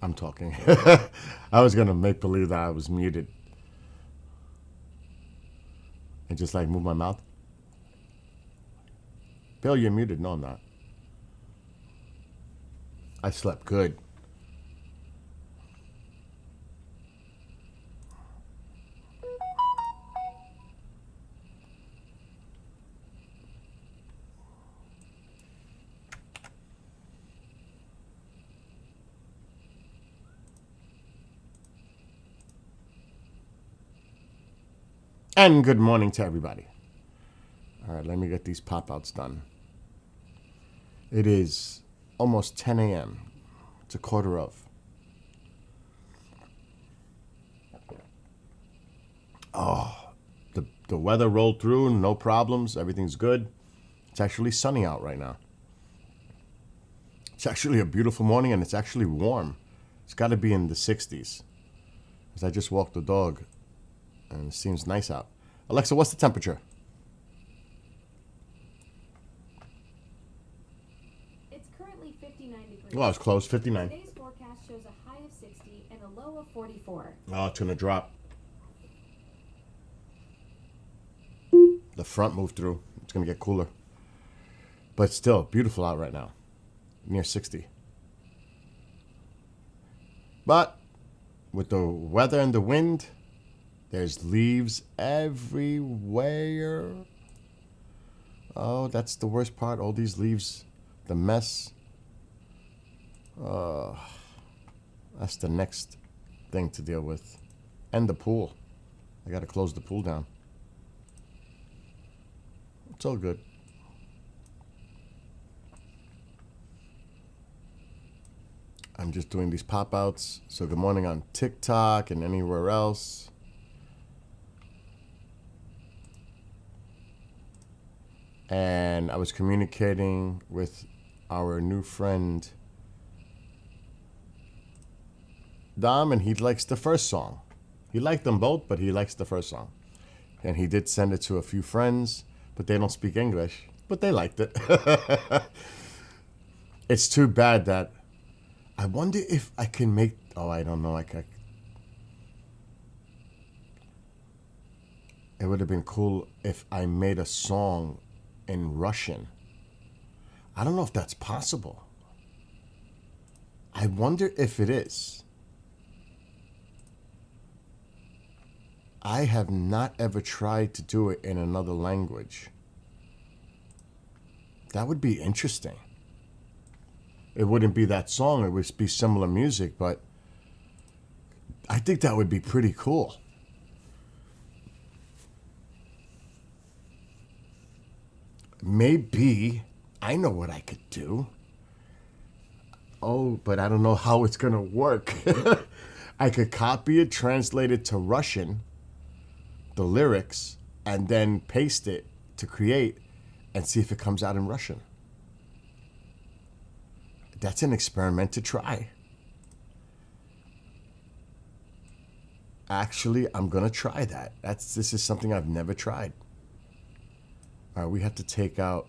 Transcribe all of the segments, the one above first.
I'm talking. I was gonna make believe that I was muted and just like move my mouth. Bill, you're muted. No, I'm not. I slept good. And good morning to everybody. All right, let me get these pop-outs done. It is almost 10 a.m. It's a quarter of. The weather rolled through, no problems, everything's good. It's actually sunny out right now. It's actually a beautiful morning and it's actually warm. It's got to be in the 60s. Because I just walked the dog and it seems nice out. Alexa, what's the temperature? It's currently 59 degrees. Well, it's close, 59. Today's forecast shows a high of 60 and a low of 44. Oh, it's going to drop. The front moved through. It's going to get cooler. But still, beautiful out right now. Near 60. But with the weather and the wind, there's leaves everywhere. Oh, that's the worst part. All these leaves, the mess. That's the next thing to deal with. And the pool. I got to close the pool down. It's all good. I'm just doing these pop-outs. So good morning on TikTok and anywhere else. And I was communicating with our new friend Dom, and he likes the first song. He liked them both, but he likes the first song. And he did send it to a few friends, but they don't speak English. But they liked it. It's too bad that I wonder if I can make. Oh, I don't know. It would have been cool if I made a song in Russian. I don't know if that's possible. I wonder if it is. I have not ever tried to do it in another language. That would be interesting. It wouldn't be that song, it would be similar music, but I think that would be pretty cool. Maybe I know what I could do. Oh, but I don't know how it's going to work. I could copy it, translate it to Russian, the lyrics, and then paste it to create and see if it comes out in Russian. That's an experiment to try. Actually, I'm going to try that. This is something I've never tried. All right, we have to take out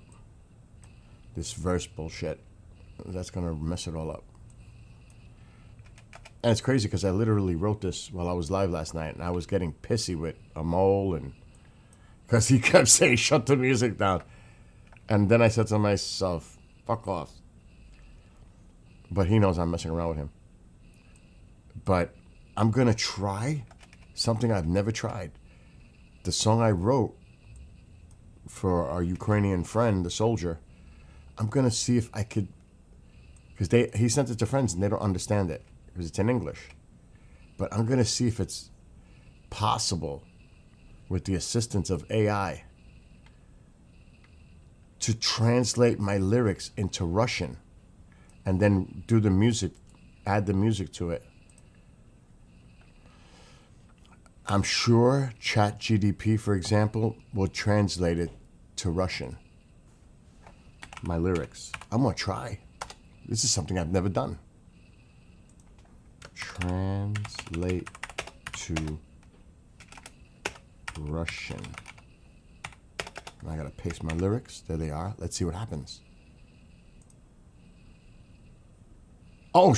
this verse bullshit. That's going to mess it all up. And it's crazy because I literally wrote this while I was live last night, and I was getting pissy with Amol, and because he kept saying, shut the music down. And then I said to myself, fuck off. But he knows I'm messing around with him. But I'm going to try something I've never tried. The song I wrote for our Ukrainian friend, the soldier, I'm going to see if I could, because he sent it to friends and they don't understand it because it's in English. But I'm going to see if it's possible with the assistance of AI to translate my lyrics into Russian and then do the music, add the music to it. I'm sure ChatGPT, for example, will translate it to Russian. My lyrics. I'm going to try. This is something I've never done. Translate to Russian. And I got to paste my lyrics. There they are. Let's see what happens. Oh,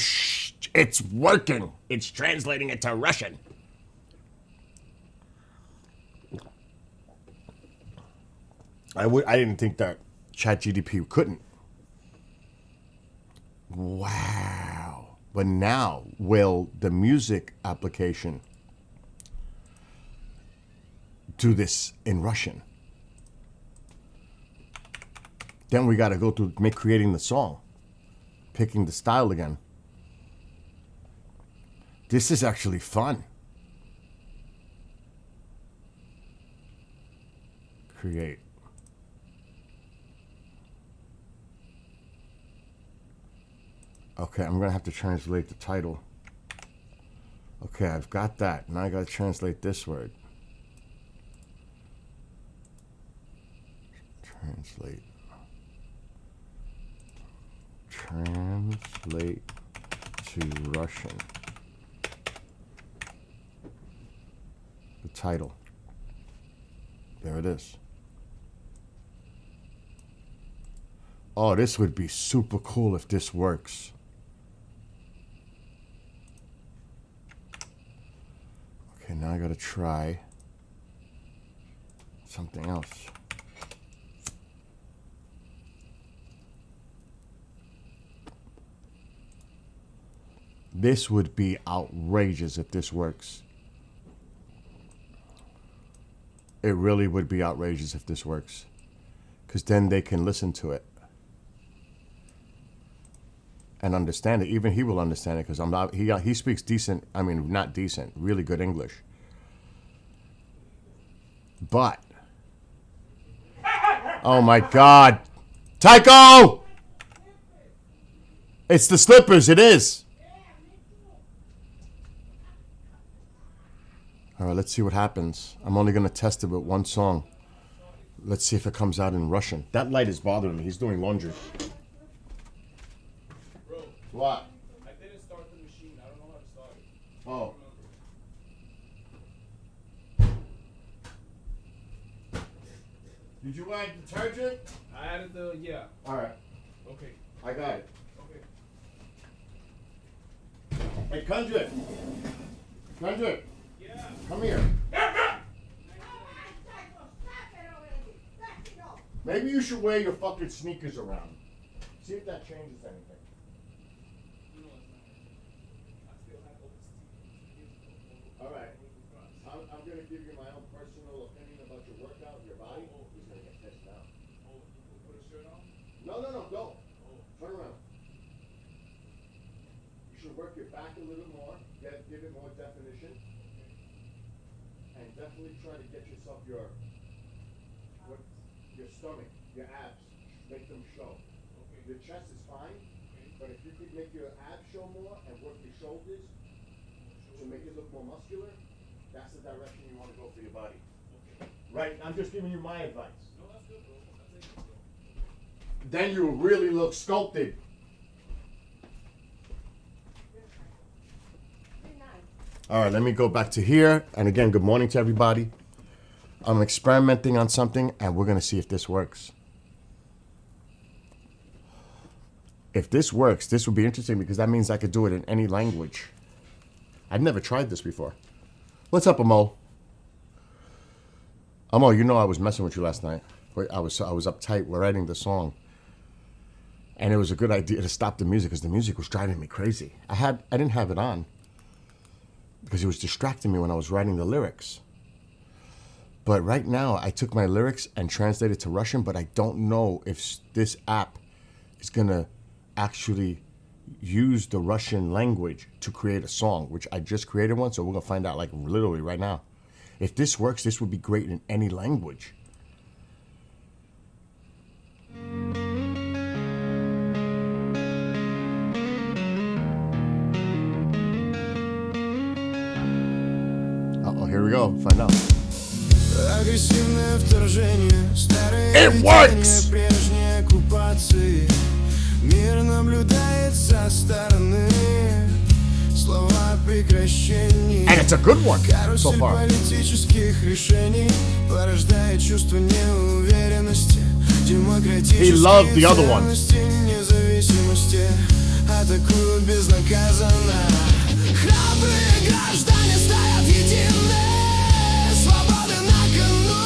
It's working. It's translating it to Russian. I didn't think that ChatGPT couldn't. Wow. But now, will the music application do this in Russian? Then we got to go through creating the song, picking the style again. This is actually fun. Create. Okay, I'm gonna have to translate the title. Okay, I've got that. Now I gotta translate this word. Translate. Translate to Russian. The title. There it is. Oh, this would be super cool if this works. Okay, now I gotta try something else. This would be outrageous if this works. It really would be outrageous if this works. Because then they can listen to it and understand it. Even he will understand it because I'm not. He speaks decent. I mean, not decent. Really good English. But oh my God, Tycho! It's the slippers. It is. All right, let's see what happens. I'm only gonna test it with one song. Let's see if it comes out in Russian. That light is bothering me. He's doing laundry. Bro, What? I didn't start the machine. I don't know how to start it. Oh. Did you add detergent? I added the, yeah. All right, Okay. I got it. Okay. Hey, Kundra. Kundra, Yeah. come here. Maybe you should wear your fucking sneakers around. See if that changes anything. All right. I'm going to give you my own personal opinion about your workout, your body. He's going to get pissed now. Put a shirt on? No, go. Turn around. You should work your back a little more, give it more definition, and definitely try to get yourself your stomach, your abs, make them show. Your chest is fine, but if you could make your abs show more and work your shoulders to make it look more muscular, that's the direction you want to go for your body. Right? I'm just giving you my advice. No, that's good, bro. That's it, bro. Then you really look sculpted. All right, let me go back to here. And again, good morning to everybody. I'm experimenting on something, and we're going to see if this works. If this works, this would be interesting because that means I could do it in any language. I've never tried this before. What's up, Amol? Amol, you know I was messing with you last night. I was uptight. We're writing the song. And it was a good idea to stop the music because the music was driving me crazy. I didn't have it on because it was distracting me when I was writing the lyrics. But right now, I took my lyrics and translated to Russian, but I don't know if this app is going to actually use the Russian language to create a song, which I just created one, so we're going to find out like literally right now. If this works, this would be great in any language. Uh-oh, here we go. Find out. Агрессивное вторжение, старые It works! видения прежней оккупации. Мир наблюдает со стороны. Слова прекращений. And it's a good one so Карусель far. политических решений порождает чувство неуверенности. He loved the other one. Демократические ценности, независимости. атакуют безнаказанно. Храбрые граждане стоят единые, свободы на кону.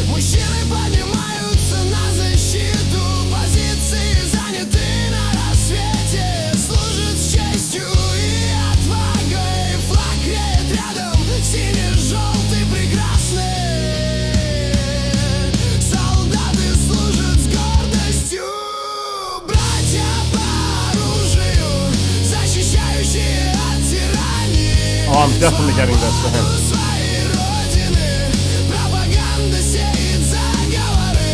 Мужчины поднимаются на защиту, позиции заняты на рассвете. Служат с честью и отвагой, флаг реет рядом, синий-желтый прекрасный. Солдаты служат с гордостью, братья по оружию, защищающие от тирании. Oh, I'm definitely getting this for him. Своей родины пропаганда сеет заговоры,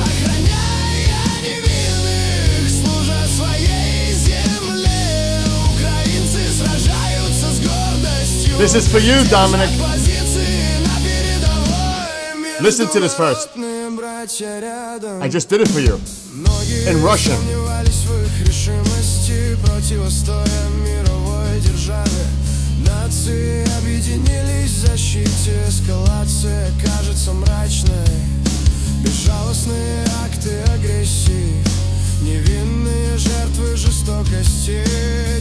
охраняя невинных, служа своей земле. Украинцы сражаются с гордостью. This is for you, Dominic. Позиции на передовой. Listen to this first. Международные братья рядом. I just did it for you. Многие in Russian. сомневались в их решимости, противостоя мировой державе. Нации объединились в защите, эскалация кажется мрачной. Безжалостные акты агрессии, невинные жертвы жестокости.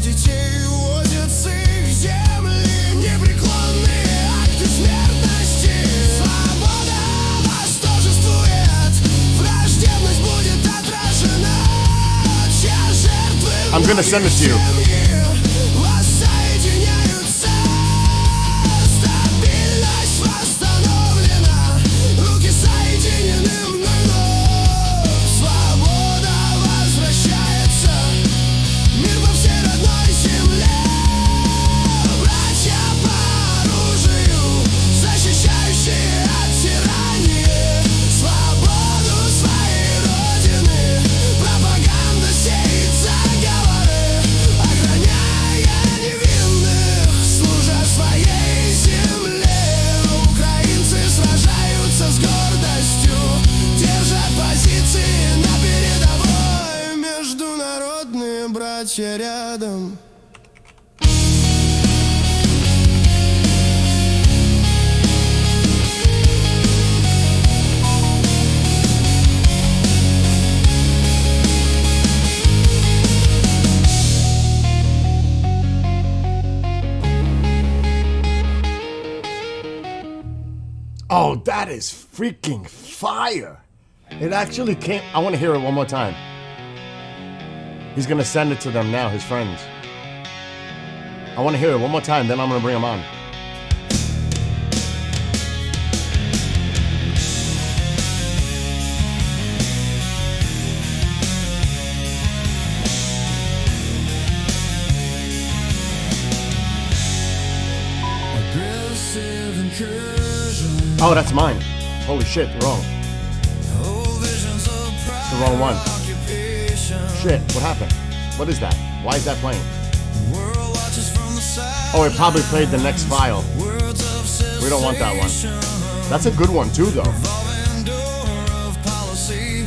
Детей уводят с их земли, непреклонные акты смертности. Свобода восторжествует, враждебность будет отражена. Чья жертвы I'm gonna send it to you. воссоединяются. Стабильность восстановлена, руки соединены вновь. Свобода возвращается, мир по всей родной земле. Братья по оружию, защищающие от тирании. Свободу своей родины, пропаганда сеет заговоры, охраняя невинных, служа своей земле. Украинцы сражаются с гордостью, держат позиции на передовой. Международные братья рядом. Oh, that is freaking fire. It actually came. I want to hear it one more time. He's going to send it to them now, his friends. I want to hear it one more time, then I'm going to bring him on. Aggressive incursion. Oh, that's mine. Holy shit, wrong. Visions of It's the wrong one. occupation. Shit, what happened? What is that? Why is that playing? World watches from the side. Oh, it probably played the next file. Words of We don't want that one. cessation. That's a good one too, though. Revolving door of policy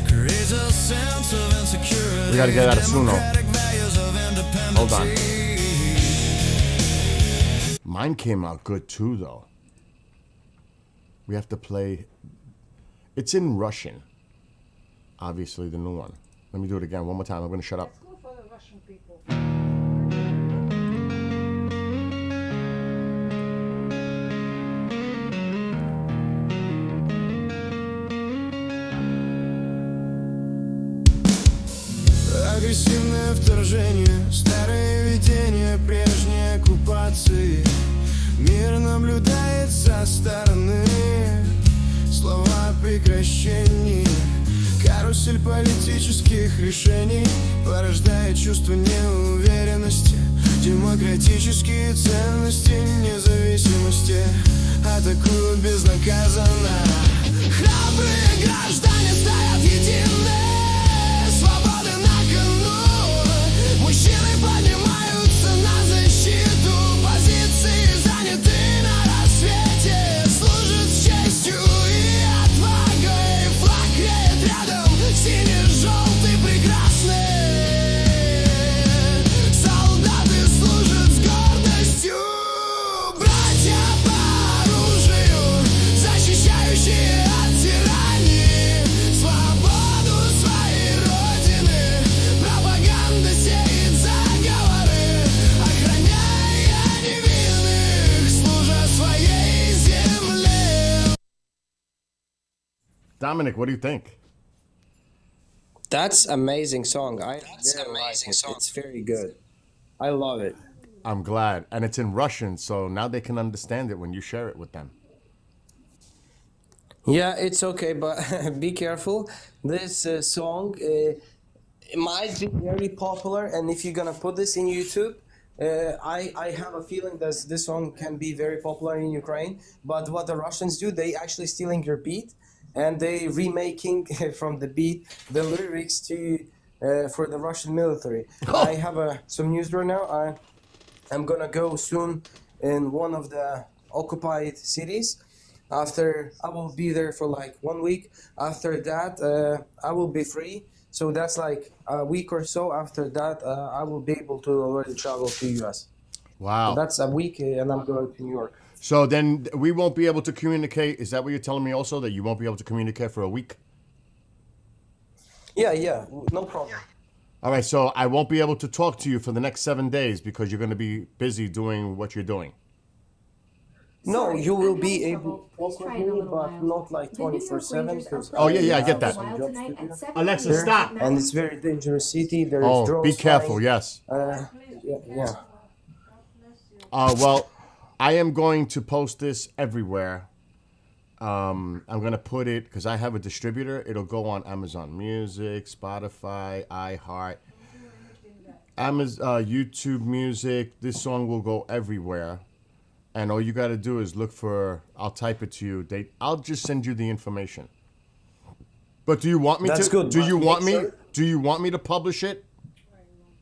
creates a sense of insecurity. We gotta get out of Suno. Democratic values of independency. Hold on. Mine came out good too, though. We have to play. It's in Russian. Obviously, the new one. Let me do it again one more time. I'm gonna shut up. Let's go for the Russian people. Агрессивное вторжение, старые видения прежней оккупации. Мир наблюдает со стороны, слова о прекращении. Карусель политических решений порождает чувство неуверенности. Демократические ценности независимости атакуют безнаказанно. Храбрые граждане стоят единые, свободы на кону. Мужчины поднимаются на защиту, позиции заняты на рассвете. Служат с честью и отвагой, флаг реет рядом, синий-желтый прекрасный. Солдаты служат с гордостью, братья по оружию, защищающие от тирании. Свободу своей Dominic, what do you think? That's amazing song. I very like it. It's very good. I love it. I'm glad. And it's in Russian, so now they can understand it when you share it with them. Yeah, it's okay, but be careful. This song might be very popular, and if you're gonna put this in YouTube, I have a feeling that this song can be very popular in Ukraine. But what the Russians do, they actually stealing your beat, and they remaking from the beat the lyrics to for the Russian military. I have some news right now. I'm gonna go soon in one of the occupied cities. After I will be there for like 1 week. After that, I will be free. So that's like a week or so. After that, I will be able to already travel to US. Wow. So that's a week, and I'm going to New York. So then we won't be able to communicate. Is that what you're telling me also, that you won't be able to communicate for a week? Yeah, no problem. All right, so I won't be able to talk to you for the next 7 days because you're going to be busy doing what you're doing. No, Sorry, you will I'm be having able trouble. to Please talk try with in a me, little but while. not like The New York 24/7 Rangers are because Oh, yeah, I get playing that. the Wild tonight at 7 Alexa, p.m. stop. and it's very dangerous city. There's Oh, drones be careful, flying. yes. Yeah. Well, I am going to post this everywhere. I'm going to put it, because I have a distributor, it'll go on Amazon Music, Spotify, iHeart, Amazon, YouTube Music. This song will go everywhere. And all you got to do is look for, I'll type it to you. I'll just send you the information. But do you want me That's to? good, Do but you want make me? sure- Do you want me to publish it?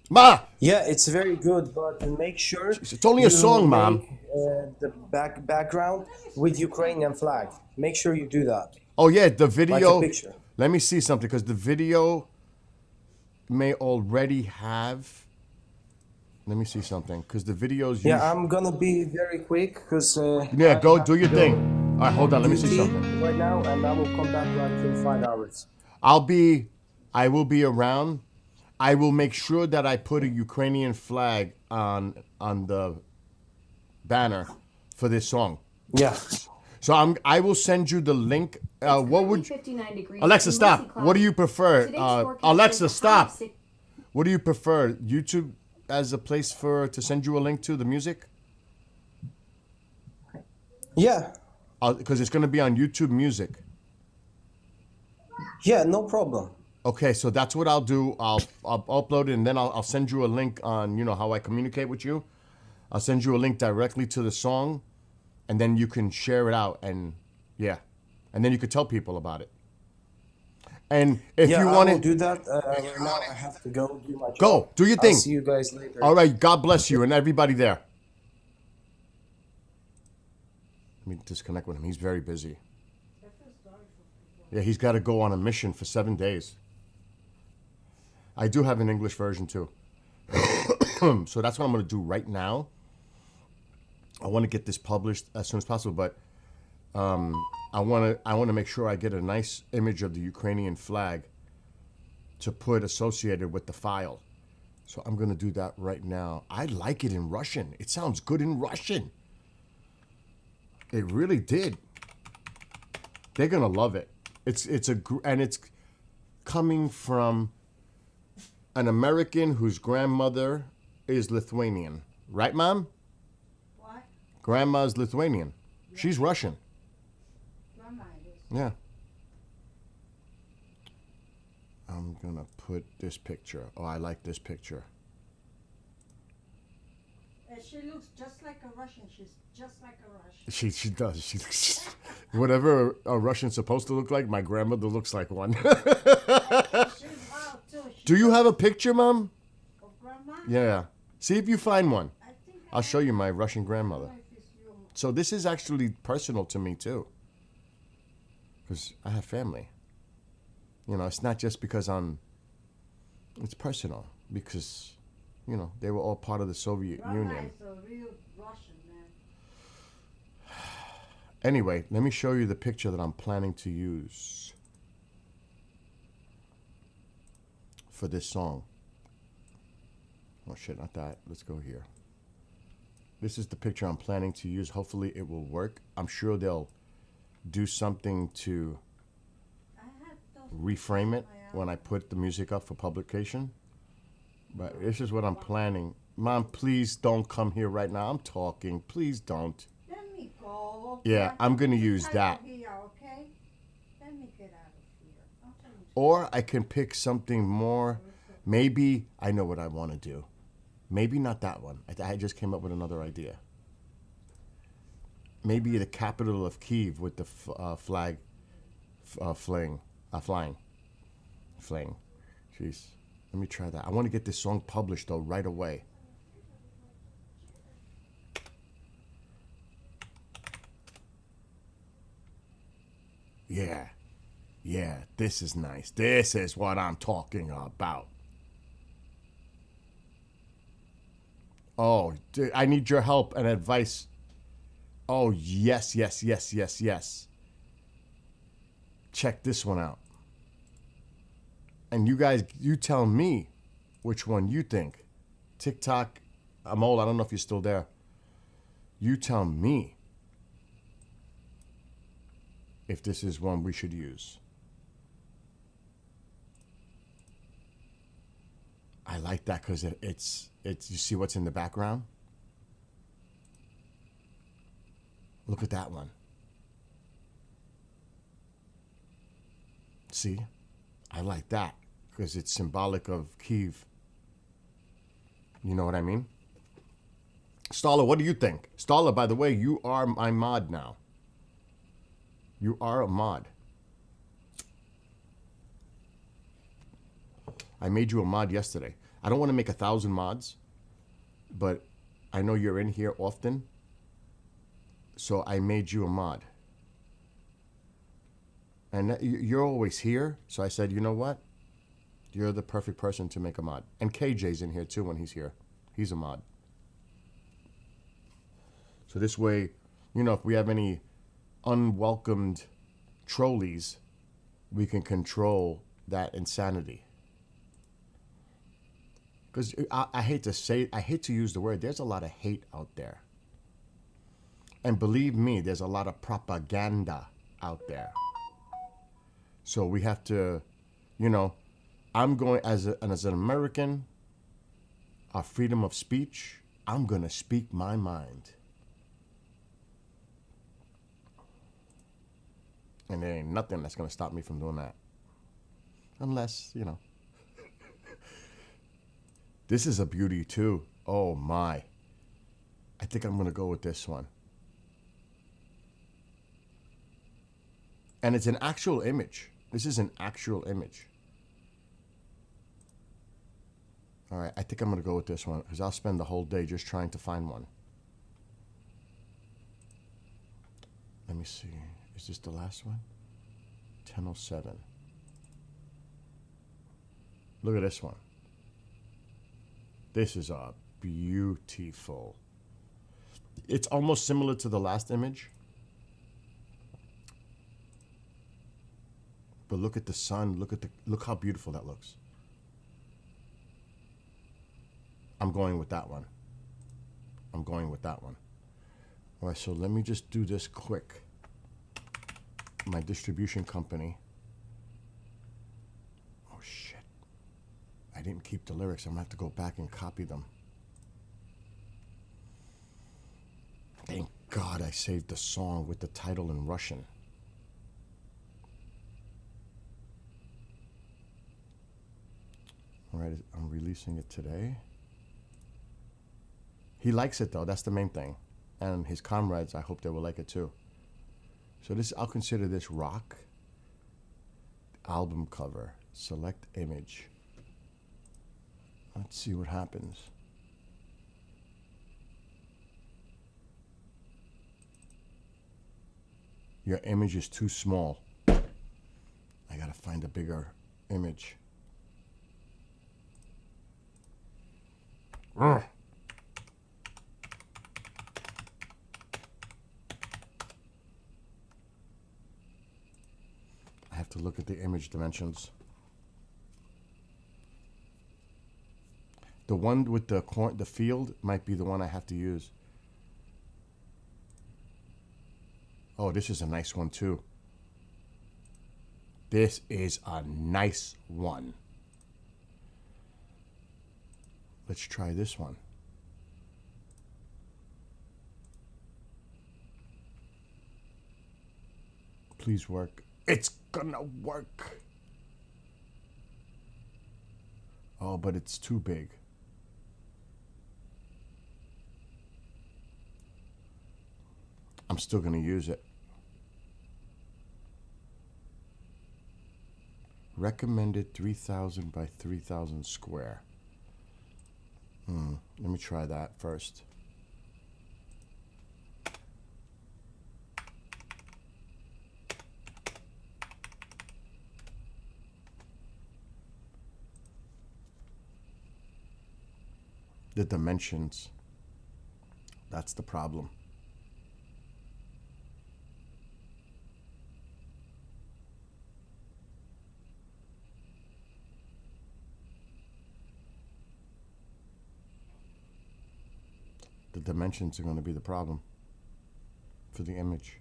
Ma! Yeah, it's very good, but make sure It's only a you song, Mom. make, the background with Ukrainian flag. Make sure you do that. Oh yeah, the Like video. a picture. Let me see something, because the video may already have. Let me see something, because the videos. Yeah, I'm gonna be very quick because. Yeah, go do your thing. All right, hold on. Let me see something. right now, and I will come back like in 5 hours. I will be around. I will make sure that I put a Ukrainian flag on the banner for this song. Yeah. So I will send you the link. What would 59 degrees Alexa and stop? mostly What do cloudy. you prefer? Today's forecast Alexa is a high stop. of six- What do you prefer? YouTube as a place to send you a link to the music? Yeah. Because it's going to be on YouTube Music. Yeah, no problem. Okay, so that's what I'll do. I'll upload it, and then I'll send you a link on, how I communicate with you. I'll send you a link directly to the song, and then you can share it out, and yeah, and then you could tell people about it. And if Yeah, you I want will to do that. Right now, I have to go do my job. go, do your thing. I'll see you guys later. All right, God bless you and everybody there. Let me disconnect with him. He's very busy. Yeah, he's got to go on a mission for 7 days. I do have an English version too. So that's what I'm going to do right now. I want to get this published as soon as possible, but I want to make sure I get a nice image of the Ukrainian flag to put associated with the file. So I'm going to do that right now. I like it in Russian. It sounds good in Russian. It really did. They're going to love it. And it's coming from an American whose grandmother is Lithuanian. Right, Mom? What? Grandma's Lithuanian. She's Russian. Grandma is. Yeah. I'm going to put this picture. Oh, I like this picture. She looks just like a Russian. She's just like a Russian. She does. She looks, whatever a Russian's supposed to look like, my grandmother looks like one. She's wild too. Do you have a picture, Mom? Of grandma? Yeah. See if you find one. I think I'll show you my Russian grandmother. if it's you. So this is actually personal to me too. Because I have family. It's not just because it's personal. Because, they were all part of the Soviet Grandma Union. is a real Russian man. Anyway, let me show you the picture that I'm planning to use for this song. Oh shit, not that. Let's go here. This is the picture I'm planning to use. Hopefully it will work. I'm sure they'll do something to I reframe it when I put the music up for publication. But this is what I'm planning. Mom, please don't come here right now. I'm talking. Please don't. Let me go. Yeah, okay? I'm gonna use Type that. Here, okay? Let me get out of here. I'll tell you. Or I can pick something more. Maybe I know what I want to do. Maybe not that one. I just came up with another idea. Maybe the capital of Kiev with the flag flying. Jeez. Let me try that. I want to get this song published, though, right away. Yeah. Yeah, this is nice. This is what I'm talking about. Oh, dude, I need your help and advice. Oh, yes, yes, yes, yes, yes. Check this one out. And you guys, you tell me which one you think. TikTok, I'm old. I don't know if you're still there. You tell me if this is one we should use. I like that because it's you see what's in the background? Look at that one. See? I like that because it's symbolic of Kiev. You know what I mean? Starla, what do you think? Starla, by the way, you are my mod now. You are a mod. I made you a mod yesterday. I don't want to make 1,000 mods, but I know you're in here often, so I made you a mod. And you're always here, so I said, you know what? You're the perfect person to make a mod. And KJ's in here too when he's here. He's a mod. So this way, you know, if we have any unwelcomed trolleys, we can control that insanity. Because I hate to use the word, there's a lot of hate out there. And believe me, there's a lot of propaganda out there. So we have to, you know, I'm going, as an American, our freedom of speech, I'm going to speak my mind. And there ain't nothing that's going to stop me from doing that. Unless, you know. This is a beauty too. Oh my. I think I'm going to go with this one. And it's an actual image. This is an actual image. All right, I think I'm going to go with this one because I'll spend the whole day just trying to find one. Let me see. Is this the last one? 10:07. Look at this one. This is a beautiful. It's almost similar to the last image. But look at the sun. Look how beautiful that looks. I'm going with that one. I'm going with that one. All right, so let me just do this quick. My distribution company. Oh shit. I didn't keep the lyrics. I'm gonna have to go back and copy them. Thank God I saved the song with the title in Russian. All right, I'm releasing it today. He likes it though, that's the main thing. And his comrades, I hope they will like it too. So this, I'll consider this rock. Album cover, select image. Let's see what happens. Your image is too small. I gotta find a bigger image. Ugh. I have to look at the image dimensions. The one with the field might be the one I have to use. Oh, this is a nice one too. This is a nice one. Let's try this one. Please work. It's gonna work. Oh, but it's too big. I'm still gonna use it. Recommended 3,000 by 3,000 square. Let me try that first. The dimensions. That's the problem. The dimensions are going to be the problem for the image.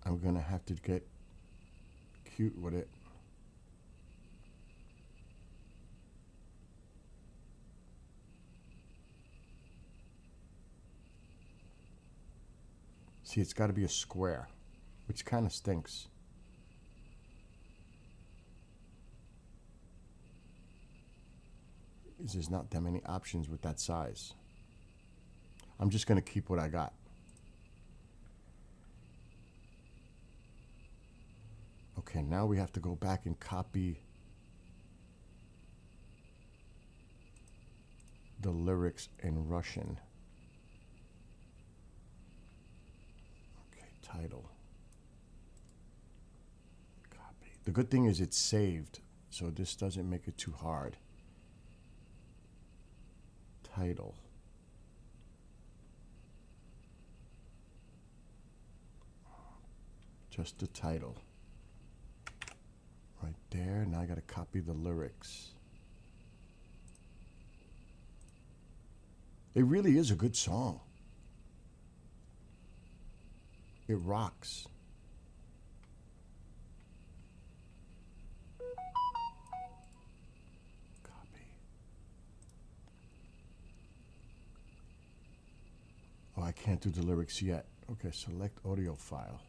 I'm going to have to get cute with it. See, it's got to be a square, which kind of stinks. There's not that many options with that size. I'm just going to keep what I got. Okay, now we have to go back and copy the lyrics in Russian. Okay, title. Copy. The good thing is it's saved, so this doesn't make it too hard. Title. Just the title. Right there. Now I got to copy the lyrics. It really is a good song. It rocks. Oh, I can't do the lyrics yet. Okay, select audio file.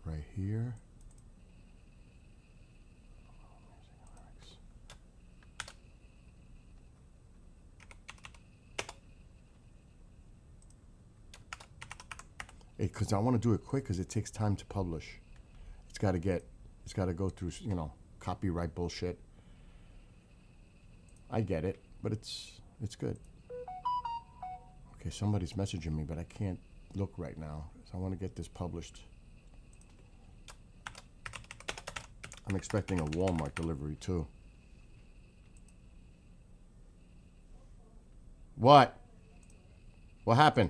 Right here. Because I want to do it quick because it takes time to publish. It's got to go through, copyright bullshit. I get it, but it's good. Okay, somebody's messaging me, but I can't look right now. So I want to get this published. I'm expecting a Walmart delivery too. What? What happened?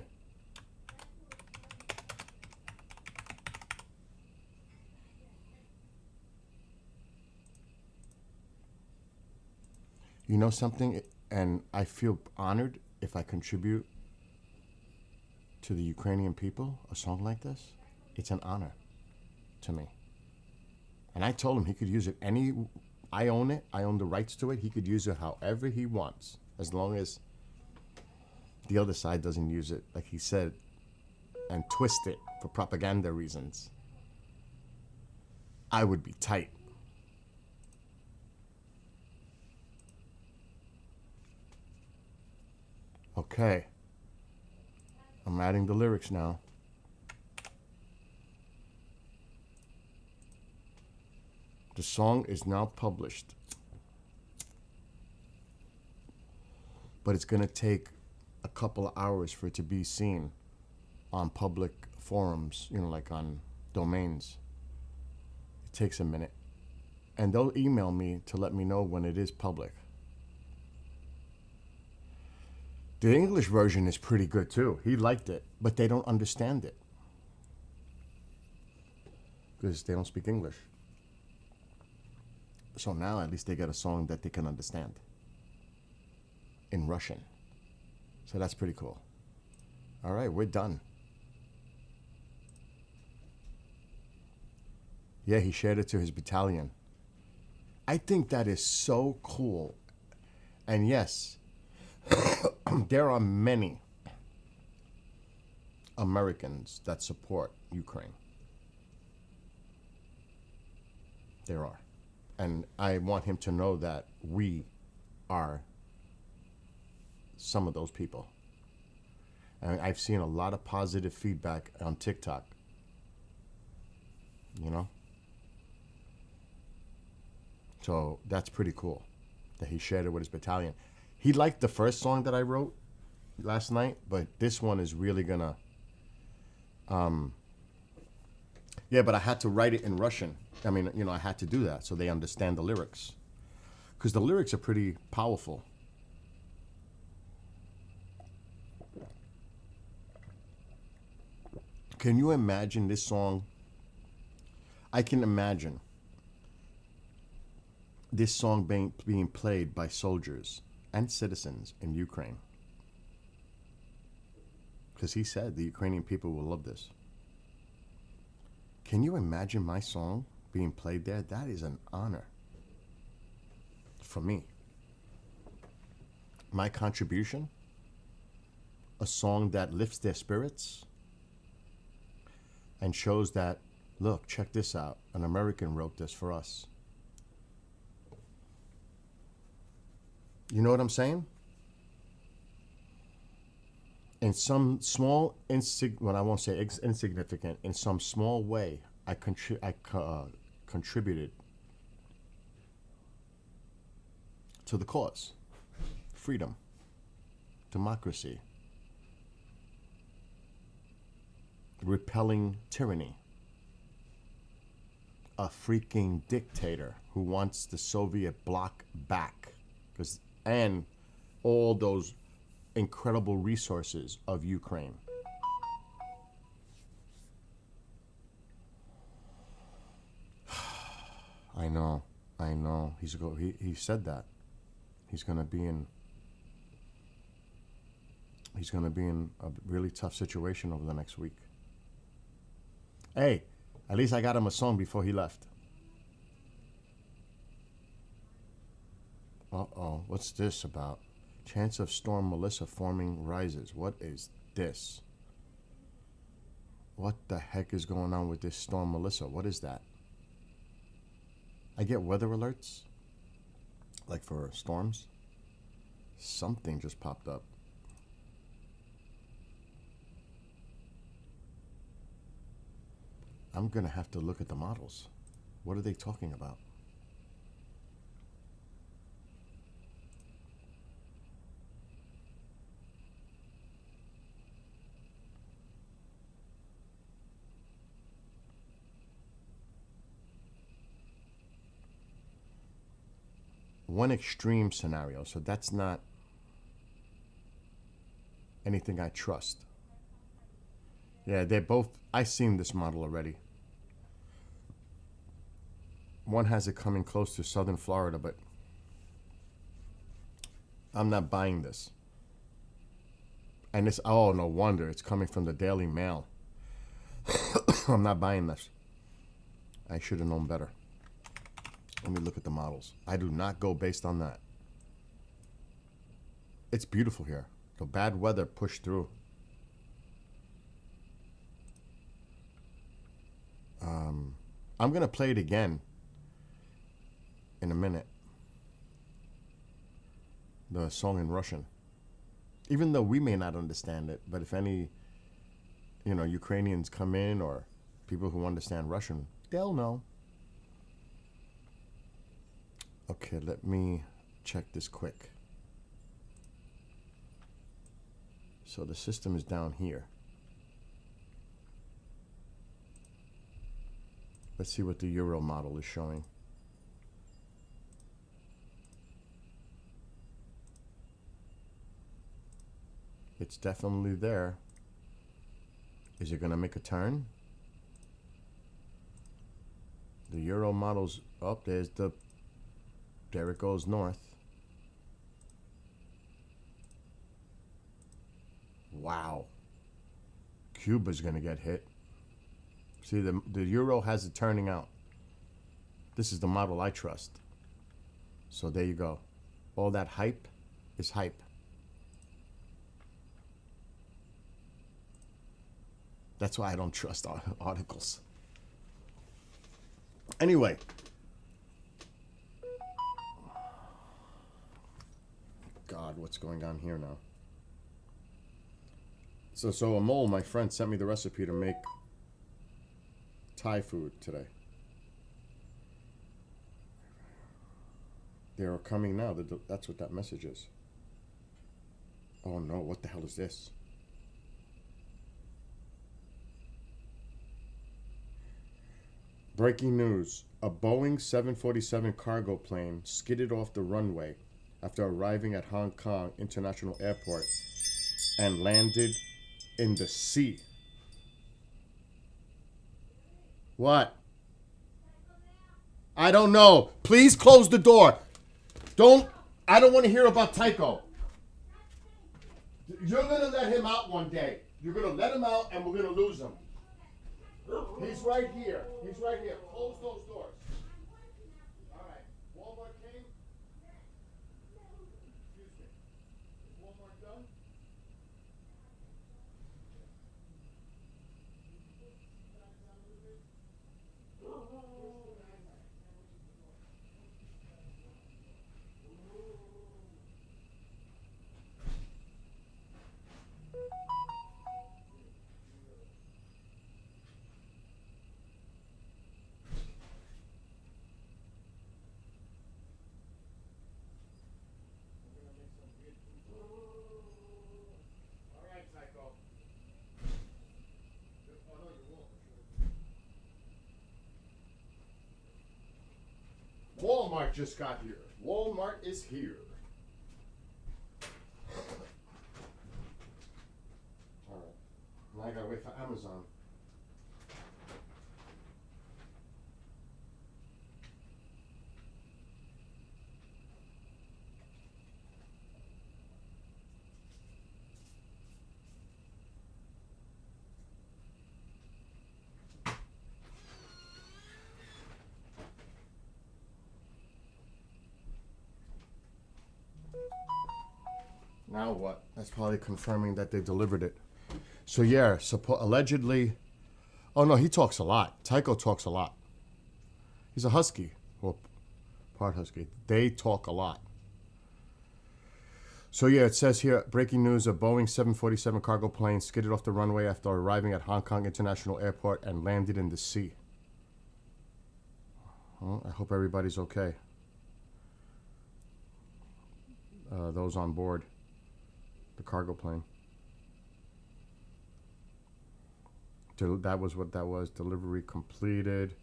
You know something? And I feel honored if I contribute to the Ukrainian people a song like this. It's an honor to me. And I told him he could use it I own it. I own the rights to it. He could use it however he wants, as long as the other side doesn't use it, like he said, and twist it for propaganda reasons. I would be tight. Okay. I'm adding the lyrics now. The song is now published. But it's going to take a couple of hours for it to be seen on public forums, like on domains. It takes a minute. And they'll email me to let me know when it is public. The English version is pretty good too. He liked it, but they don't understand it because they don't speak English. So now at least they get a song that they can understand in Russian. So that's pretty cool. All right, we're done. Yeah, he shared it to his battalion. I think that is so cool. And yes, there are many Americans that support Ukraine. There are. And I want him to know that we are some of those people. And I've seen a lot of positive feedback on TikTok. You know? So that's pretty cool that he shared it with his battalion. He liked the first song that I wrote last night, but this one is really gonna yeah, but I had to write it in Russian. I mean, you know, I had to do that so they understand the lyrics. Because the lyrics are pretty powerful. Can you imagine this song? I can imagine this song being played by soldiers and citizens in Ukraine. Because he said the Ukrainian people will love this. Can you imagine my song being played there? That is an honor for me. My contribution, a song that lifts their spirits and shows that, look, check this out. An American wrote this for us. You know what I'm saying? In some small, well, I won't say insignificant, in some small way, I contributed to the cause. Freedom, democracy, repelling tyranny, a freaking dictator who wants the Soviet bloc back, and all those incredible resources of Ukraine. I know. He said that. He's gonna be in a really tough situation over the next week. Hey, at least I got him a song before he left. Uh-oh, what's this about? Chance of Storm Melissa forming rises. What is this? What the heck is going on with this Storm Melissa? What is that? I get weather alerts, like for storms. Something just popped up. I'm gonna have to look at the models. What are they talking about? One extreme scenario, so that's not anything I trust. Yeah, they're both, I've seen this model already. One has it coming close to southern Florida, but I'm not buying this. And this, oh, no wonder, it's coming from the Daily Mail. I'm not buying this. I should have known better. Let me look at the models. I do not go based on that. It's beautiful here. The bad weather pushed through. I'm going to play it again in a minute. The song in Russian. Even though we may not understand it, but if any, Ukrainians come in or people who understand Russian, they'll know. Okay, let me check this quick. So the system is down here. Let's see what the Euro model is showing. It's definitely there. Is it going to make a turn? The Euro model's up. There it goes north. Wow. Cuba's going to get hit. See, the euro has it turning out. This is the model I trust. So there you go. All that hype is hype. That's why I don't trust articles. Anyway. God, what's going on here now? So Amol, my friend, sent me the recipe to make Thai food today. They are coming now. That's what that message is. Oh no, what the hell is this? Breaking news. A Boeing 747 cargo plane skidded off the runway after arriving at Hong Kong International Airport and landed in the sea. What? I don't know. Please close the door. I don't want to hear about Tycho. You're going to let him out one day. You're going to let him out and we're going to lose him. He's right here. He's right here. Close those doors. All right. Walmart came? Excuse me. Is Walmart done? All right, Psycho. Oh, no, you won't. Walmart just got here. Walmart is here. All right. Now I gotta wait for Amazon. Now what? That's probably confirming that they delivered it. So yeah, allegedly. Oh no, he talks a lot. Tycho talks a lot. He's a husky, well, part husky. They talk a lot. So yeah, it says here, breaking news: a Boeing 747 cargo plane skidded off the runway after arriving at Hong Kong International Airport and landed in the sea. Well, I hope everybody's okay. Those on board the cargo plane. That was what that was. Delivery completed.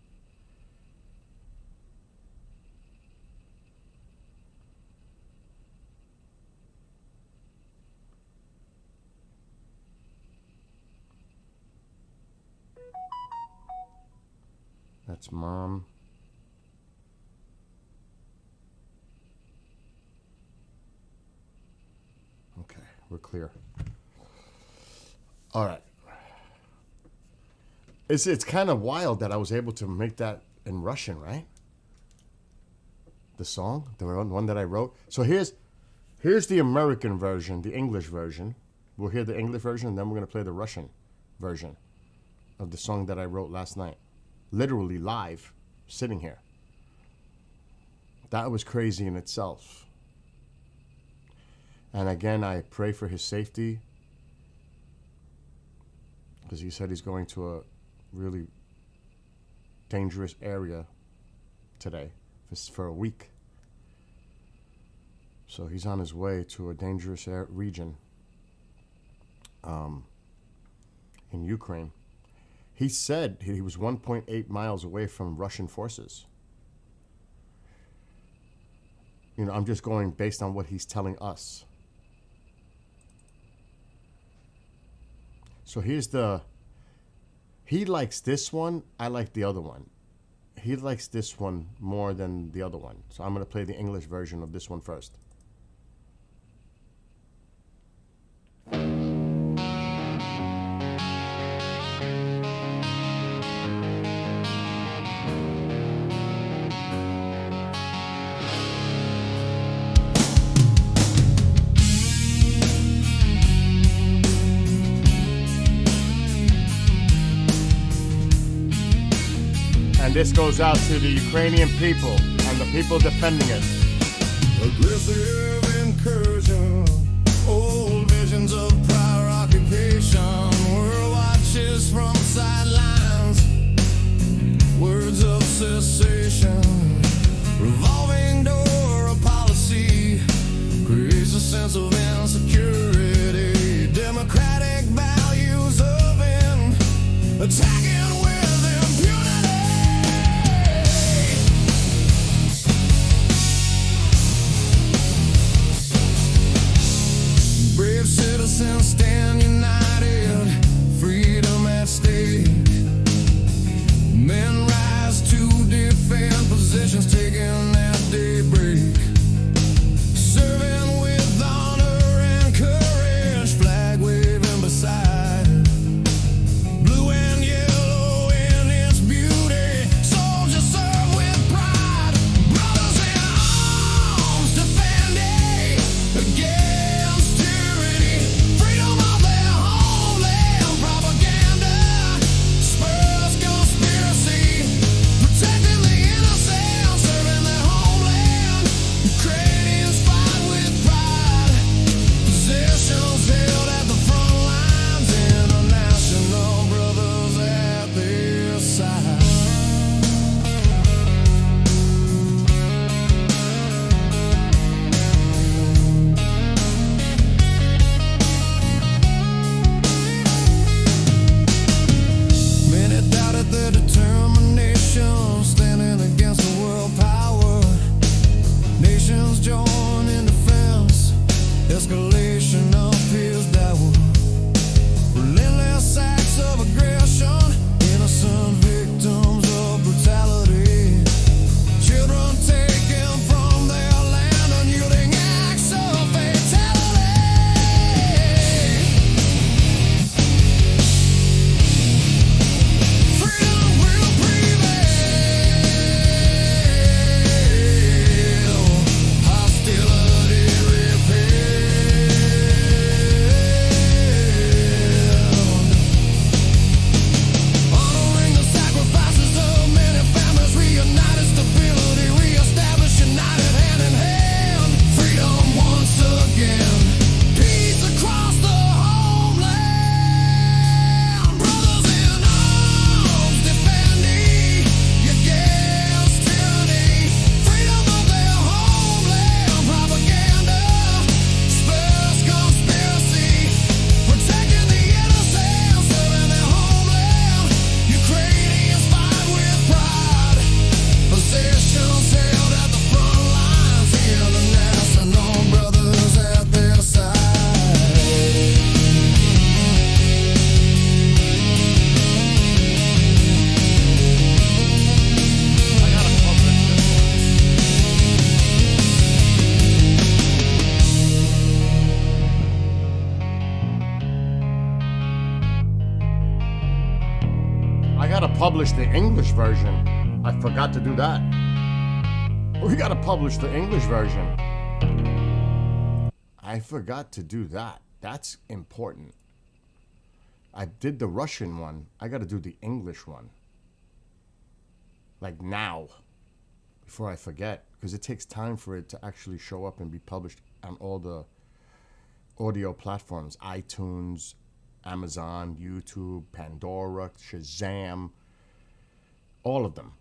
That's mom. Okay, we're clear. All right. It's kind of wild that I was able to make that in Russian, right? The song, the one that I wrote. So here's the American version, the English version. We'll hear the English version, and then we're going to play the Russian version of the song that I wrote last night. Literally live, sitting here. That was crazy in itself. And again, I pray for his safety, because he said he's going to a really dangerous area today for a week. So he's on his way to a dangerous region in Ukraine. He said he was 1.8 miles away from Russian forces. You know, I'm just going based on what he's telling us. So here's he likes this one, I like the other one. He likes this one more than the other one. So I'm going to play the English version of this one first. And this goes out to the Ukrainian people and the people defending it. Aggressive incursion, old visions of prior occupation, world watches from sidelines, words of cessation, revolving door of policy creates a sense of insecurity, democratic values of attacking with impunity. Brave citizens stand united, freedom at stake. Men rise to defend positions taken at daybreak. Serving with honor and courage, flag waving beside. Blue and yellow in its beauty, soldiers serve with pride. Brothers in arms defending against tyranny, freedom of their homeland. Propaganda spurs conspiracy, protecting the innocent, serving their homeland. Ukrainians fight with pride, positions held at the front lines, international brothers at their side. Many doubted their determination, standing against the world power. Nations join in defense, escalation appears downward. Relentless acts of aggression, innocent victims of brutality. Children taken from their land, unyielding acts of fatality. Freedom will prevail. Hostility repelled. Honoring the sacrifices of many families, reunited stability, reestablish united hand in hand. Freedom once again, peace across the homeland. Brothers in arms defending against tyranny, freedom of their homeland. Propaganda spurs conspiracy, protecting the innocent, serving their homeland. Ukrainians fight with pride, positions held at the front lines, international brothers at their side. I gotta publish the English version. I forgot to do that. We gotta publish the English version. I forgot to do that. That's important. I did the Russian one. I gotta do the English one. Like now. Before I forget. Because it takes time for it to actually show up and be published on all the audio platforms. iTunes, Amazon, YouTube, Pandora, Shazam, all of them.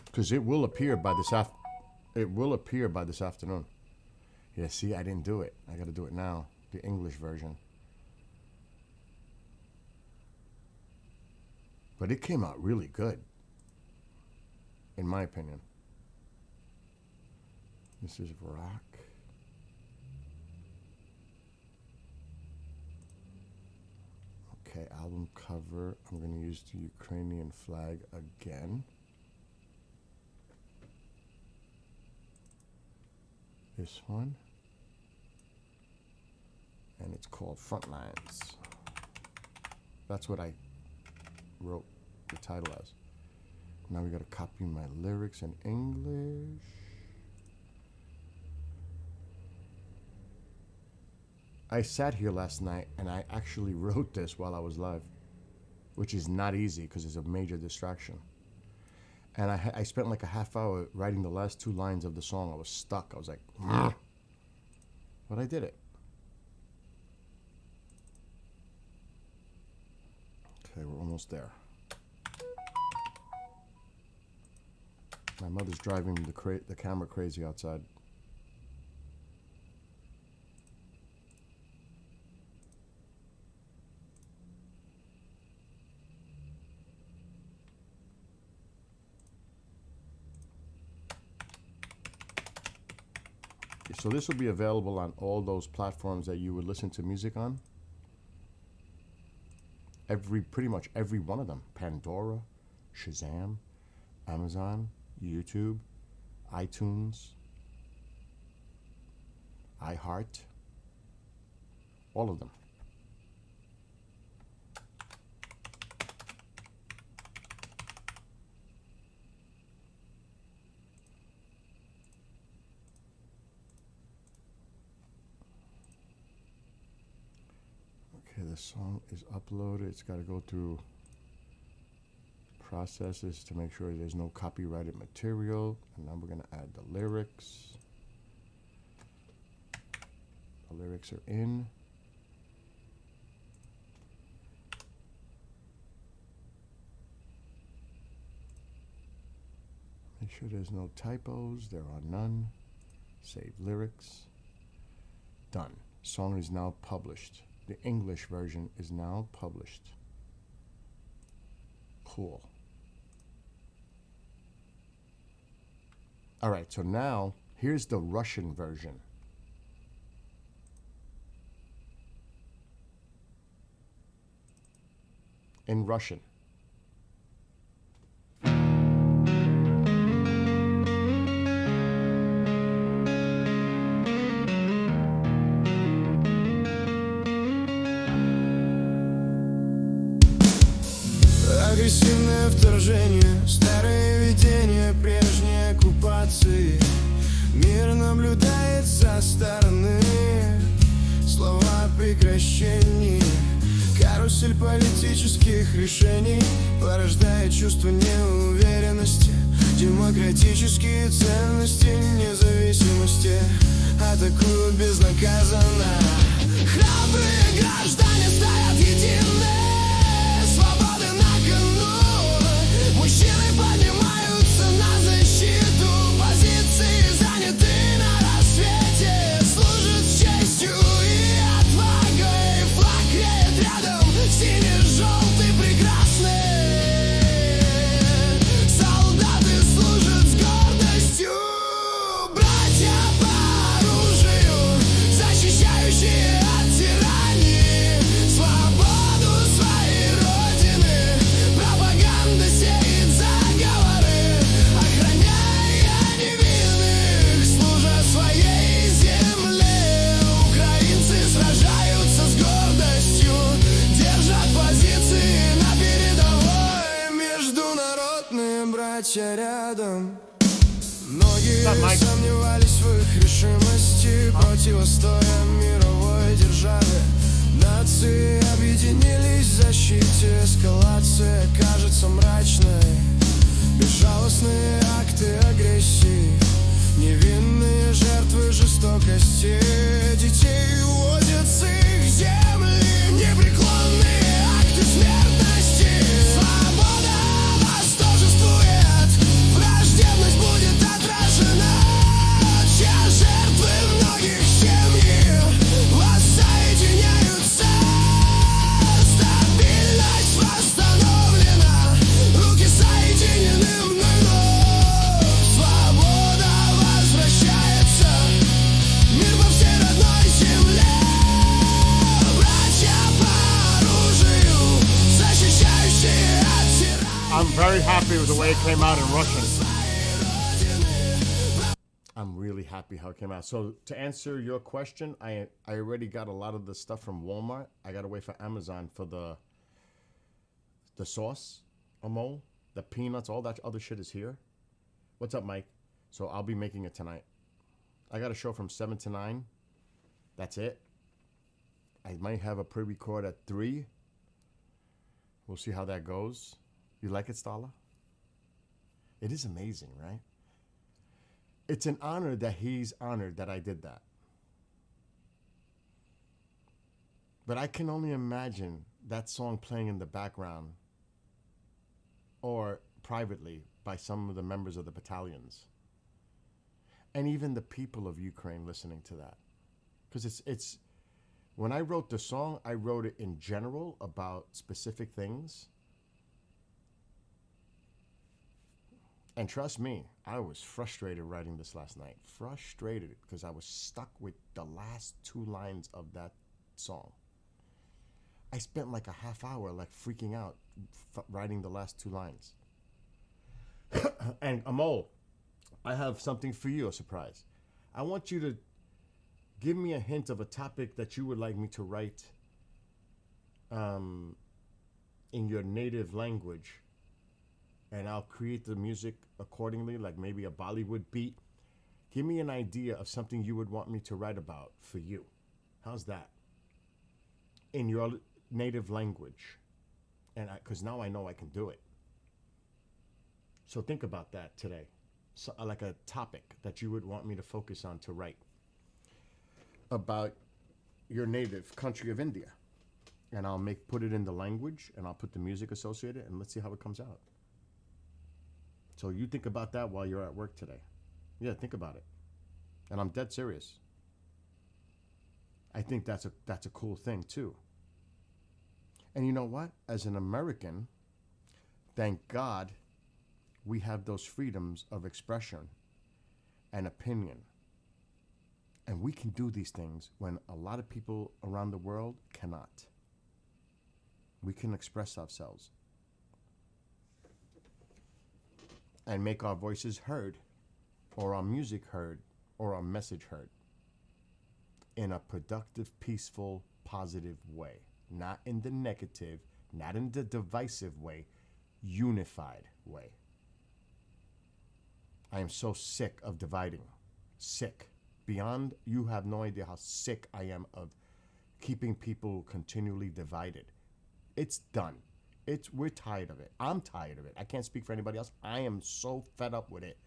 Because it will appear by this afternoon. Yeah, see, I didn't do it. I got to do it now. The English version. But it came out really good, in my opinion. This is rock. Okay, album cover. I'm going to use the Ukrainian flag again. This one. And it's called Frontlines. That's what I wrote the title as. Now we got to copy my lyrics in English. I sat here last night and I actually wrote this while I was live. which is not easy because it's a major distraction. And I spent like a half hour writing the last 2 lines of the song. I was stuck. I was like, but I did it. Okay, we're almost there. My mother's driving the camera crazy outside. So this will be available on all those platforms that you would listen to music on. Pretty much every one of them. Pandora, Shazam, Amazon, YouTube, iTunes, iHeart, all of them. Okay, the song is uploaded. It's got to go through processes to make sure there's no copyrighted material. And now we're going to add the lyrics. The lyrics are in. Make sure there's no typos. There are none. Save lyrics. Done. Song is now published. The English version is now published. Cool. All right, so now here's the Russian version. In Russian. Агрессивное вторжение, старые видения прежней оккупации. Мир наблюдает со стороны, слова о прекращении. Карусель политических решений порождает чувство неуверенности. Демократические ценности независимости атакуют безнаказанно. Храбрые граждане стоят едины. Мужчины поднимаются на защиту, позиции заняты на рассвете, служат с честью и отвагой, флаг греет рядом, синий-желтый прекрасный. Солдаты служат с гордостью, братья по оружию, защищающие от тирании свободу своей родины. Пропаганда сеет заговоры, охраняя невинных, служа своей земле. Украинцы сражаются с гордостью, держат позиции на передовой. Международные братья рядом. Многие сомневались в их решимости, противостоя мировой державе. Нации объединились в защите, эскалация кажется мрачной. Безжалостные акты агрессии, невинные жертвы жестокости. Детей увозят с их земли, непреклонные акты смертности. Свобода восторжествует, враждебность будет отражена. Чья жертвы многих семьи воссоединяются. Стабильность восстановлена, руки соединены вновь. Свобода возвращается, мир по всей родной земле. Братья по оружию, защищающие от тирана. I'm very happy with the way it came out in Russian. I'm really happy how it came out. So to answer your question, I already got a lot of the stuff from Walmart. I gotta wait for Amazon for the sauce, Amol, the peanuts, all that other shit is here. What's up, Mike? So I'll be making it tonight. I got a show from 7 to 9. That's it. I might have a pre-record at 3. We'll see how that goes. You like it, Stala? It is amazing, right? It's an honor that he's honored that I did that. But I can only imagine that song playing in the background or privately by some of the members of the battalions. And even the people of Ukraine listening to that. Because it's when I wrote the song, I wrote it in general about specific things. And trust me, I was frustrated writing this last night. Frustrated because I was stuck with the last two lines of that song. I spent like a half hour like freaking out writing the last two lines. And Amol, I have something for you, a surprise. I want you to give me a hint of a topic that you would like me to write in your native language. And I'll create the music accordingly, like maybe a Bollywood beat. Give me an idea of something you would want me to write about for you. How's that? In your native language. And because now I know I can do it. So think about that today. So, like a topic that you would want me to focus on to write about your native country of India. And I'll put it in the language and I'll put the music associated and let's see how it comes out. So you think about that while you're at work today. Yeah, think about it. And I'm dead serious. I think that's a cool thing too. And you know what? As an American, thank God we have those freedoms of expression and opinion. And we can do these things when a lot of people around the world cannot. We can express ourselves and make our voices heard, or our music heard, or our message heard in a productive, peaceful, positive way. Not in the negative, not in the divisive way, unified way. I am so sick of dividing. Sick. Beyond, you have no idea how sick I am of keeping people continually divided. It's done. We're tired of it. I'm tired of it. I can't speak for anybody else. I am so fed up with it.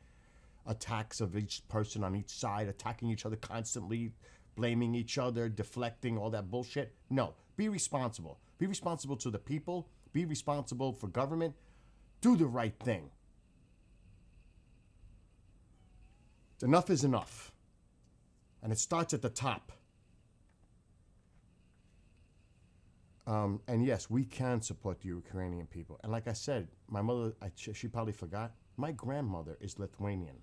Attacks of each person on each side, attacking each other constantly, blaming each other, deflecting, all that bullshit. No, be responsible. Be responsible to the people. Be responsible for government. Do the right thing. Enough is enough. And it starts at the top. And yes, we can support the Ukrainian people. And like I said, my mother, she probably forgot, my grandmother is Lithuanian.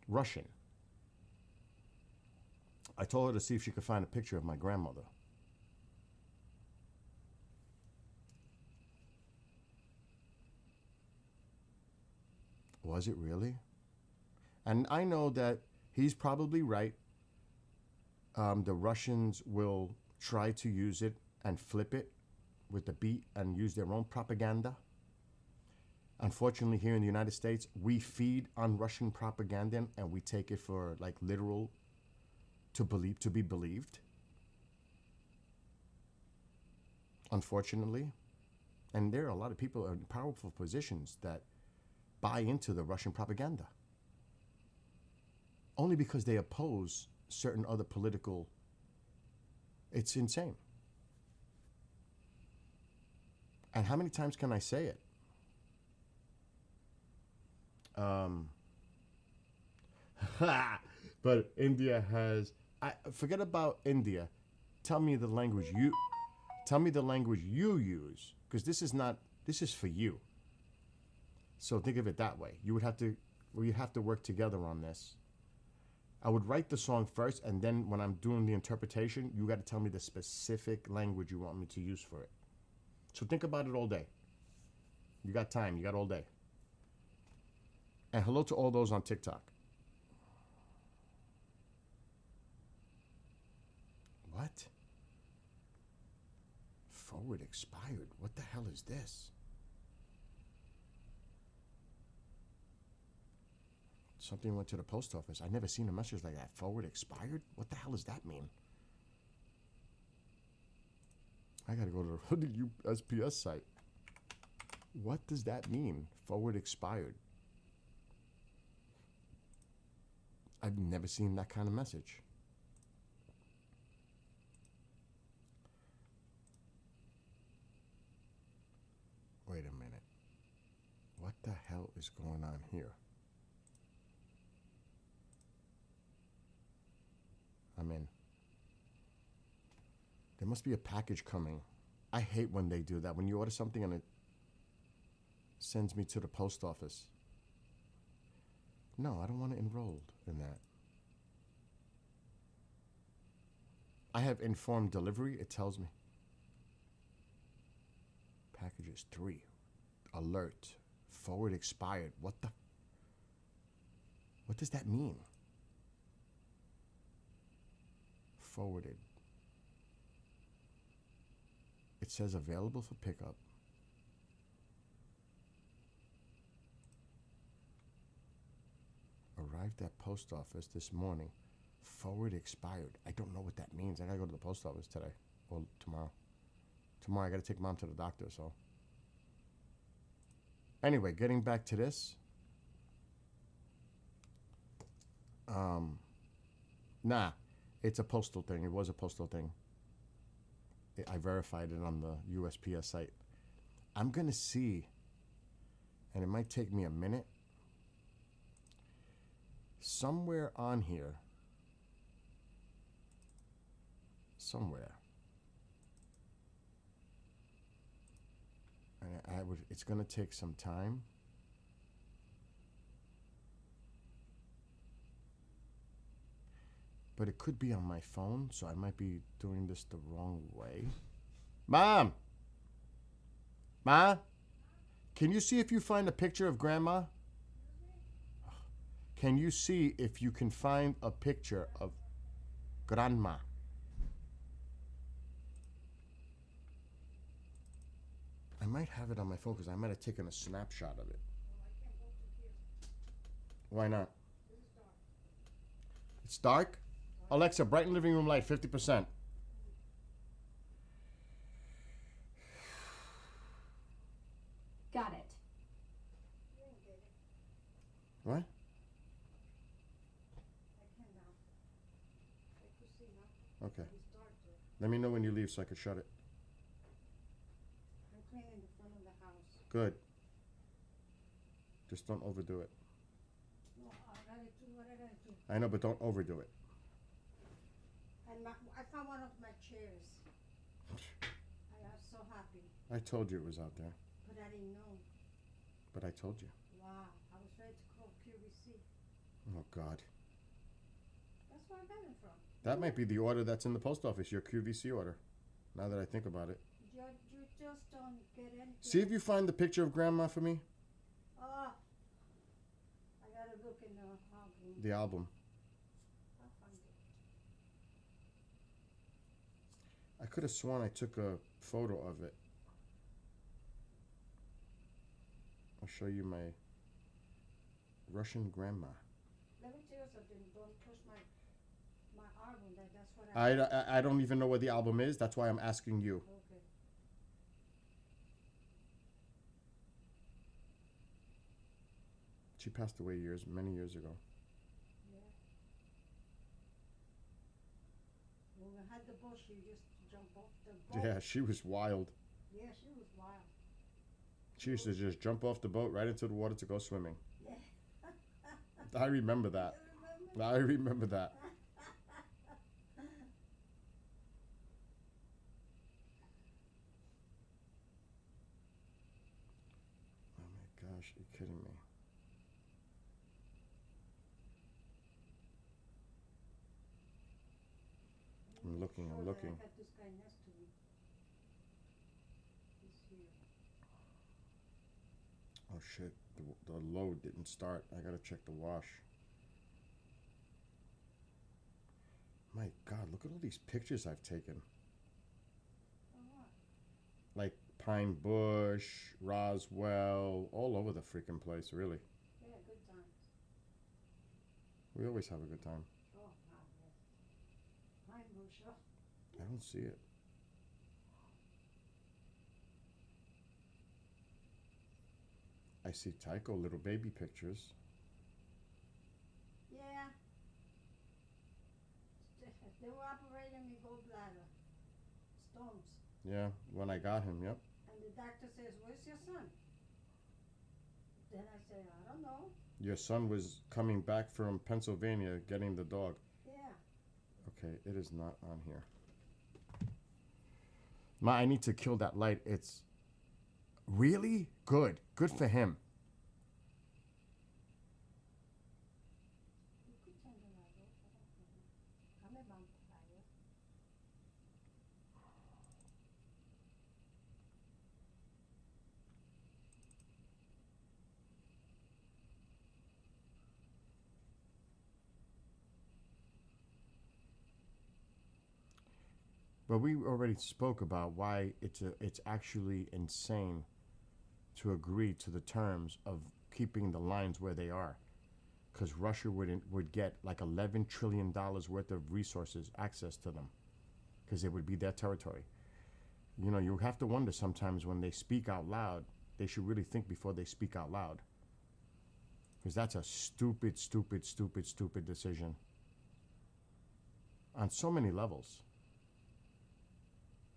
Russian. I told her to see if she could find a picture of my grandmother. Was it really? And I know that he's probably right. The Russians will try to use it and flip it with the beat and use their own propaganda. Unfortunately, here in the United States, we feed on Russian propaganda and we take it for like literal to be believed. Unfortunately. And there are a lot of people in powerful positions that buy into the Russian propaganda. Only because they oppose certain other political. It's insane. And how many times can I say it? But India has. Forget about India. Tell me the language you use, because this is for you. So think of it that way. We have to work together on this. I would write the song first, and then when I'm doing the interpretation, you got to tell me the specific language you want me to use for it. So think about it all day. You got time. You got all day. And hello to all those on TikTok. What? Forward expired. What the hell is this? Something went to the post office. I've never seen a message like that. Forward expired? What the hell does that mean? I gotta go to the USPS site. What does that mean? Forward expired. I've never seen that kind of message. Wait a minute. What the hell is going on here? I'm in. There must be a package coming. I hate when they do that. When you order something and it sends me to the post office. No, I don't want to enroll in that. I have informed delivery. It tells me. Packages 3. Alert. Forward expired. What does that mean? Forwarded. It says available for pickup. Arrived at post office this morning. Forward expired. I don't know what that means. I gotta go to the post office today or tomorrow. Tomorrow I gotta take mom to the doctor, so. Anyway, getting back to this. Nah, it's a postal thing. It was a postal thing. I verified it on the USPS site. I'm gonna see, and it might take me a minute. Somewhere on here, somewhere, and it's gonna take some time. But it could be on my phone, so I might be doing this the wrong way. Mom! Ma? Can you see if you find a picture of Grandma? Can you see if you can find a picture of Grandma? I might have it on my phone because I might have taken a snapshot of it. Why not? It's dark? Alexa, brighten living room light 50%. Got it. What? I can now. I could see now. Okay. It's dark there. Let me know when you leave so I can shut it. I'm cleaning the front of the house. Good. Just don't overdo it. No, I gotta do what I gotta do. I know, but don't overdo it. And I found one of my chairs. I was so happy, I told you it was out there, but I didn't know. but I told you. Wow, I was ready to call QVC. Oh, God. That's where I got it from. That might be the order that's in the post office, your QVC order, now that I think about it. You just don't get anything. See if you find the picture of Grandma for me, Oh, I gotta look in the album. the album. I'll find it. I could have sworn I took a photo of it. I'll show you my Russian grandma. Let me tell you something. Don't push my album. That's what I. I don't even know what the album is. That's why I'm asking you. Okay. She passed away many years ago. Yeah. When we had the bush, you just jump off the boat. Yeah, she was wild. Yeah, she was wild. She used to just jump off the boat right into the water to go swimming. Yeah. I remember that. You remember? I remember that. Oh my gosh, you're kidding me. I'm looking, I'm Sure that looking. I got this guy next to me. He's here. Oh shit, the load didn't start. I gotta check the wash. My God, look at all these pictures I've taken. Oh, what? Like Pine Bush, Roswell, all over the freaking place, really. Yeah, good times. We always have a good time. Oh, wow, yes. Pine Bush, oh. I don't see it. see Tycho, little baby pictures. Yeah. They were operating me gallbladder. Stones. Yeah, when I got him, yep. And the doctor says, where's your son? Then I say, I don't know. Your son was coming back from Pennsylvania getting the dog. Yeah. Okay, it is not on here. Ma, I need to kill that light. It's really good. Good for him. You could turn the light off. I don't know. I'm a vampire. But we already spoke about why it's actually insane to agree to the terms of keeping the lines where they are, because Russia would get like $11 trillion worth of resources, access to them, because it would be their territory. You know, you have to wonder sometimes when they speak out loud, they should really think before they speak out loud, because that's a stupid, stupid, stupid, stupid decision on so many levels.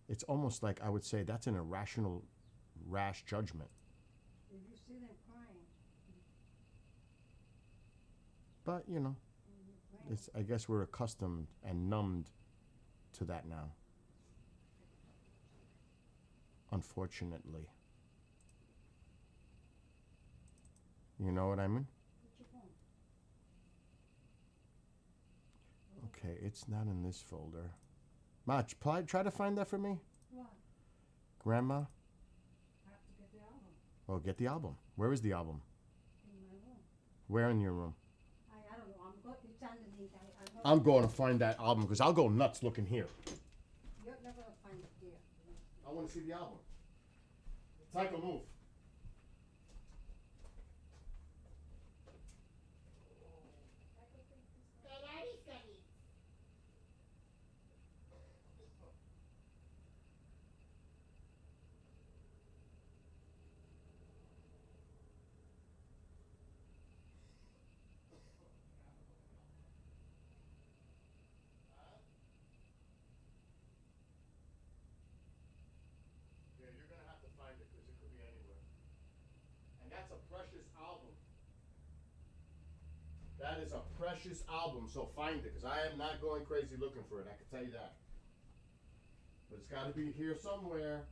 It's almost like I would say that's an irrational, rash judgment. If you see them crying But, you know, in Ukraine, it's, I guess we're accustomed and numbed to that now. Unfortunately. You know what I mean? put your phone. Okay, it's not in this folder. Ma, try to find that for me. What? Grandma? I have to get the album Oh, get the album. Where is the album? in my room. Where in your room? I don't know. I'm going. It's underneath. I'm going to find that album because I'll go nuts looking here. You're never gonna find it there. I want to see the album. Tycho, move. Yeah, you're gonna have to find it because it could be anywhere. And that's a precious album. That is a precious album, so find it because I am not going crazy looking for it. I can tell you that. But it's got to be here somewhere.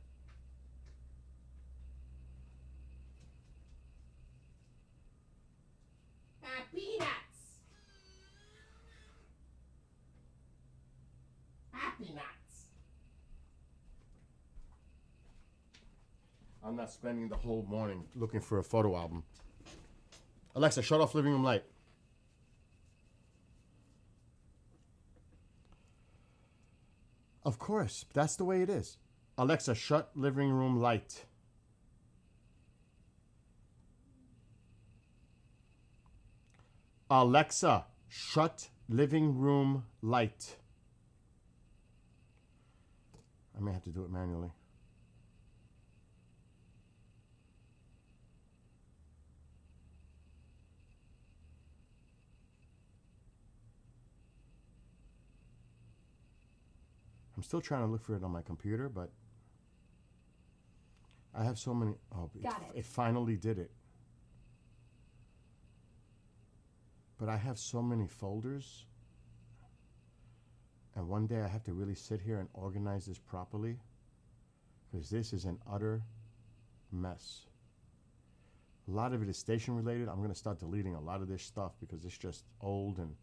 Peanuts! Happy nuts! I'm not spending the whole morning looking for a photo album. Alexa, shut off living room light. Of course, that's the way it is. Alexa, shut living room light. Alexa, shut living room light. I may have to do it manually. I'm still trying to look for it on my computer, but I have so many. Oh, Got it. It finally did it. But I have so many folders. And one day I have to really sit here and organize this properly, because this is an utter mess. A lot of it is station related. I'm going to start deleting a lot of this stuff because it's just old and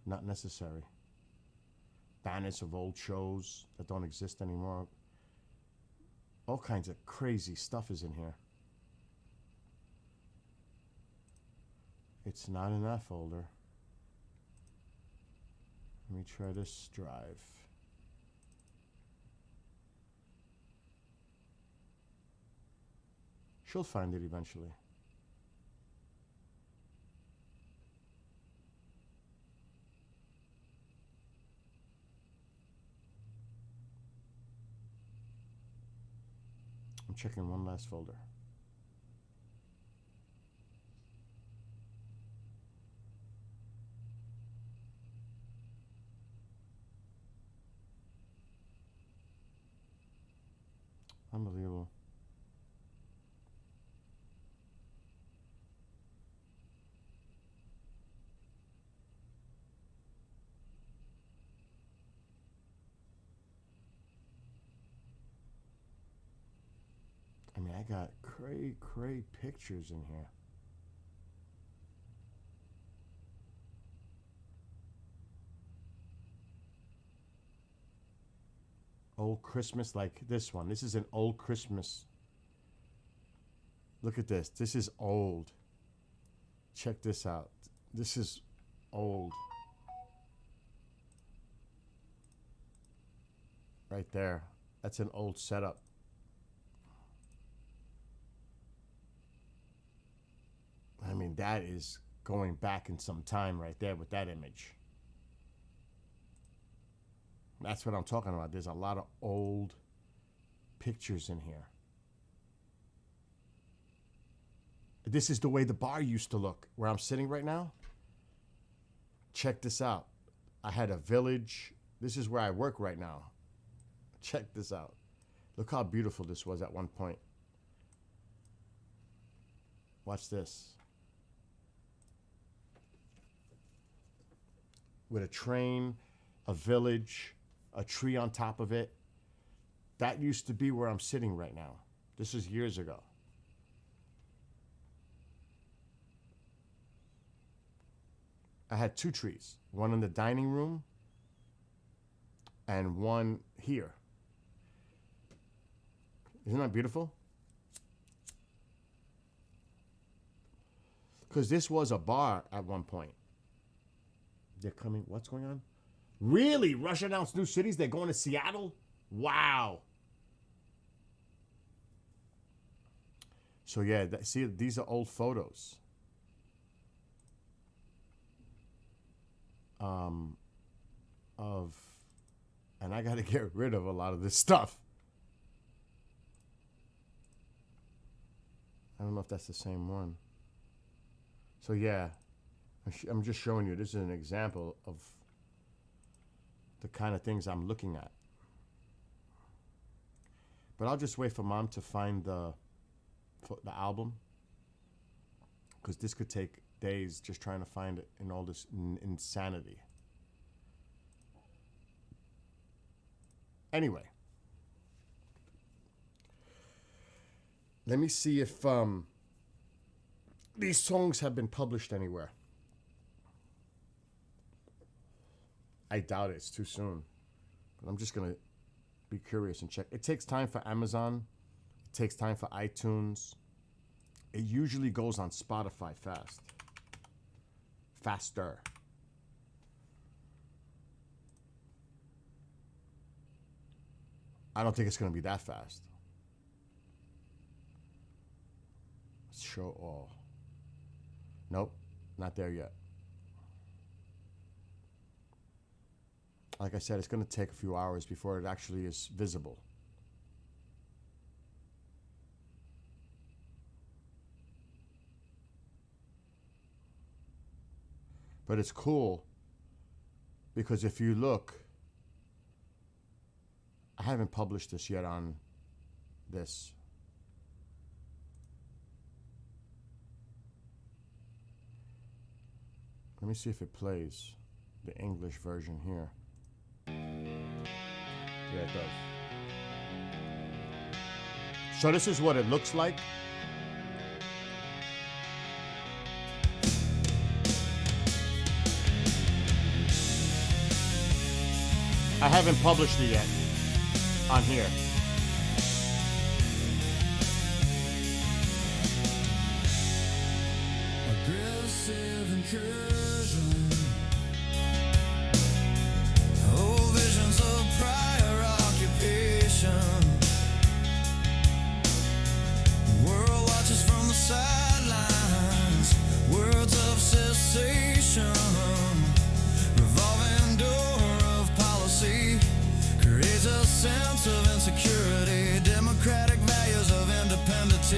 not necessary. Banners of old shows that don't exist anymore. All kinds of crazy stuff is in here. It's not in that folder. Let me try this drive. She'll find it eventually. I'm checking one last folder. mean, I got cray pictures in here. Old Christmas, like this one. This is an old Christmas. Look at this. This is old. Check this out. This is old. Right there. That's an old setup. I mean, that is going back in some time right there with that image. That's what I'm talking about. There's a lot of old pictures in here. This is the way the bar used to look where I'm sitting right now. Check this out. I had a village. This is where I work right now. Check this out. Look how beautiful this was at one point. Watch this. With a train, a village, a tree on top of it. That used to be where I'm sitting right now. This is years ago. I had 2 trees, one in the dining room and one here. Isn't that beautiful? Because this was a bar at one point. They're coming. What's going on? Really? Russia announced new cities? They're going to Seattle? Wow. So yeah, see, these are old photos. And I got to get rid of a lot of this stuff. I don't know if that's the same one. So yeah, I'm just showing you. This is an example of the kind of things I'm looking at. But I'll just wait for Mom to find the album, because this could take days just trying to find it in all this insanity. Anyway, let me see if these songs have been published anywhere. I doubt it. It's too soon. But I'm just going to be curious and check. It takes time for Amazon. It takes time for iTunes. It usually goes on Spotify fast. Faster. I don't think it's going to be that fast. Let's show all. Nope, not there yet. Like I said, it's going to take a few hours before it actually is visible. But it's cool because if you look, I haven't published this yet on this. Let me see if it plays the English version here. Yeah, it does. So this is what it looks like. I haven't published it yet on here. Aggressive incursion. Old visions of prior occupation. World watches from the sidelines. Words of cessation. Revolving door of policy creates a sense of insecurity. Democratic values of independence.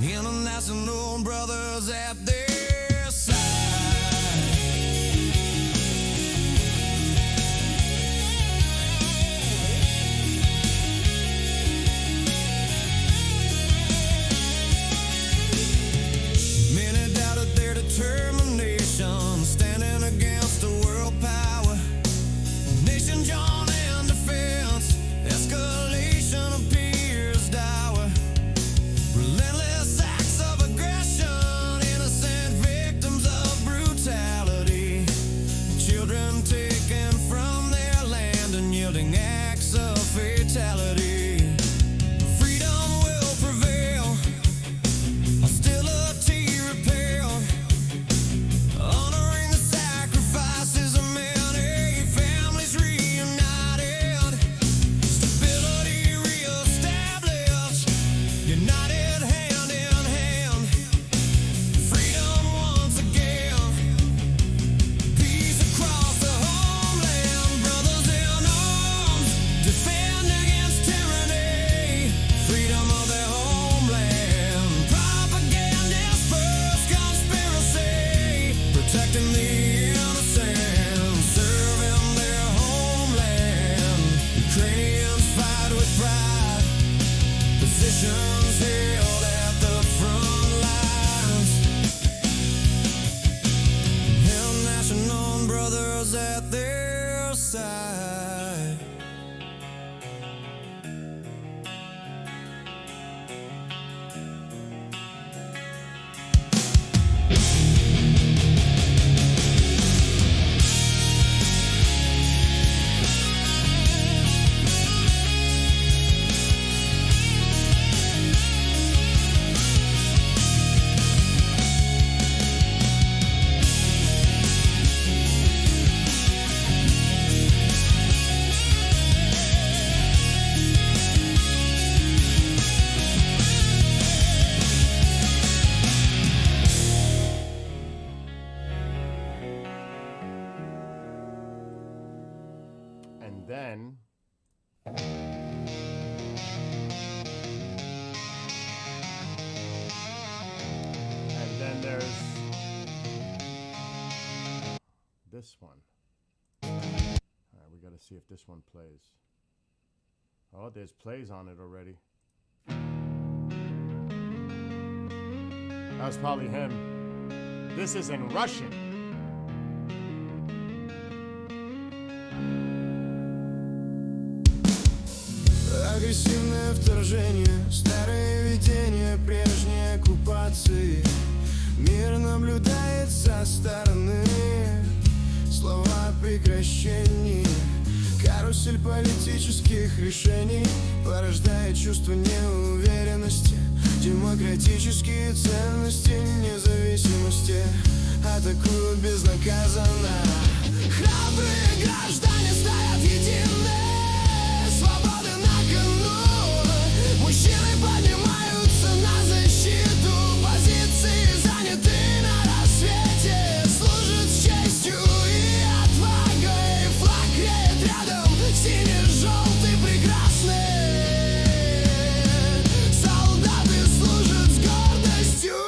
International brothers at their side. Many doubted their determination, standing against the world power. Nation joined in defense, escalation appears dour. Relentless acts of aggression, innocent victims of brutality. Children taken from their land and yielding acts of fatality. Freedom will prevail, hostility repelled, honoring the sacrifices of many families reunited, stability reestablished, united hand in hand, freedom once again, peace across the homeland, brothers in arms, defend against tyranny, freedom of their homeland, propagandist first conspiracy, protecting the innocent, serving their homeland, Ukrainians fight with pride, positions held at the front lines, international brothers at their side. And then there's this one. All right, we got to see if this one plays. Oh, there's plays on it already. That was probably him. This is in Russian. Агрессивное вторжение, старые видения прежней оккупации. Мир наблюдает со стороны, слова о прекращении. Карусель политических решений порождает чувство неуверенности. Демократические ценности независимости атакуют безнаказанно. Храбрые граждане стоят единые, свободы на кону. Мужчины поднимаются на защиту, позиции заняты на рассвете. Служат с честью и отвагой, флаг греет рядом, синий-желтый прекрасный. Солдаты служат с гордостью,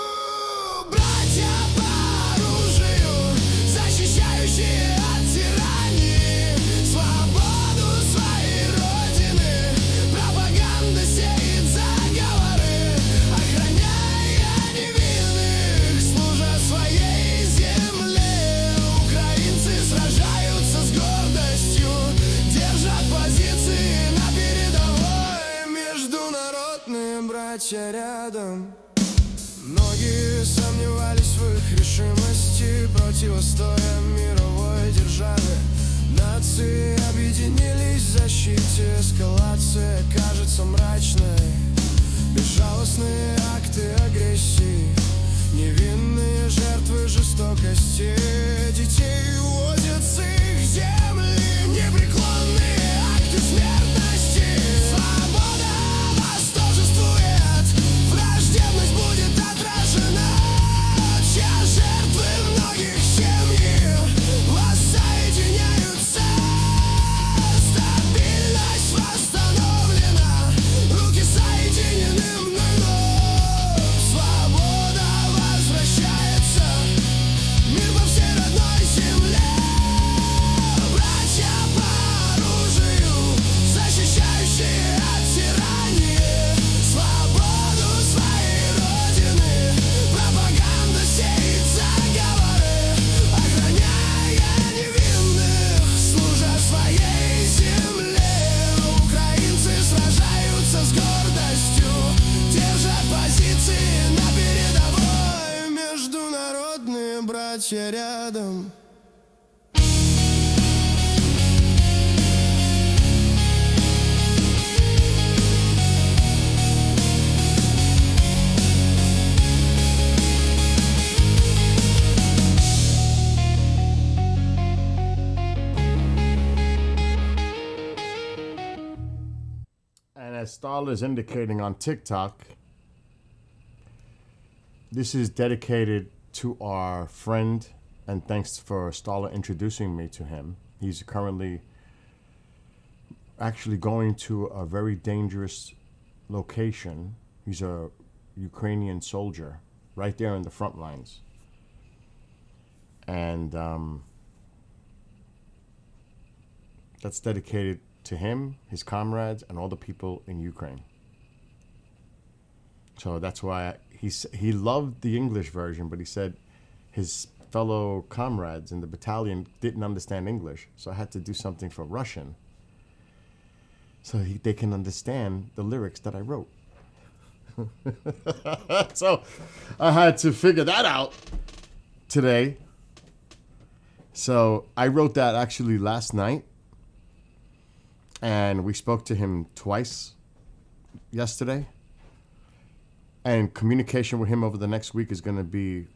братья по оружию, защищающие от тирании свободу своей родины. Пропаганда сеет заговоры, охраняя невинных, служа своей земле. Украинцы сражаются с гордостью, держат позиции на передовой. Международные братья рядом. Многие сомневались в их решимости, противостоя мировой державе. Нации объединились в защите, эскалация кажется мрачной. Безжалостные акты агрессии, невинные жертвы жестокости. Детей уводят с их земли, непреклонные акты смертности. Свобода восторжествует, враждебность будет отражена. Чья жертвы многих семьи воссоединяются. плаче рядом. And as Starla is indicating on TikTok, this is dedicated to our friend, and thanks for Starla introducing me to him. He's currently actually going to a very dangerous location. He's a Ukrainian soldier right there in the front lines. And that's dedicated to him, his comrades, and all the people in Ukraine. So that's why he loved the English version, but he said his fellow comrades in the battalion didn't understand English, so I had to do something for Russian so they can understand the lyrics that I wrote. So I had to figure that out today. So I wrote that actually last night, and we spoke to him twice yesterday. And communication with him over the next week is going to be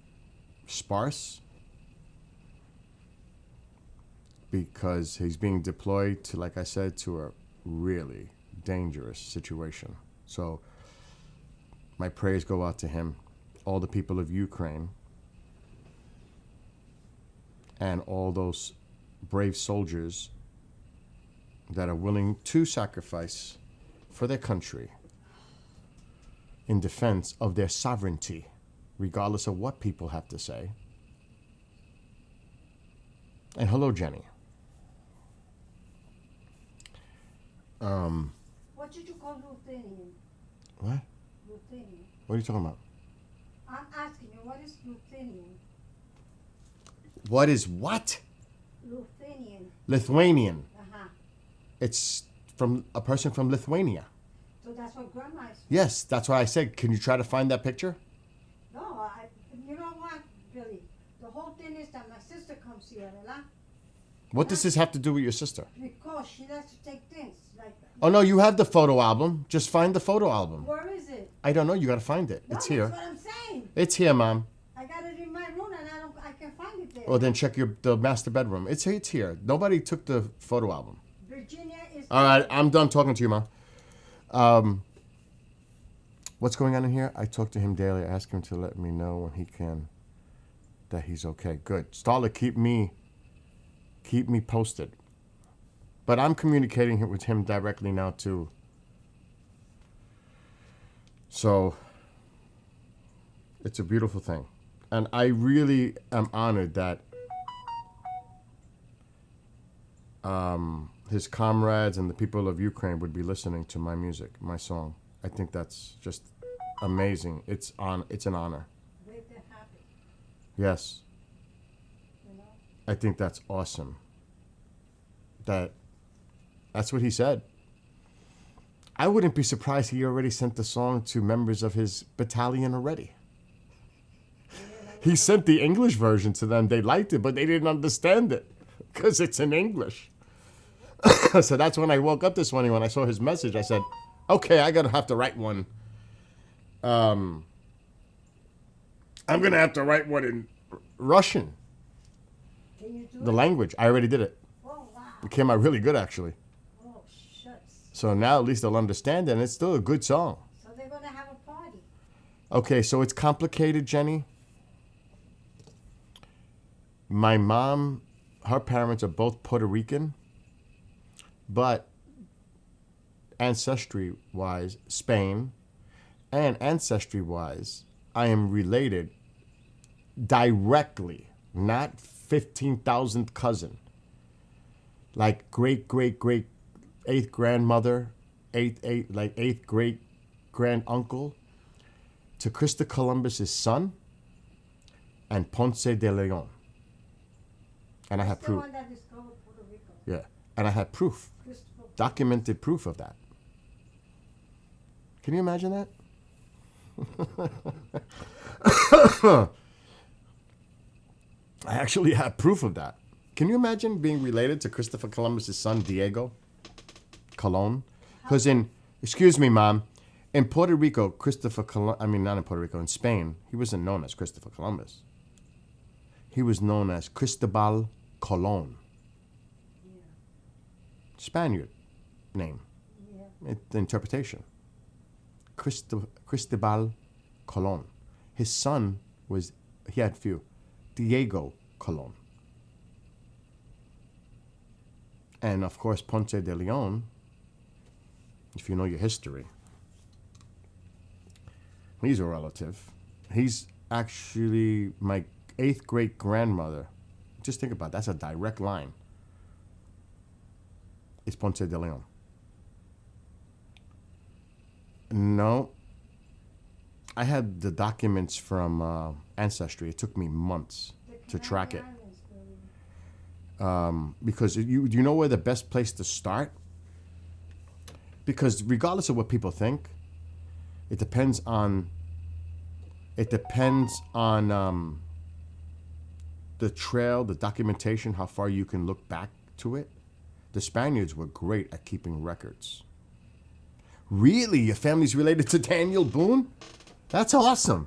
sparse because he's being deployed to, like I said, to a really dangerous situation. So my prayers go out to him, all the people of Ukraine, and all those brave soldiers that are willing to sacrifice for their country in defense of their sovereignty, regardless of what people have to say. And hello, Jenny. What did you call Ruthenian? What? Ruthenian. What are you talking about? I'm asking you, what is Ruthenian? What is what? Ruthenian. Lithuanian. Uh-huh. It's from a person from Lithuania. So that's what grandma is. Yes, that's why I said, can you try to find that picture? No, you know what, Billy? The whole thing is that my sister comes here, ¿verdad? What does this have to do with your sister? Because she likes to take things like that. Oh, no, you have the photo album. Just find the photo album. Where is it? I don't know. You got to find it. No, It's here. That's what I'm saying. It's here, Mom. I got it in my room and I can find it there. Well, then check the master bedroom. It's here. Nobody took the photo album. Virginia is. All right, I'm done talking to you, Mom. What's going on in here? I talk to him daily. I ask him to let me know when he can that he's okay. Good. Starla, keep me posted. But I'm communicating with him directly now too. So it's a beautiful thing. And I really am honored that his comrades and the people of Ukraine would be listening to my music, my song. I think that's just amazing. It's an honor. They're happy, Yes. you know. I think that's awesome. That's what he said. I wouldn't be surprised he already sent the song to members of his battalion already. He sent the English version to them. They liked it, but they didn't understand it because it's in English. So that's when I woke up this morning when I saw his message. I said, okay, I gotta have to write one. I'm gonna have to write one in Russian, Can you do the it? language. I already did it. Oh, wow. It came out really good, actually. Oh, shucks. So now at least they'll understand it, and it's still a good song. So they're going to have a party. Okay, so it's complicated, Jenny. My mom, her parents are both Puerto Rican, but ancestry-wise, Spain, and ancestry-wise, I am related directly, not 15,000th cousin. Like great eighth grandmother, eighth great grand uncle to Christopher Columbus's son and Ponce de Leon. And I have The proof. one that discovered Puerto Rico. Yeah. And I have proof. Christopher. Documented proof of that. Can you imagine that? I actually have proof of that. Can you imagine being related to Christopher Columbus's son, Diego Colon? Because excuse me, Mom, in Puerto Rico, not in Puerto Rico, in Spain, he wasn't known as Christopher Columbus. He was known as Cristobal Colon. Spaniard name. The interpretation. Cristobal Colon. His son he had few. Diego Colon. And of course, Ponce de Leon, if you know your history, he's a relative. He's actually my 8th great grandmother. Just think about it. That's a direct line. It's Ponce de Leon. No. I had the documents from Ancestry. It took me months to track it. Because do you know where the best place to start? Because regardless of what people think, it depends on the trail, the documentation, how far you can look back to it. The Spaniards were great at keeping records. Really? Your family's related to Daniel Boone? That's awesome.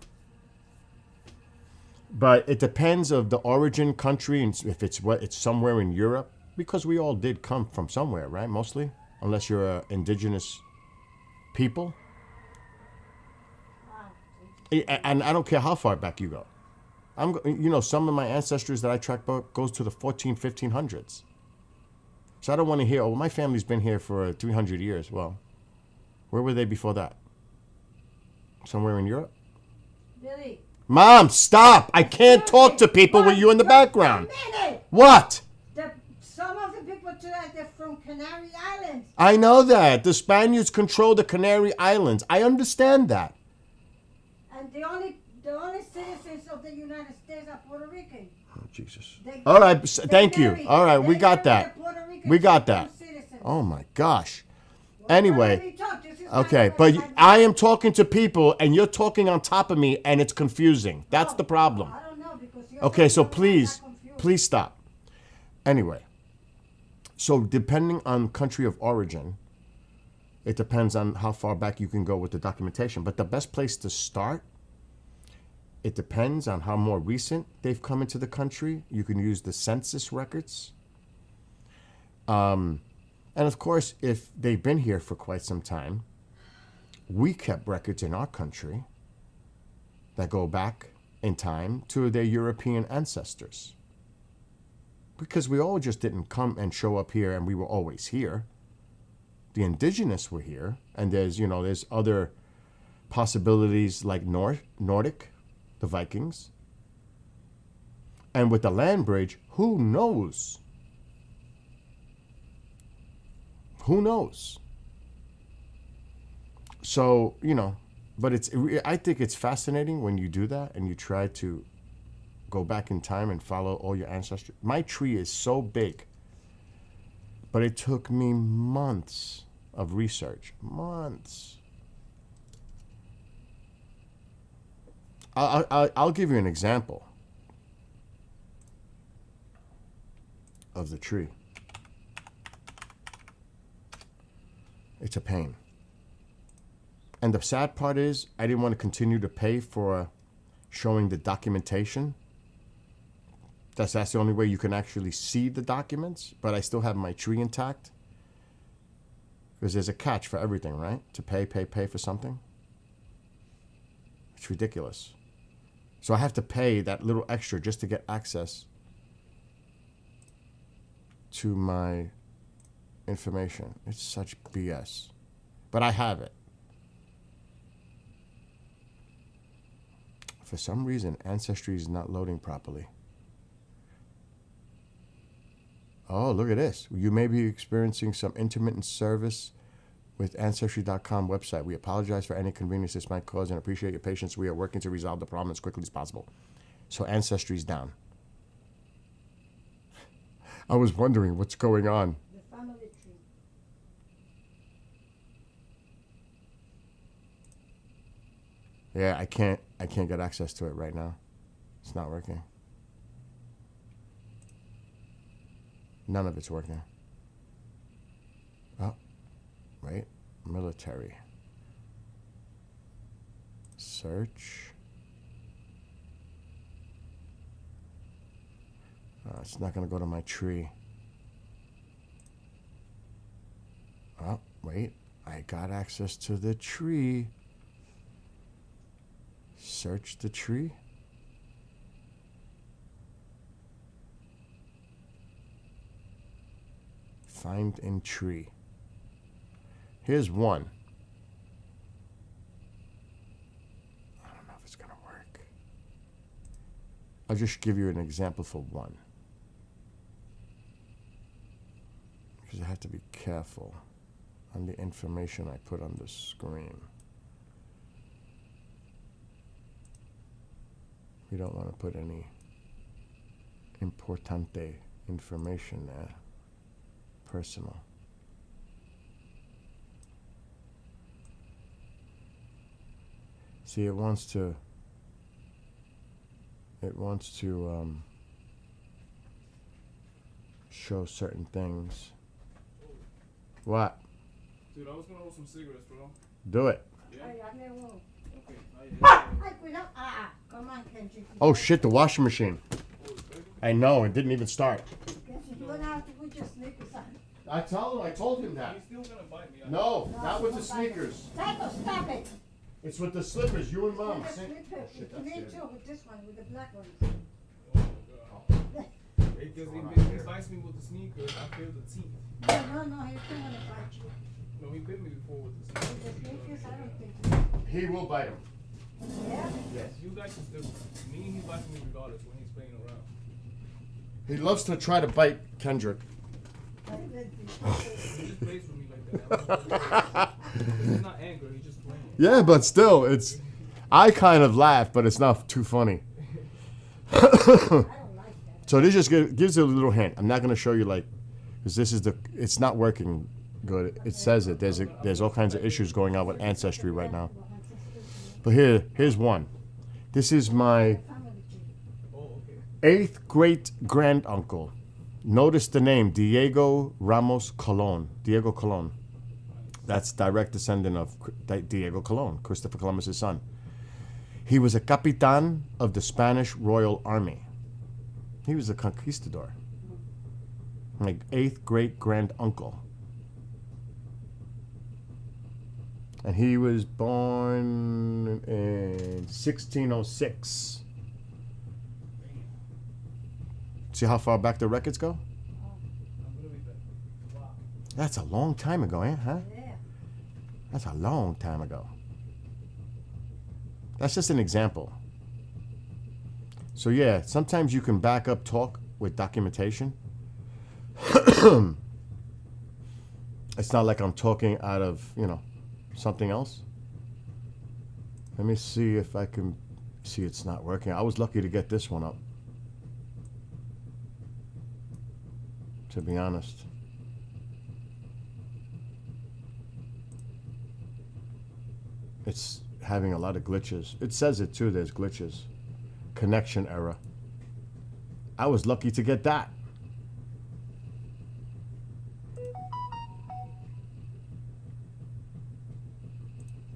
But it depends of the origin country, and if it's somewhere in Europe, because we all did come from somewhere, right? Mostly, unless you're an indigenous people. And I don't care how far back you go. Some of my ancestors that I track back goes to the 1500s. So I don't want to hear, my family's been here for 300 years. Well, where were they before that? Somewhere in Europe? Billy. Mom, stop! I can't talk to people with you in the background. What? Some of the people today, they're from Canary Islands. I know that. The Spaniards control the Canary Islands. I understand that. And the only citizens of the United States are Puerto Rican. Oh, Jesus. All right, thank you. All right, we got that. We got that. Oh, my gosh. Anyway. Okay, but I am talking to people, and you're talking on top of me, and it's confusing. That's the problem. I don't know because Okay, so please stop. Anyway, so depending on country of origin, it depends on how far back you can go with the documentation. But the best place to start, it depends on how more recent they've come into the country. You can use the census records. And of course, if they've been here for quite some time, we kept records in our country that go back in time to their European ancestors. Because we all just didn't come and show up here and we were always here. The indigenous were here, and there's other possibilities like Nordic, the Vikings. And with the land bridge, who knows? Who knows? So, but I think it's fascinating when you do that and you try to go back in time and follow all your ancestors. My tree is so big, but it took me months of research. Months. I'll give you an example of the tree. It's a pain. And the sad part is, I didn't want to continue to pay for showing the documentation. That's the only way you can actually see the documents, but I still have my tree intact. Because there's a catch for everything, right? To pay for something. It's ridiculous. So I have to pay that little extra just to get access to my information. It's such BS. But I have it. For some reason, Ancestry is not loading properly. Oh, look at this. You may be experiencing some intermittent service with Ancestry.com website. We apologize for any inconvenience this might cause and appreciate your patience. We are working to resolve the problem as quickly as possible. So Ancestry's down. I was wondering what's going on. The family tree. Yeah, I can't get access to it right now. It's not working. None of it's working. Oh, wait. Military. Search. It's not going to go to my tree. Oh, wait. I got access to the tree. Search the tree. Find in tree. Here's one. I don't know if it's going to work. I'll just give you an example for one. Because I have to be careful on the information I put on the screen. We don't want to put any importante information there. Personal. See, it wants to show certain things. What? Dude, I was gonna roll some cigarettes, bro. Do it. Yeah? Ay, hazme uno. Okay. Now Ay, cuidado. Come on, Kendrick. Oh shit, the washing machine. I know, it didn't even start. Yes, you're gonna have to put your sneakers on. I told him that. He's still gonna bite me. No, not with the sneakers. Tato, stop it. It's with the slippers, you and mom. With the Sing- slipper. Oh, shit, that's Me scary. too, with this one, with the black ones. Oh my god. Because he bites me with the sneakers, I feel the teeth. No, he's not gonna bite you. No, he bit me before with the With the sneakers. sneakers, I don't think. He will bite him. Yeah? Yes. You guys is different. Me, he bites me regardless when he's playing around. He loves to try to bite Kendrick. He just plays with me like that. This is not anger, he's just playing. Yeah, but still, it's. I kind of laugh, but it's not too funny. I don't like that. So this just gives you a little hint. I'm not going to show you like, because this is it's not working good. It says it. There's all kinds of issues going on with Ancestry right now. But here's one. This is my Oh, okay. 8th great granduncle. Notice the name Diego Ramos Colon. Diego Colon. That's direct descendant of Diego Colon, Christopher Columbus' son. He was a capitan of the Spanish Royal Army. He was a conquistador. My 8th great granduncle. And he was born in 1606. See how far back the records go? I'm gonna be back. Wow. That's a long time ago, huh? Yeah. That's a long time ago. That's just an example. So yeah, sometimes you can back up talk with documentation. It's not like I'm talking out of, something else. Let me see if I can see it's not working. I was lucky to get this one up, to be honest. It's having a lot of glitches. It says it too, there's glitches. Connection error. I was lucky to get that.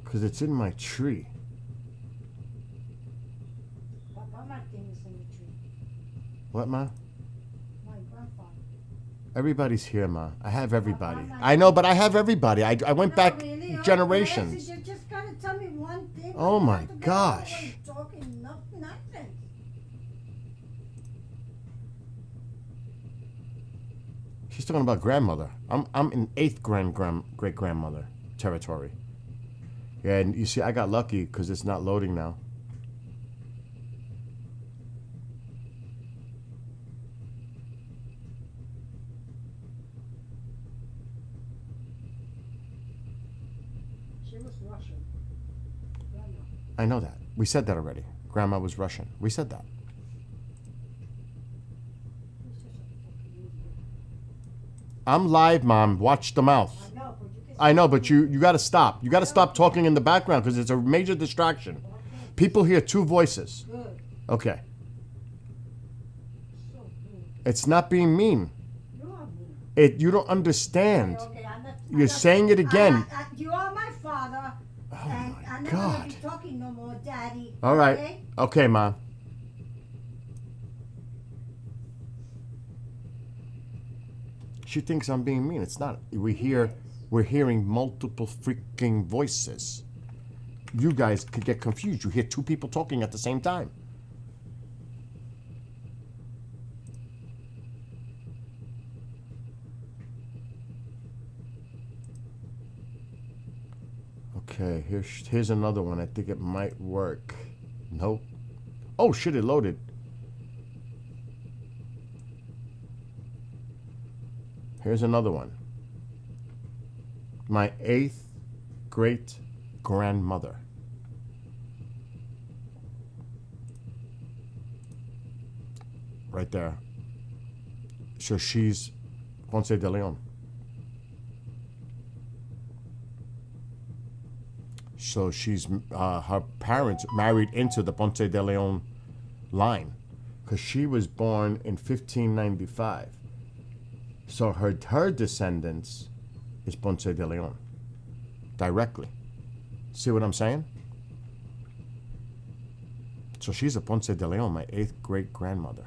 Because it's in my tree. Papa Martin is in the tree. What, Ma? My grandfather. Everybody's here, Ma. I have everybody. I know, but I have everybody. I went back No, really, generations. You just gotta tell me one thing. Oh You my have to get gosh. away Talking nonsense. She's talking about grandmother. I'm in 8th great grandmother territory. Yeah, and you see, I got lucky because it's not loading now. She was Russian. Grandma. I know that. We said that already. Grandma was Russian. We said that. She's just a fucking idiot. I'm live, Mom. Watch the mouth. I know, but you can I know, but you got to stop. You got to stop talking in the background because it's a major distraction. People hear two voices. good. Okay. So good. It's not being mean. You are You don't understand. Okay, You're saying it again. You are my father, and I'm not God. gonna be talking no more, Daddy. All right. Okay? Okay, Mom. She thinks I'm being mean. It's not. We're hearing multiple freaking voices. You guys could get confused. You hear two people talking at the same time. Okay, here's another one. I think it might work. Nope. Oh shit, it loaded. Here's another one. My 8th great grandmother. Right there. So she's Ponce de Leon. So she's her parents married into the Ponce de Leon line, because she was born in 1595. So her descendants is Ponce de Leon directly. See what I'm saying? So she's a Ponce de Leon, my 8th great grandmother.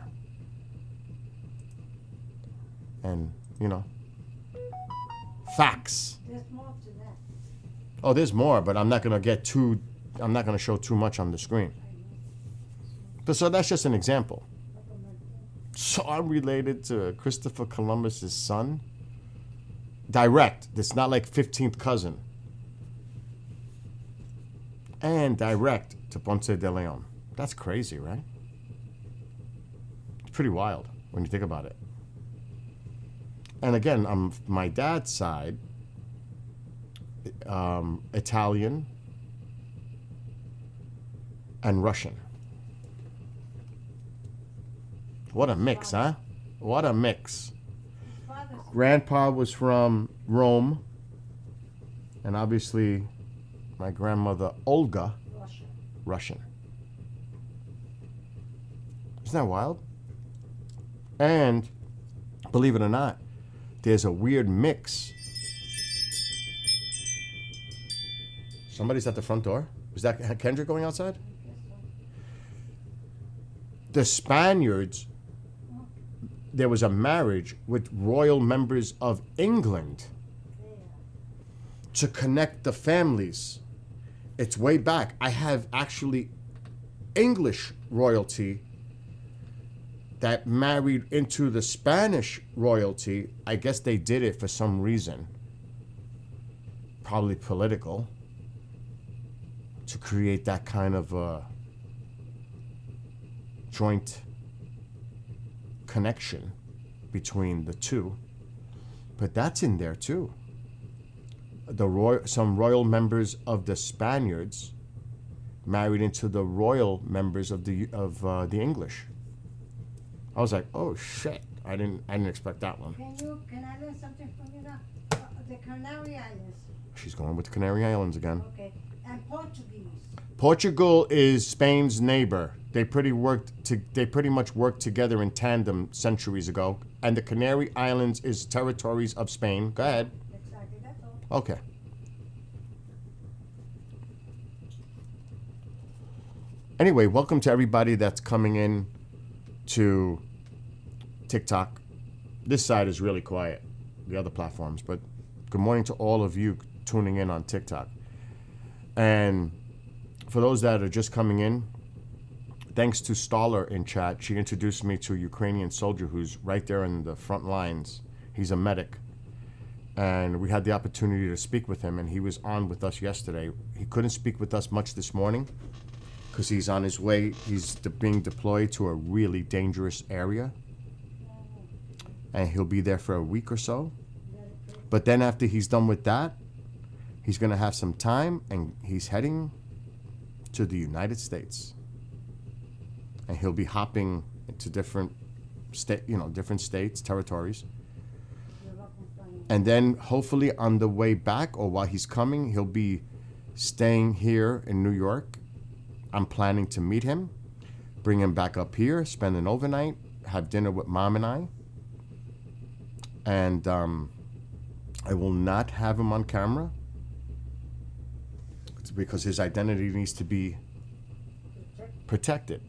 And facts. There's more to that. Oh, there's more, but I'm not gonna show too much on the screen. But so that's just an example. So I'm related to Christopher Columbus's son. Direct. It's not like 15th cousin. And direct to Ponce de Leon. That's crazy, right? It's pretty wild when you think about it. And again, I'm my dad's side, Italian and Russian. What a mix, huh? What a mix. Father's Grandpa was from Rome, and obviously my grandmother Olga, Russian. Russian. Isn't that wild? And believe it or not, there's a weird mix. Somebody's at the front door. Is that Kendrick going outside? The Spaniards, there was a marriage with royal members of England to connect the families. It's way back. I have actually English royalty that married into the Spanish royalty. I guess they did it for some reason, probably political, to create that kind of joint connection between the two. But that's in there too. Some royal members of the Spaniards married into the royal members of the English. I was like, oh shit! I didn't expect that one. Can I learn something from you now? The Canary Islands. She's going with the Canary Islands again. Okay. And Portuguese. Portugal is Spain's neighbor. They pretty much worked together in tandem centuries ago. And the Canary Islands is territories of Spain. Go ahead. Exactly. That's all. Okay. Anyway, welcome to everybody that's coming in to TikTok. This side is really quiet, the other platforms, but good morning to all of you tuning in on TikTok. And for those that are just coming in, thanks to Staller in chat. She introduced me to a Ukrainian soldier who's right there in the front lines. He's a medic. And we had the opportunity to speak with him, and he was on with us yesterday. He couldn't speak with us much this morning because he's on his way. He's being deployed to a really dangerous area. And he'll be there for a week or so. But then after he's done with that, he's going to have some time, and he's heading to the United States. And he'll be hopping into different states, territories. And then hopefully on the way back or while he's coming, he'll be staying here in New York. I'm planning to meet him, bring him back up here, spend an overnight, have dinner with Mom and I. And I will not have him on camera. It's because his identity needs to be protected.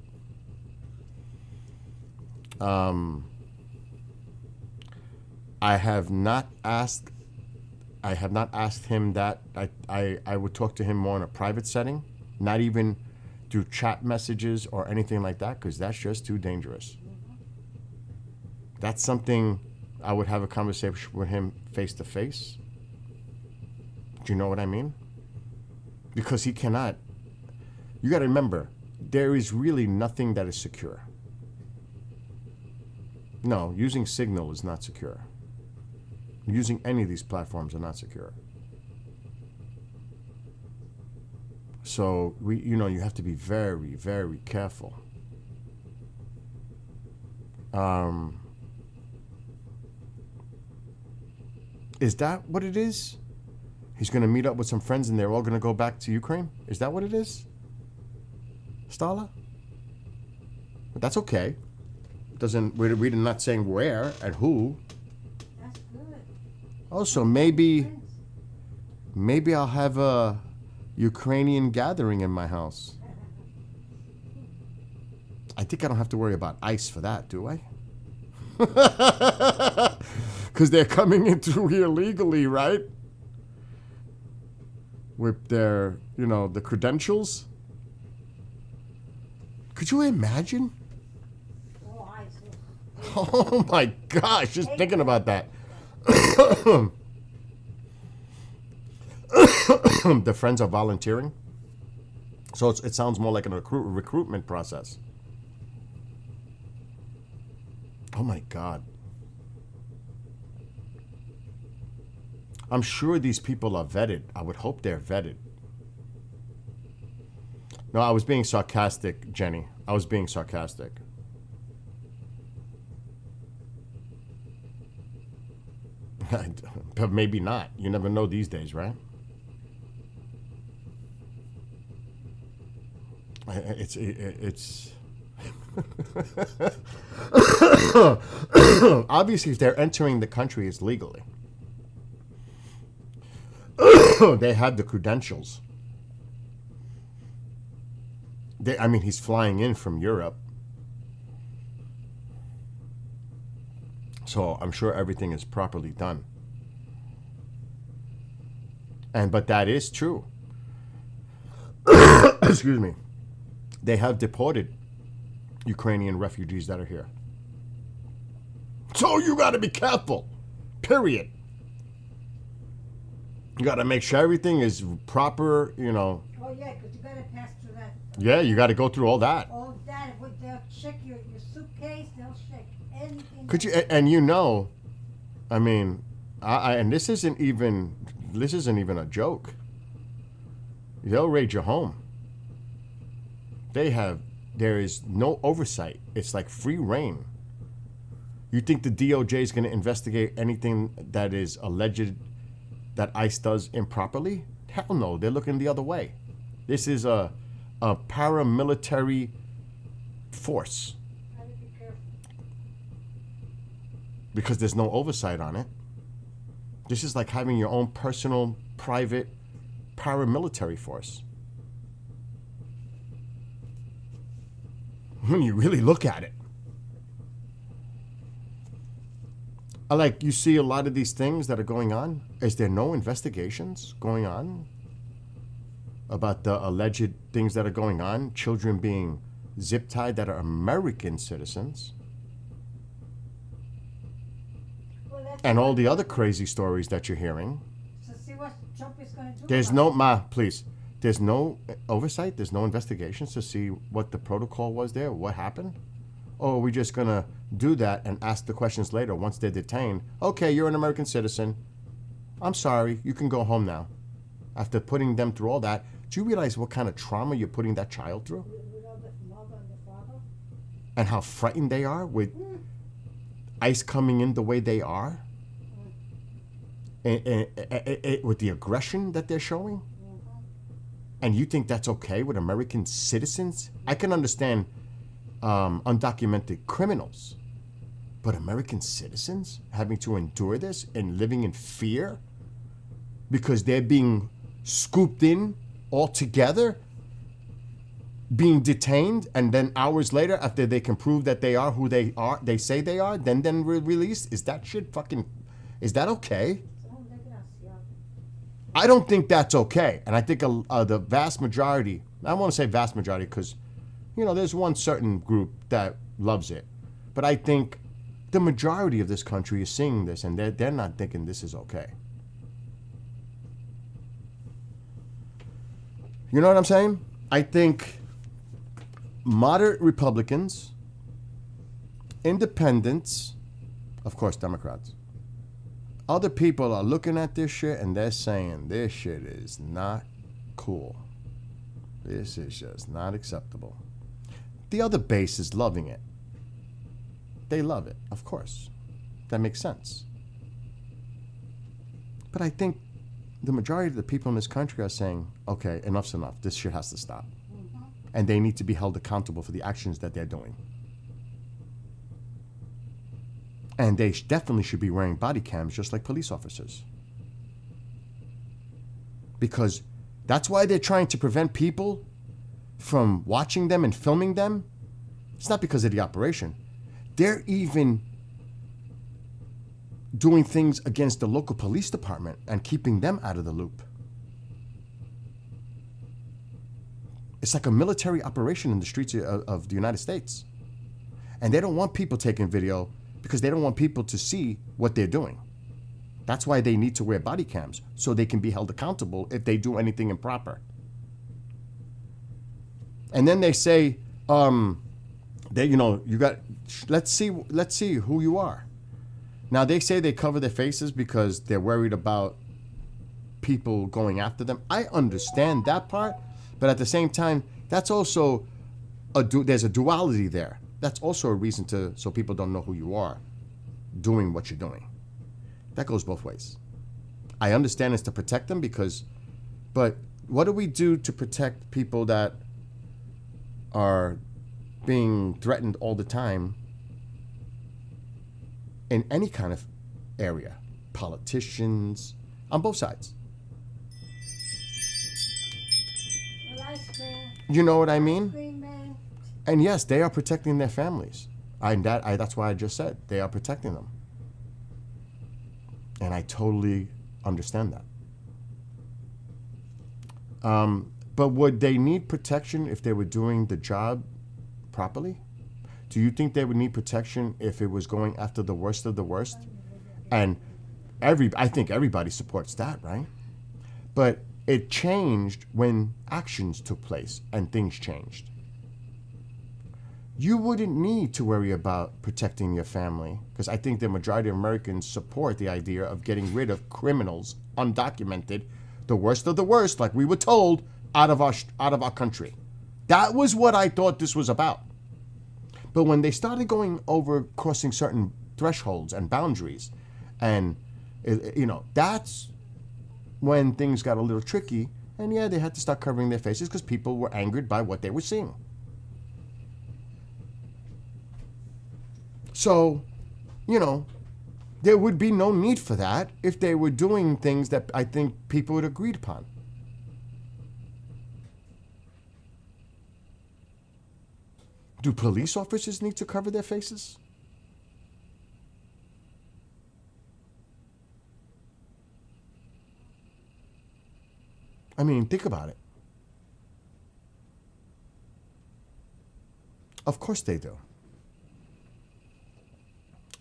I have not asked him that. I would talk to him more in a private setting, not even through chat messages or anything like that, because that's just too dangerous. That's something I would have a conversation with him face to face. Do you know what I mean? Because he cannot. You got to remember, there is really nothing that is secure. No, using Signal is not secure. Using any of these platforms are not secure. So you have to be very, very careful. Is that what it is? He's going to meet up with some friends and they're all going to go back to Ukraine? Is that what it is? Stala? But that's okay. We're not saying where and who. That's good. Also, maybe I'll have a Ukrainian gathering in my house. I think I don't have to worry about ICE for that, do I? Because they're coming in through here legally, right? With their, the credentials. Could you imagine? Oh, I see. Oh my gosh, just thinking about that. The friends are volunteering. So it sounds more like a recruitment process. Oh my God. I'm sure these people are vetted. I would hope they're vetted. No, I was being sarcastic, Jenny. I was being sarcastic. But maybe not. You never know these days, right? It's obviously if they're entering the country, it's legally. They have the credentials. He's flying in from Europe. So I'm sure everything is properly done. But that is true. Excuse me. They have deported Ukrainian refugees that are here. So you got to be careful. Period. You got to make sure everything is proper, Oh, yeah, because you got to pass through that. Yeah, you got to go through all that. All that. They'll check your suitcase. They'll check anything. Could you? And and this isn't even a joke. They'll raid your home. There is no oversight. It's like free reign. You think the DOJ is going to investigate anything that is alleged that ICE does improperly? Hell no, they're looking the other way. This is a paramilitary force. Gotta be careful. Because there's no oversight on it. This is like having your own personal, private paramilitary force. When you really look at it. You see a lot of these things that are going on. Is there no investigations going on about the alleged things that are going on? Children being zip-tied that are American citizens. Well, that's And all the other crazy stories that you're hearing. So see what Trump is going to do. There's about no, please. There's no oversight. There's no investigations to see what the protocol was there, what happened. Or are we just going to do that and ask the questions later once they're detained? Okay, you're an American citizen. I'm sorry, you can go home now. After putting them through all that, do you realize what kind of trauma you're putting that child through? With all the mother and the father. And how frightened they are with ICE coming in the way they are? And with the aggression that they're showing? And you think that's okay with American citizens? I can understand undocumented criminals. But American citizens having to endure this and living in fear because they're being scooped in all together, being detained, and then hours later, after they can prove that they are who they are, they say they are, then released. Is that shit fucking? Is that okay? I don't think that's okay, and I think the vast majority. I don't want to say vast majority because, you know, there's one certain group that loves it, but I think the majority of this country is seeing this, and they're not thinking this is okay. You know what I'm saying? I think moderate Republicans, independents, of course, Democrats, other people are looking at this shit and they're saying this shit is not cool. This is just not acceptable. The other base is loving it. They love it, of course. That makes sense. But I think the majority of the people in this country are saying, okay, enough's enough. This shit has to stop. And they need to be held accountable for the actions that they're doing. And they definitely should be wearing body cams just like police officers. Because that's why they're trying to prevent people from watching them and filming them. It's not because of the operation. They're even doing things against the local police department and keeping them out of the loop. It's like a military operation in the streets of the United States. And they don't want people taking video because they don't want people to see what they're doing. That's why they need to wear body cams, so they can be held accountable if they do anything improper. And then they say, let's see who you are. Now they say they cover their faces because they're worried about people going after them. I understand that part, but at the same time, that's also there's a duality there. That's also a reason so people don't know who you are doing what you're doing. That goes both ways. I understand it's to protect them but what do we do to protect people that are being threatened all the time in any kind of area? Politicians, on both sides. You know what I mean? And yes, they are protecting their families. That's why I just said they are protecting them. And I totally understand that. But would they need protection if they were doing the job properly? Do you think they would need protection if it was going after the worst of the worst? And I think everybody supports that, right? But it changed when actions took place and things changed. You wouldn't need to worry about protecting your family, because I think the majority of Americans support the idea of getting rid of criminals, undocumented, the worst of the worst, like we were told, out of our country. That was what I thought this was about. But when they started crossing certain thresholds and boundaries, and that's when things got a little tricky. And yeah, they had to start covering their faces because people were angered by what they were seeing. So, there would be no need for that if they were doing things that I think people would agreed upon. Do police officers need to cover their faces? I mean, think about it. Of course they do.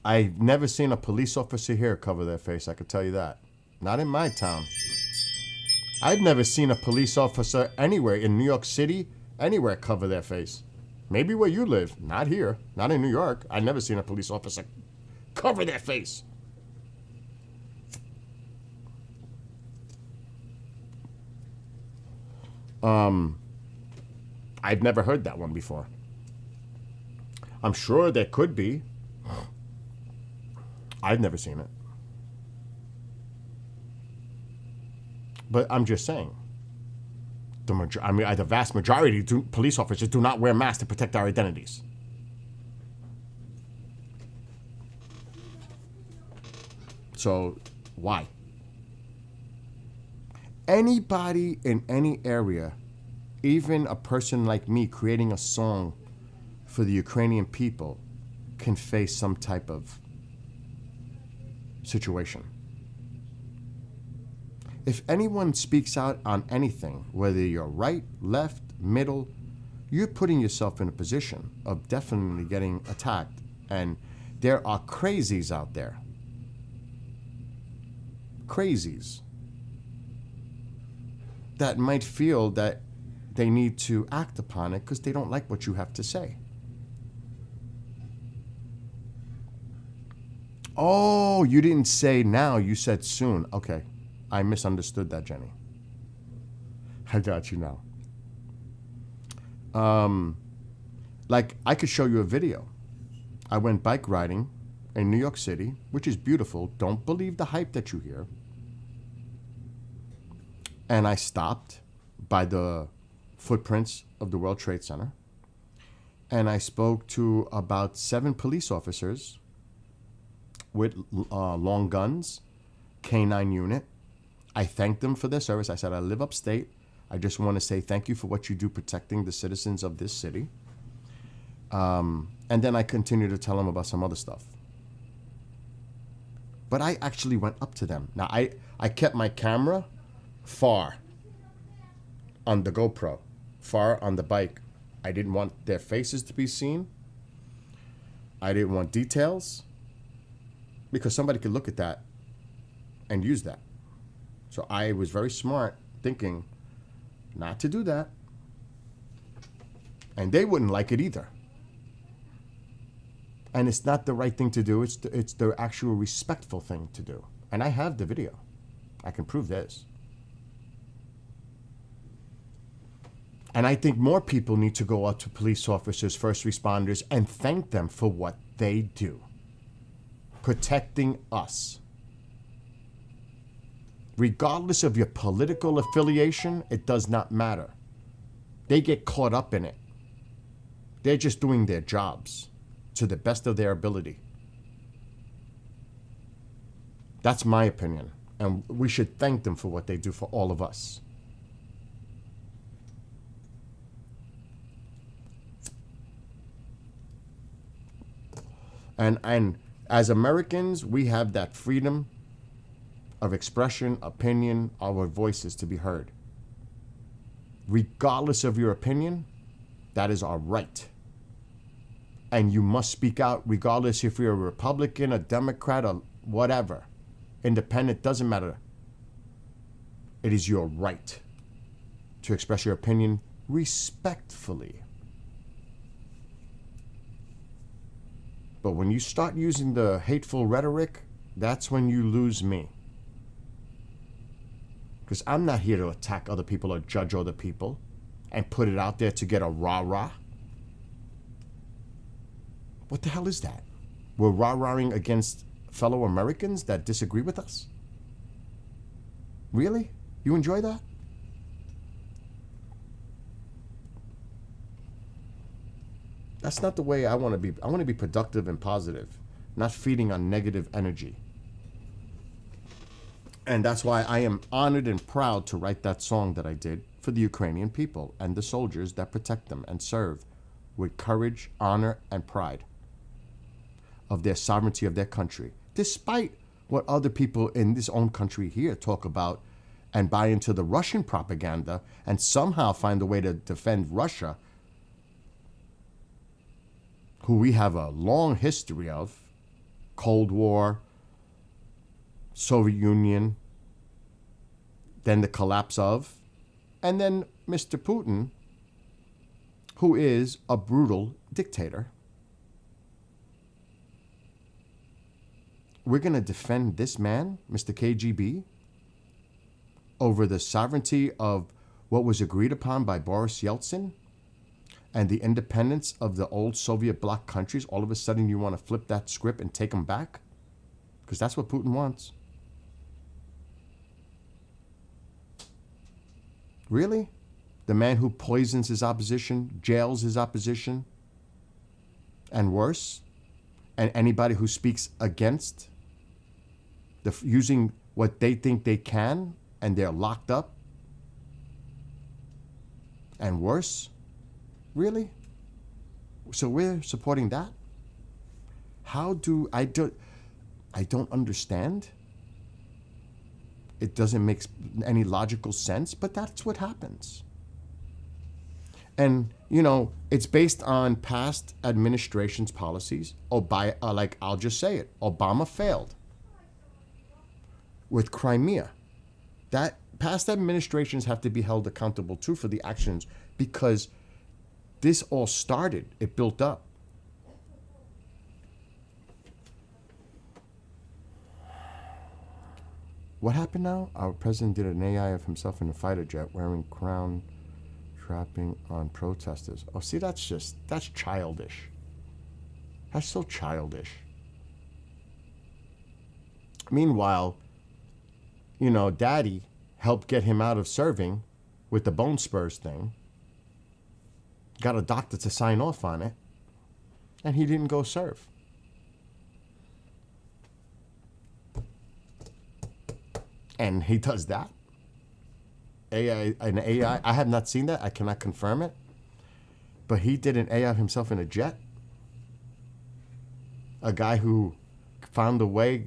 I've never seen a police officer here cover their face, I could tell you that. Not in my town. I've never seen a police officer anywhere in New York City, anywhere cover their face. Maybe where you live, not here, not in New York. I've never seen a police officer cover their face. I've never heard that one before. I'm sure there could be. I've never seen it. But I'm just saying. The vast majority of police officers do not wear masks to protect our identities. So why? Anybody in any area, even a person like me creating a song for the Ukrainian people, can face some type of situation. If anyone speaks out on anything, whether you're right, left, middle, you're putting yourself in a position of definitely getting attacked. And there are crazies out there. Crazies that might feel that they need to act upon it because they don't like what you have to say. Oh, you didn't say now, you said soon. Okay, I misunderstood that, Jenny. I got you now. Like, I could show you a video. I went bike riding in New York City, which is beautiful. Don't believe the hype that you hear. And I stopped by the footprints of the World Trade Center. And I spoke to about 7 police officers with long guns, K9 unit. I thanked them for their service. I said, I live upstate. I just want to say thank you for what you do protecting the citizens of this city. And then I continued to tell them about some other stuff. But I actually went up to them. Now, I kept my camera far on the GoPro, far on the bike. I didn't want their faces to be seen. I didn't want details, because somebody could look at that and use that. So I was very smart thinking not to do that. And they wouldn't like it either. And it's not the right thing to do. It's the actual respectful thing to do. And I have the video. I can prove this. And I think more people need to go out to police officers, first responders, and thank them for what they do. Protecting us. Regardless of your political affiliation, it does not matter. They get caught up in it. They're just doing their jobs to the best of their ability. That's my opinion. And we should thank them for what they do for all of us. And as Americans, we have that freedom of expression, opinion, our voices to be heard. Regardless of your opinion, that is our right. And you must speak out regardless if you're a Republican, a Democrat, or whatever. Independent, doesn't matter. It is your right to express your opinion respectfully. But when you start using the hateful rhetoric, that's when you lose me. Because I'm not here to attack other people or judge other people and put it out there to get a rah-rah. What the hell is that? We're rah-rahing against fellow Americans that disagree with us? Really? You enjoy that? That's not the way I want to be. I want to be productive and positive, not feeding on negative energy. And that's why I am honored and proud to write that song that I did for the Ukrainian people and the soldiers that protect them and serve with courage, honor, and pride of their sovereignty of their country, despite what other people in this own country here talk about and buy into the Russian propaganda and somehow find a way to defend Russia, who we have a long history of, Cold War, Soviet Union, then the collapse of, and then Mr. Putin, who is a brutal dictator. We're going to defend this man, Mr. KGB, over the sovereignty of what was agreed upon by Boris Yeltsin and the independence of the old Soviet bloc countries. All of a sudden you want to flip that script and take them back? Because that's what Putin wants. Really? The man who poisons his opposition, jails his opposition, and worse, and anybody who speaks against using what they think they can, and they're locked up. And worse? Really? So we're supporting that? How do I don't understand. It doesn't make any logical sense, but that's what happens. And, you know, it's based on past administration's policies. Like, I'll just say it. Obama failed with Crimea. That past administrations have to be held accountable too for the actions, because this all started. It built up. What happened now? Our president did an AI of himself in a fighter jet wearing crown, trapping on protesters. Oh, see, that's childish. That's so childish. Meanwhile, you know, Daddy helped get him out of serving with the bone spurs thing. Got a doctor to sign off on it. And he didn't go serve. And he does that. An AI, I have not seen that. I cannot confirm it. But he did an AI of himself in a jet. A guy who found a way,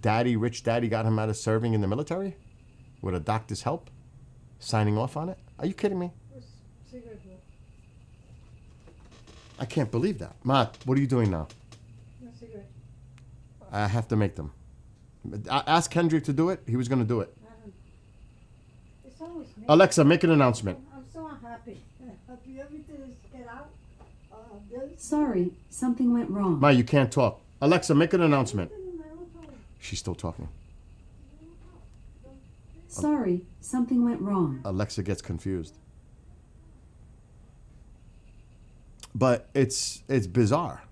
Rich Daddy got him out of serving in the military with a doctor's help, signing off on it. Are you kidding me? I can't believe that. Ma, what are you doing now? I have to make them. Ask Kendrick to do it. He was going to do it. It's always me. Alexa, make an announcement. I'm so unhappy. Happy everything is get out. Bills. Sorry, something went wrong. Ma, you can't talk. Alexa, make an announcement. She's still talking. Sorry, something went wrong. Alexa gets confused. But it's bizarre,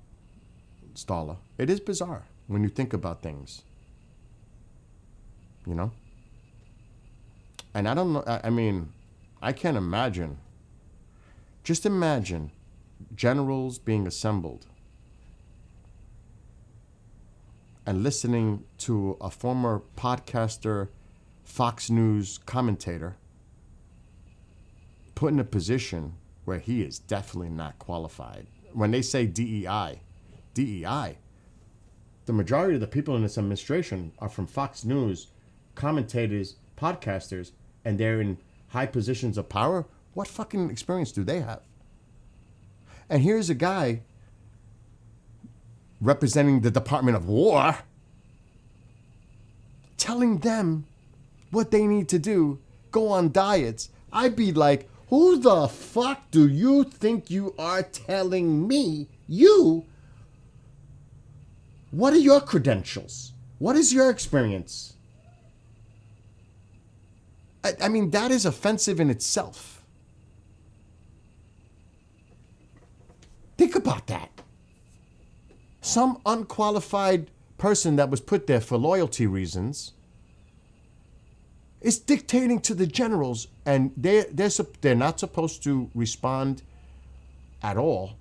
Stala. It is bizarre when you think about things. You know? And I don't know, I mean, I can't imagine. Just imagine generals being assembled and listening to a former podcaster, Fox News commentator, put in a position where he is definitely not qualified. When they say DEI, the majority of the people in this administration are from Fox News, commentators, podcasters, and they're in high positions of power. What fucking experience do they have? And here's a guy representing the Department of War telling them what they need to do, go on diets. I'd be like, who the fuck do you think you are telling me? You? What are your credentials? What is your experience? I mean, that is offensive in itself. Think about that. Some unqualified person that was put there for loyalty reasons is dictating to the generals, and they're not supposed to respond at all.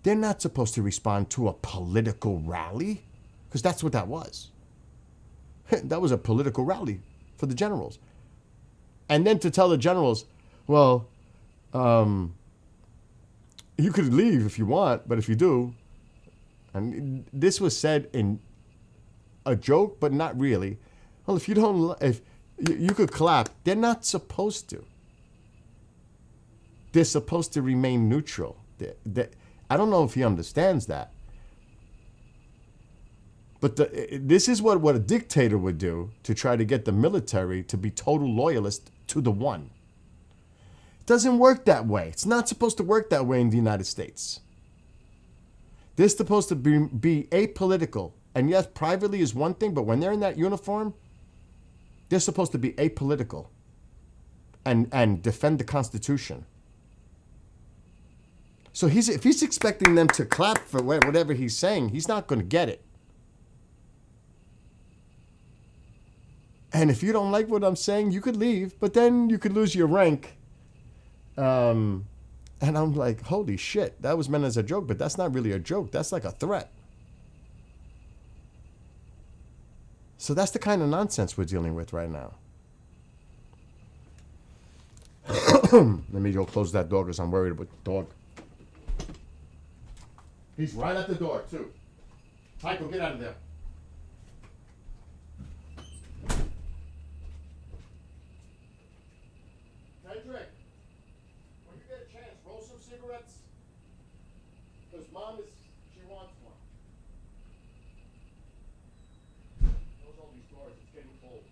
They're not supposed to respond to a political rally, because that's what that was. That was a political rally for the generals. And then to tell the generals, well, you could leave if you want, but if you do, and this was said in a joke, but not really. Well, if you don't, if you could clap, they're not supposed to. They're supposed to remain neutral. I don't know if he understands that. But this is what a dictator would do to try to get the military to be total loyalists to the one. It doesn't work that way. It's not supposed to work that way in the United States. They're supposed to be apolitical. And yes, privately is one thing, but when they're in that uniform, they're supposed to be apolitical and defend the Constitution. So if he's expecting them to clap for whatever he's saying, he's not going to get it. And if you don't like what I'm saying, you could leave, but then you could lose your rank. And I'm like, holy shit, that was meant as a joke, but that's not really a joke. That's like a threat. So that's the kind of nonsense we're dealing with right now. Let me go close that door because I'm worried about the dog. He's right at the door, too. Michael, get out of there. Kendrick, when you get a chance, roll some cigarettes. Because Mom she wants one. Close all these doors, it's getting cold.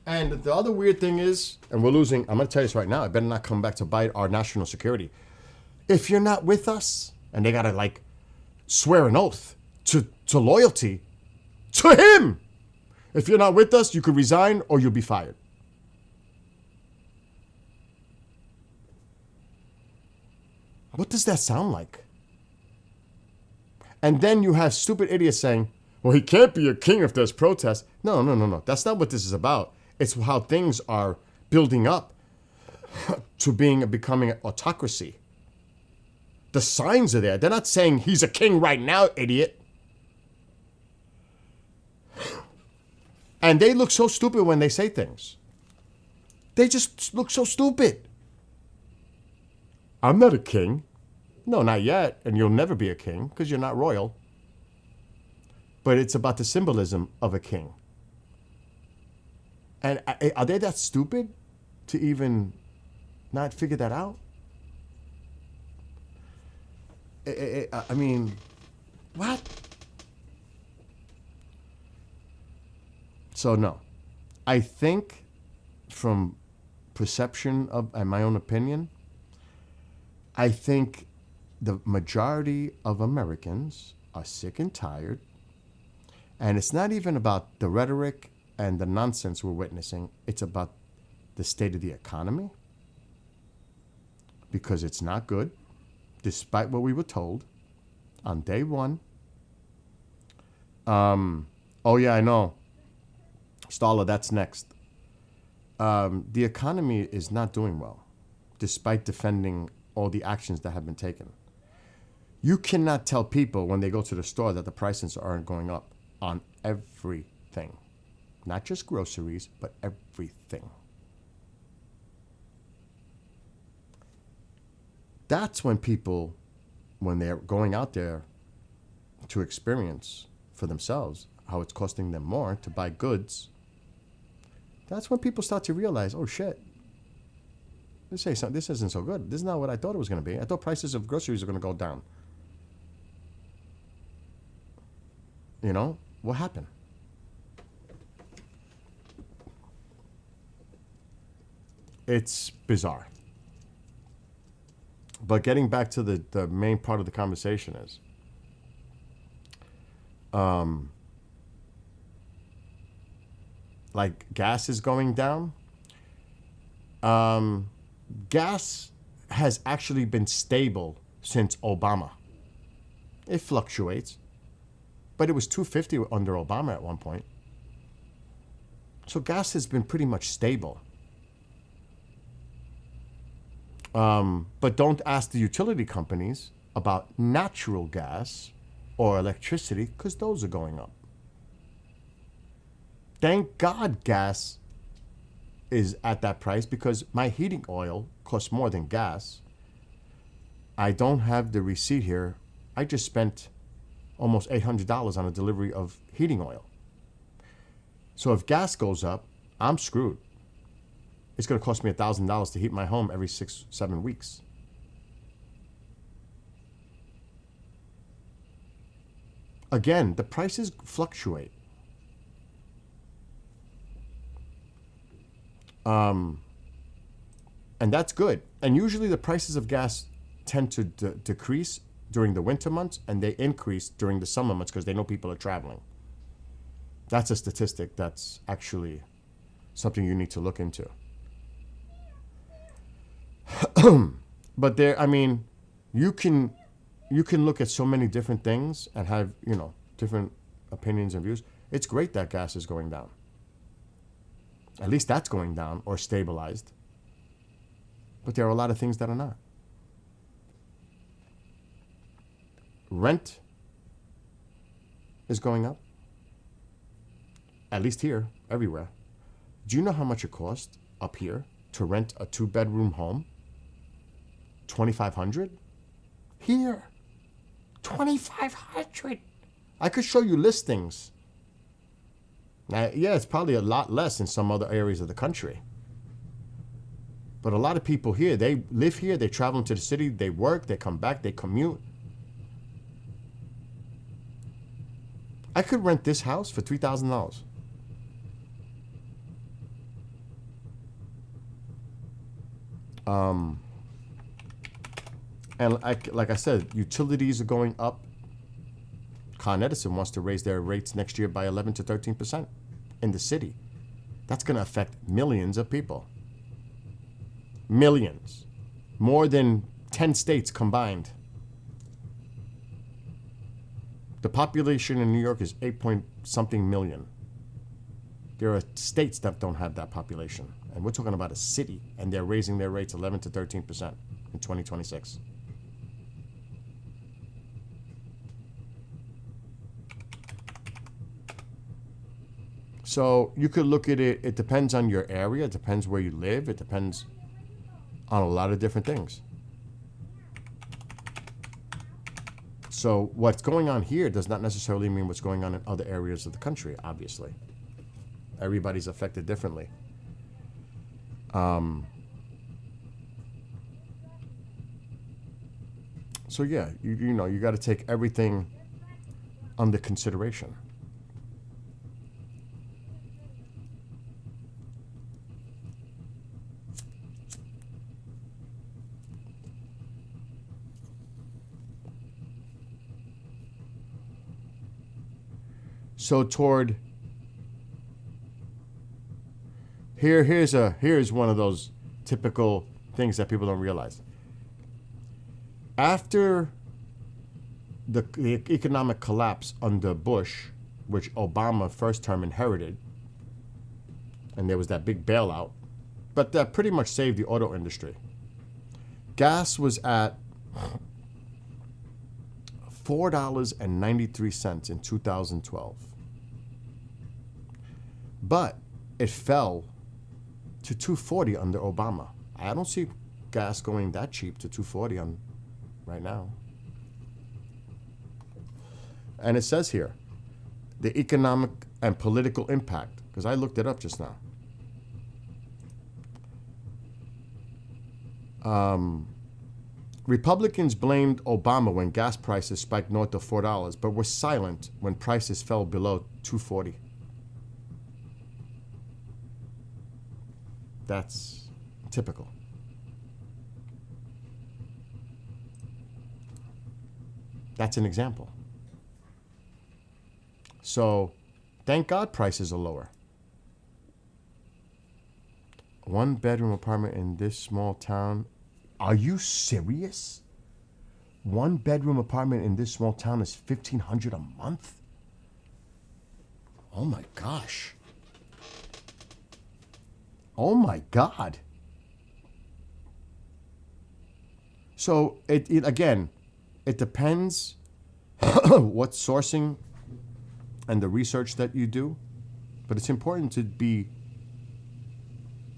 And the other weird thing is, and we're losing, I'm going to tell you this right now, I better not come back to bite our national security. If you're not with us, and they got to like swear an oath to loyalty to him. If you're not with us, you could resign or you'll be fired. What does that sound like? And then you have stupid idiots saying, well, he can't be a king if there's protests. No. That's not what this is about. It's how things are building up to becoming an autocracy. The signs are there. They're not saying he's a king right now, idiot. And they look so stupid when they say things. They just look so stupid. I'm not a king. No, not yet. And you'll never be a king because you're not royal. But it's about the symbolism of a king. And are they that stupid to even not figure that out? I mean, what? So no, I think from perception of, and my own opinion, I think the majority of Americans are sick and tired. And it's not even about the rhetoric and the nonsense we're witnessing. It's about the state of the economy. Because it's not good, despite what we were told on day one. Oh yeah, I know. Stala, that's next. The economy is not doing well, despite defending all the actions that have been taken. You cannot tell people when they go to the store that the prices aren't going up on everything. Not just groceries, but everything. That's when people, when they're going out there to experience for themselves how it's costing them more to buy goods, that's when people start to realize, oh shit, this isn't so good. This is not what I thought it was going to be. I thought prices of groceries are going to go down. You know, what happened? It's bizarre. But getting back to the main part of the conversation is, like gas is going down. Gas has actually been stable since Obama. It fluctuates, but it was $2.50 under Obama at one point. So gas has been pretty much stable. But don't ask the utility companies about natural gas or electricity because those are going up. Thank God gas is at that price because my heating oil costs more than gas. I don't have the receipt here. I just spent almost $800 on a delivery of heating oil. So if gas goes up, I'm screwed. It's going to cost me $1,000 to heat my home every 6-7 weeks. Again, the prices fluctuate. And that's good. And usually the prices of gas tend to decrease during the winter months and they increase during the summer months because they know people are traveling. That's a statistic that's actually something you need to look into. But there, I mean, you can look at so many different things and have, you know, different opinions and views. It's great that gas is going down. At least that's going down or stabilized. But there are a lot of things that are not. Rent is going up. At least here, everywhere. Do you know how much it costs up here to rent a 2-bedroom home? $2,500? Here. $2,500. I could show you listings. Now, yeah, it's probably a lot less in some other areas of the country. But a lot of people here, they live here, they travel into the city, they work, they come back, they commute. I could rent this house for $3,000. And like I said, utilities are going up. Con Edison wants to raise their rates next year by 11 to 13% in the city. That's going to affect millions of people. Millions. More than 10 states combined. The population in New York is 8-point-something million. There are states that don't have that population. And we're talking about a city, and they're raising their rates 11 to 13% in 2026. So you could look at it, it depends on your area, it depends where you live, it depends on a lot of different things. So what's going on here does not necessarily mean what's going on in other areas of the country, obviously. Everybody's affected differently. So yeah, you know, you got to take everything under consideration. So toward here's one of those typical things that people don't realize. After the economic collapse under Bush, which Obama first term inherited, and there was that big bailout, but that pretty much saved the auto industry. Gas was at $4.93 in 2012. But it fell to $2.40 under Obama. I don't see gas going that cheap to $2.40 on right now. And it says here, the economic and political impact, because I looked it up just now. Republicans blamed Obama when gas prices spiked north of $4, but were silent when prices fell below $2.40. That's typical. That's an example. So, thank God prices are lower. 1-bedroom apartment in this small town. Are you serious? 1-bedroom apartment in this small town is $1,500 a month? Oh my gosh. Oh my God. So it again, it depends what sourcing and the research that you do, but it's important to be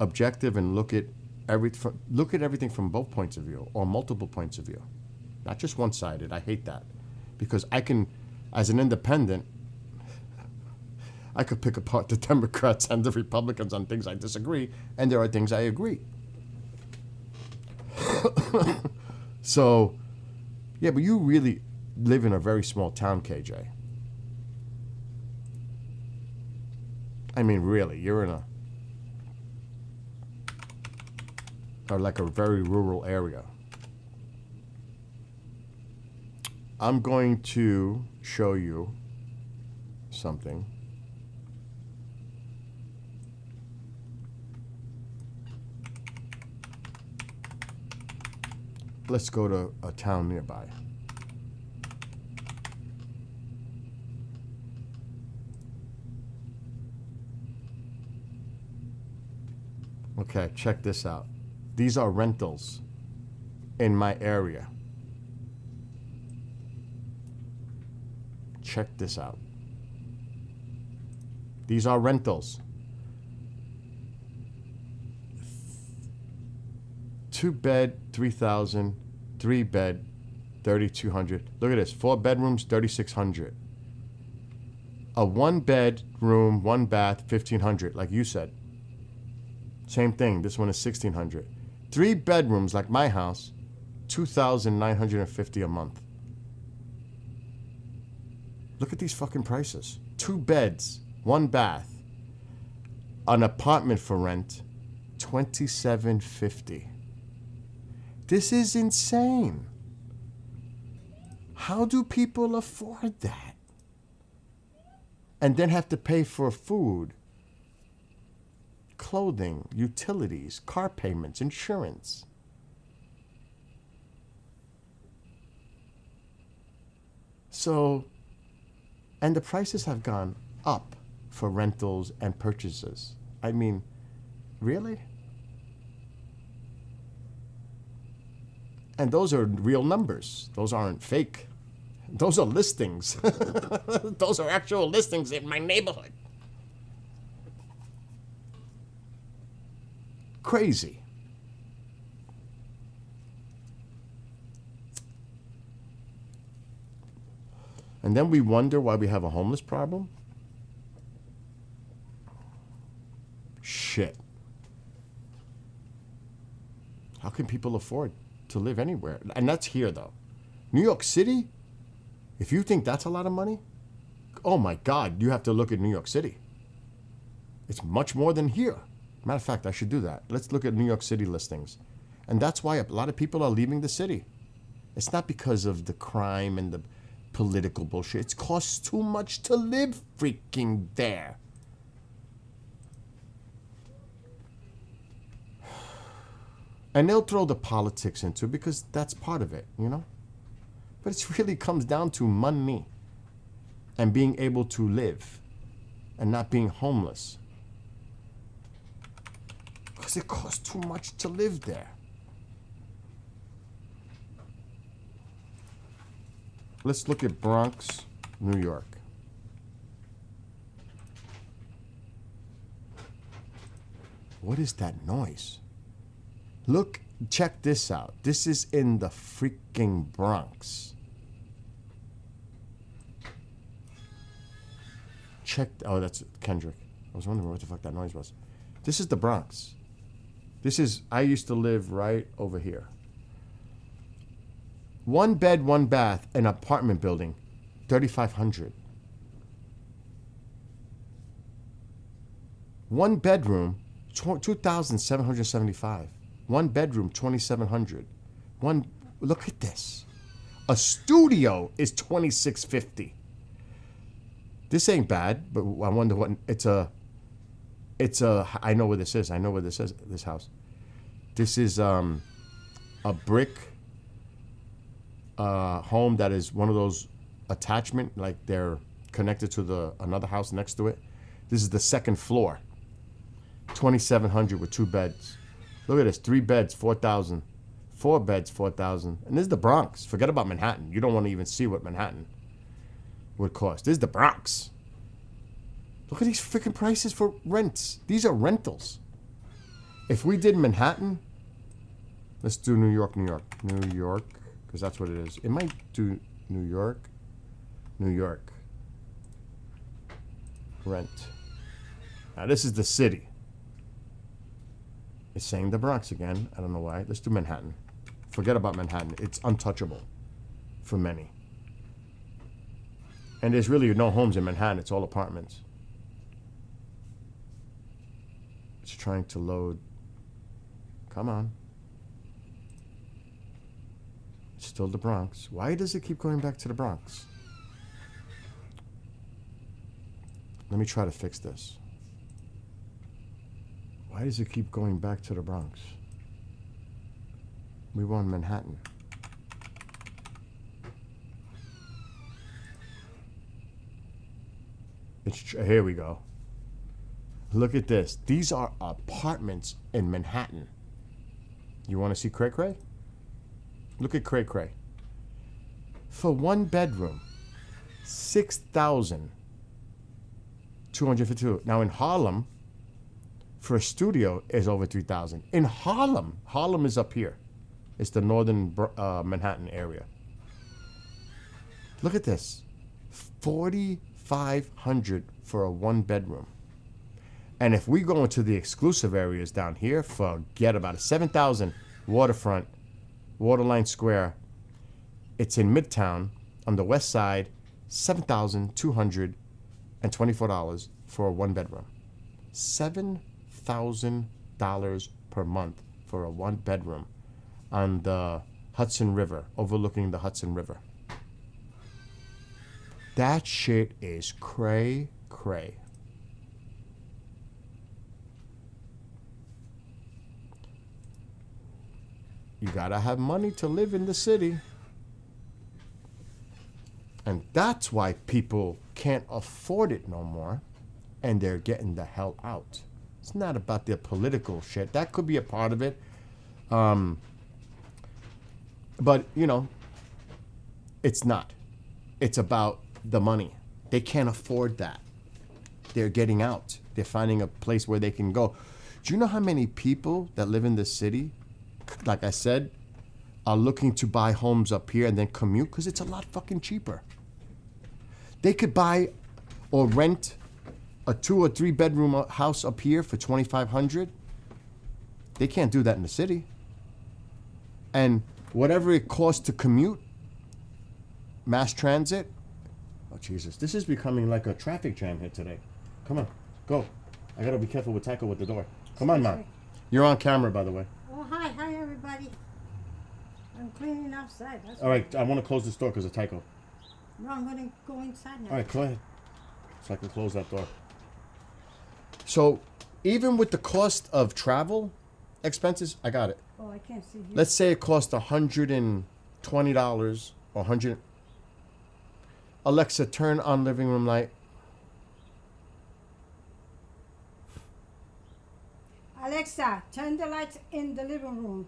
objective and look at everything from both points of view or multiple points of view, not just one-sided. I hate that because I can, as an independent, I could pick apart the Democrats and the Republicans on things I disagree, and there are things I agree. So, yeah, but you really live in a very small town, KJ. I mean, really, you're in or like a very rural area. I'm going to show you something. Let's go to a town nearby. Okay, check this out. These are rentals in my area. Check this out. These are rentals. 2-bed, 3,000. 3-bed, 3,200. Look at this. 4 bedrooms, 3,600. A 1-bedroom, 1-bath, 1,500, like you said. Same thing. This one is 1,600. 3 bedrooms, like my house, 2,950 a month. Look at these fucking prices. 2 beds, 1 bath. An apartment for rent, $2,750. This is insane. How do people afford that? And then have to pay for food, clothing, utilities, car payments, insurance. So, and the prices have gone up for rentals and purchases. I mean, really? And those are real numbers. Those aren't fake. Those are listings. Those are actual listings in my neighborhood. Crazy. And then we wonder why we have a homeless problem? Shit. How can people afford to live anywhere? And that's here, though. New York City? If you think that's a lot of money, oh my God, you have to look at New York City. It's much more than here. Matter of fact, I should do that. Let's look at New York City listings. And that's why a lot of people are leaving the city. It's not because of the crime and the political bullshit. It costs too much to live freaking there. And they'll throw the politics into it because that's part of it, you know? But it really comes down to money and being able to live and not being homeless. Because it costs too much to live there. Let's look at Bronx, New York. What is that noise? Look, check this out. This is in the freaking Bronx. Check, oh, that's Kendrick. I was wondering what the fuck that noise was. This is the Bronx. This is, I used to live right over here. 1 bed, 1 bath, an apartment building, 3,500. 1 bedroom, 2,775. 1 bedroom, 2,700. Look at this. A studio is 2,650. This ain't bad, but I wonder what it's a. I know where this is. I know where this is. This house. This is a brick home that is one of those attachment, like they're connected to another house next to it. This is the 2nd floor. 2,700 with 2 beds. Look at this, 3 beds, 4,000. 4 beds, 4,000. And this is the Bronx. Forget about Manhattan. You don't want to even see what Manhattan would cost. This is the Bronx. Look at these freaking prices for rents. These are rentals. If we did Manhattan, let's do New York, because that's what it is. It might do New York. Rent. Now this is the city. It's saying the Bronx again. I don't know why. Let's do Manhattan. Forget about Manhattan. It's untouchable for many. And there's really no homes in Manhattan. It's all apartments. It's trying to load. Come on. It's still the Bronx. Why does it keep going back to the Bronx? Let me try to fix this. Why does it keep going back to the Bronx? We were in Manhattan. Here we go. Look at this. These are apartments in Manhattan. You want to see cray cray? Look at cray cray. For one bedroom, 6,252. Now in Harlem, for a studio is over 3,000. In Harlem is up here. It's the northern Manhattan area. Look at this, 4,500 for a one bedroom. And if we go into the exclusive areas down here, forget about it. 7,000 waterfront, Waterline Square. It's in Midtown on the west side, $7,224 for a one bedroom. $7,000 per month for a one bedroom on the Hudson River, overlooking the Hudson River. That shit is cray cray. You gotta have money to live in the city. And that's why people can't afford it no more, and they're getting the hell out. It's not about their political shit. That could be a part of it. But, you know, it's not. It's about the money. They can't afford that. They're getting out. They're finding a place where they can go. Do you know how many people that live in this city, like I said, are looking to buy homes up here and then commute? Because it's a lot fucking cheaper. They could buy or rent a 2 or 3 bedroom house up here for $2,500. They can't do that in the city. And whatever it costs to commute, mass transit. Oh, Jesus. This is becoming like a traffic jam here today. Come on. Go. I got to be careful with Taco with the door. Come on, Mom. You're on camera, by the way. Oh, hi everybody. I'm cleaning outside. That's All right. I want to close this door because of Taco. No, I'm gonna go inside now. All right, go ahead. So I can close that door. So even with the cost of travel expenses, I got it. Oh, I can't see you. Let's say it cost $120 or $100. Alexa, turn on living room light. Alexa, turn the lights in the living room.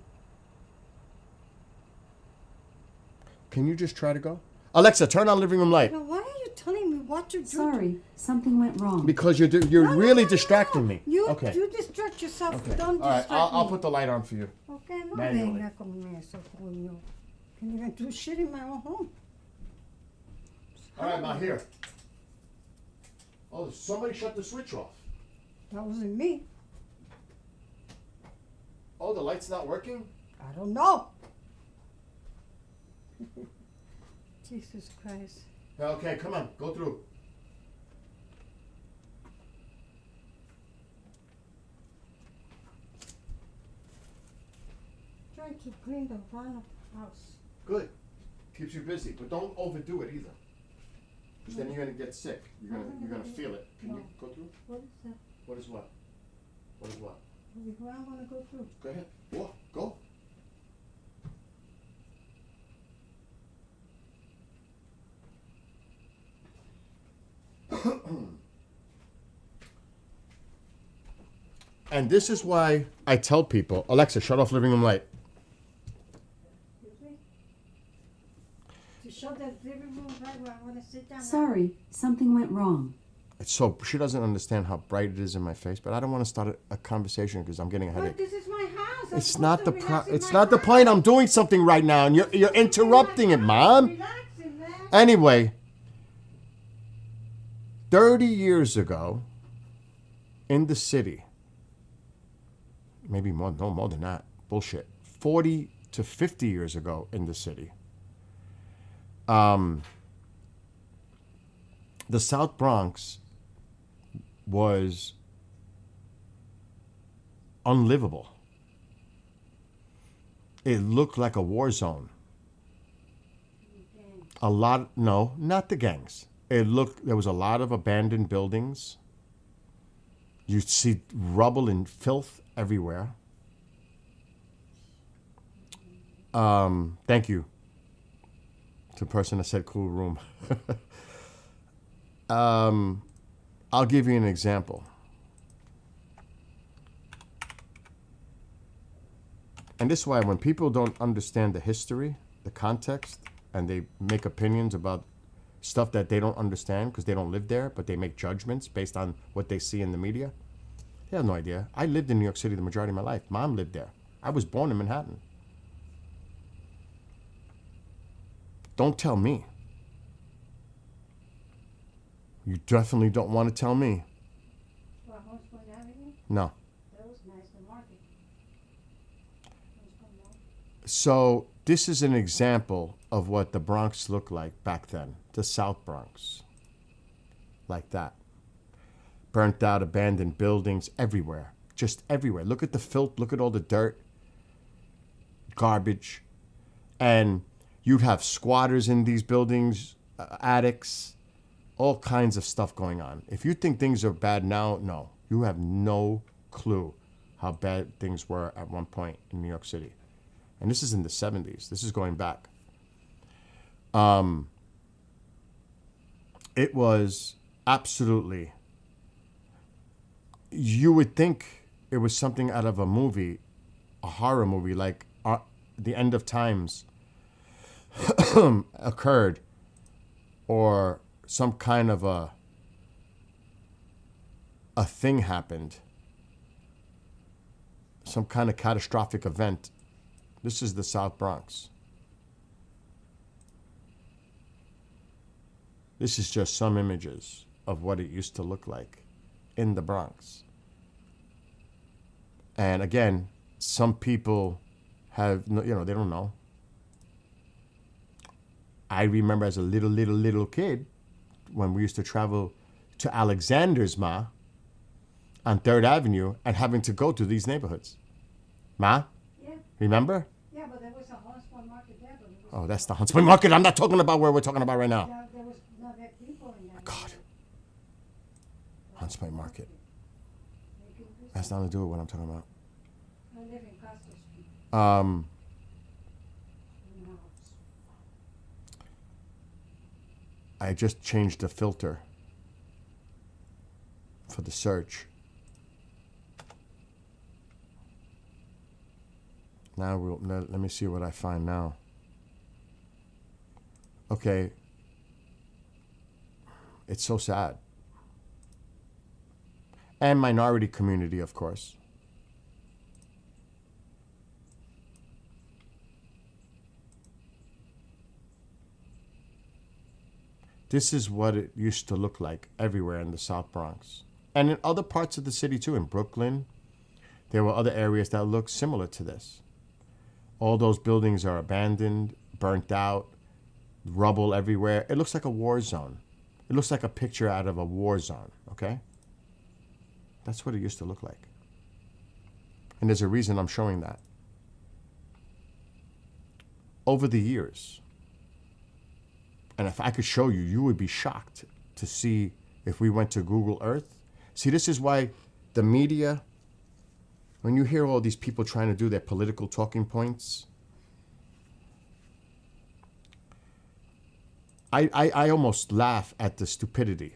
Can you just try to go? Alexa, turn on living room light. Now, why are you telling me what to do? Sorry, something went wrong. Because you're No, really no, distracting no. me. You, Okay. you distract yourself. Okay. Don't All right. distract I'll me. put the light on for you. Okay, no Manually. venga con eso, coño. Can you even do shit in my own home? All right, now here. Oh, somebody shut the switch off. That wasn't me. Oh, the light's not working? I don't know. Jesus Christ. Okay, come on, go through. Trying to clean the front of the house. Good. Keeps you busy, but don't overdo it either. Because then you're gonna get sick. You're gonna feel it. Can you go through? What is that? What is what? What is what? Where I'm gonna go through? Go ahead. Walk. Go. And this is why I tell people, Alexa, shut off living room light. Excuse me? To show the living room right where I wanna sit down. Sorry, something went wrong. So she doesn't understand how bright it is in my face, but I don't want to start a conversation because I'm getting a But headache. this is my house. I'm It's not the supposed to relax in it's my not the house. point. I'm doing something right now, and you're interrupting it, Mom. Relaxing, man. Anyway, 30 years ago, in the city, maybe more than that, bullshit. 40 to 50 years ago in the city, the South Bronx was unlivable. It looked like a war zone. No, not the gangs. There was a lot of abandoned buildings. You'd see rubble and filth everywhere. Thank you to the person that said cool room. I'll give you an example. And this is why when people don't understand the history, the context, and they make opinions about stuff that they don't understand because they don't live there, but they make judgments based on what they see in the media, they have no idea. I lived in New York City the majority of my life. Mom lived there. I was born in Manhattan. Don't tell me. You definitely don't want to tell me. Well, Horse Point Avenue, No. that was nice, the market. Horse Point Mall. So this is an example of what the Bronx looked like back then, the South Bronx. Like that. Burnt out, abandoned buildings everywhere. Just everywhere. Look at the filth, look at all the dirt, garbage. And you'd have squatters in these buildings, attics, all kinds of stuff going on. If you think things are bad now, no. You have no clue how bad things were at one point in New York City. And this is in the 70s. This is going back. It was absolutely, you would think it was something out of a movie, a horror movie, like The End of Times occurred, or some kind of a thing happened, some kind of catastrophic event. This is the South Bronx. This is just some images of what it used to look like in the Bronx. And again, some people have, they don't know. I remember as a little kid when we used to travel to Alexander's, Ma, on 3rd Avenue and having to go to these neighborhoods. Ma, Yeah, remember? yeah, but there was a Horse Point market there, but it was. Oh, that's the Huntsman Market. I'm not talking about where we're talking about right now. There was no there people in there. God. Huntsman Market. Making business. That's nothing to do with what I'm talking about. I live in Castro Street, Um, in the house. I just changed the filter for the search. Now let me see what I find now. Okay. It's so sad. And minority community, of course. This is what it used to look like everywhere in the South Bronx. And in other parts of the city too, in Brooklyn, there were other areas that looked similar to this. All those buildings are abandoned, burnt out, rubble everywhere. It looks like a war zone. It looks like a picture out of a war zone, okay? That's what it used to look like. And there's a reason I'm showing that. Over the years, and if I could show you, you would be shocked to see if we went to Google Earth. See, this is why the media, when you hear all these people trying to do their political talking points, I almost laugh at the stupidity.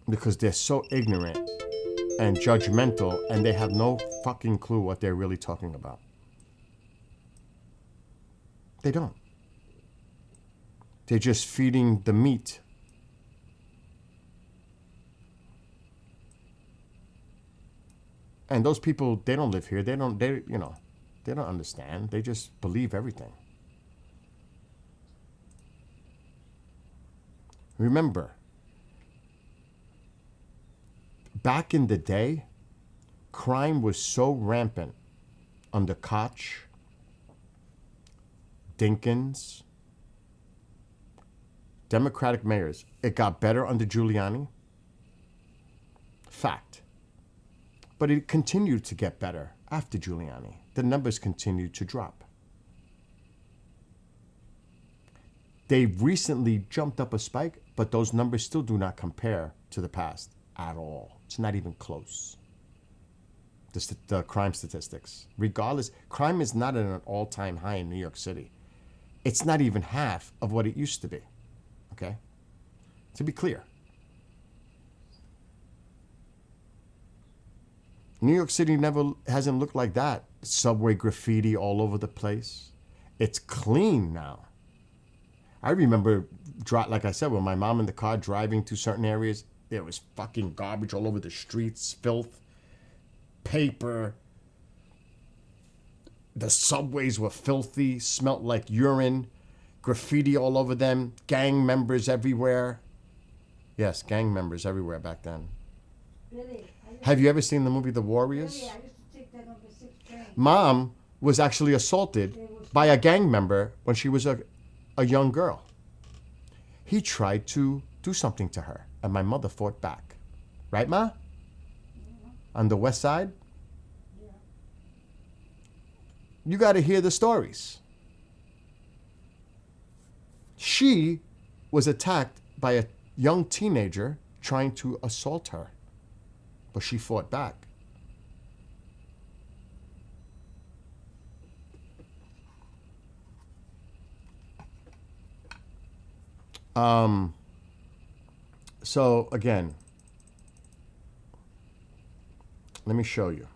Because they're so ignorant and judgmental, and they have no fucking clue what they're really talking about. They don't. They're just feeding the meat. And those people, they don't live here. They don't understand. They just believe everything. Remember, back in the day, crime was so rampant under Koch, Dinkins, Democratic mayors. It got better under Giuliani. Fact. But it continued to get better after Giuliani. The numbers continued to drop. They recently jumped up a spike, but those numbers still do not compare to the past at all. It's not even close. The crime statistics. Regardless, crime is not at an all-time high in New York City. It's not even half of what it used to be. Okay? To be clear. New York City never hasn't looked like that. Subway graffiti all over the place. It's clean now. I remember, like I said, with my mom in the car driving to certain areas, there was fucking garbage all over the streets, filth, paper. The subways were filthy, smelt like urine, graffiti all over them, gang members everywhere. Yes, gang members everywhere back then. Billy, Have you ever seen the movie The Warriors? Billy, I used to take that number 6 train. Mom was actually assaulted by a gang member when she was a young girl. He tried to do something to her, and my mother fought back. Right, Ma? On the west side? You got to hear the stories. She was attacked by a young teenager trying to assault her, but she fought back. So again, let me show you.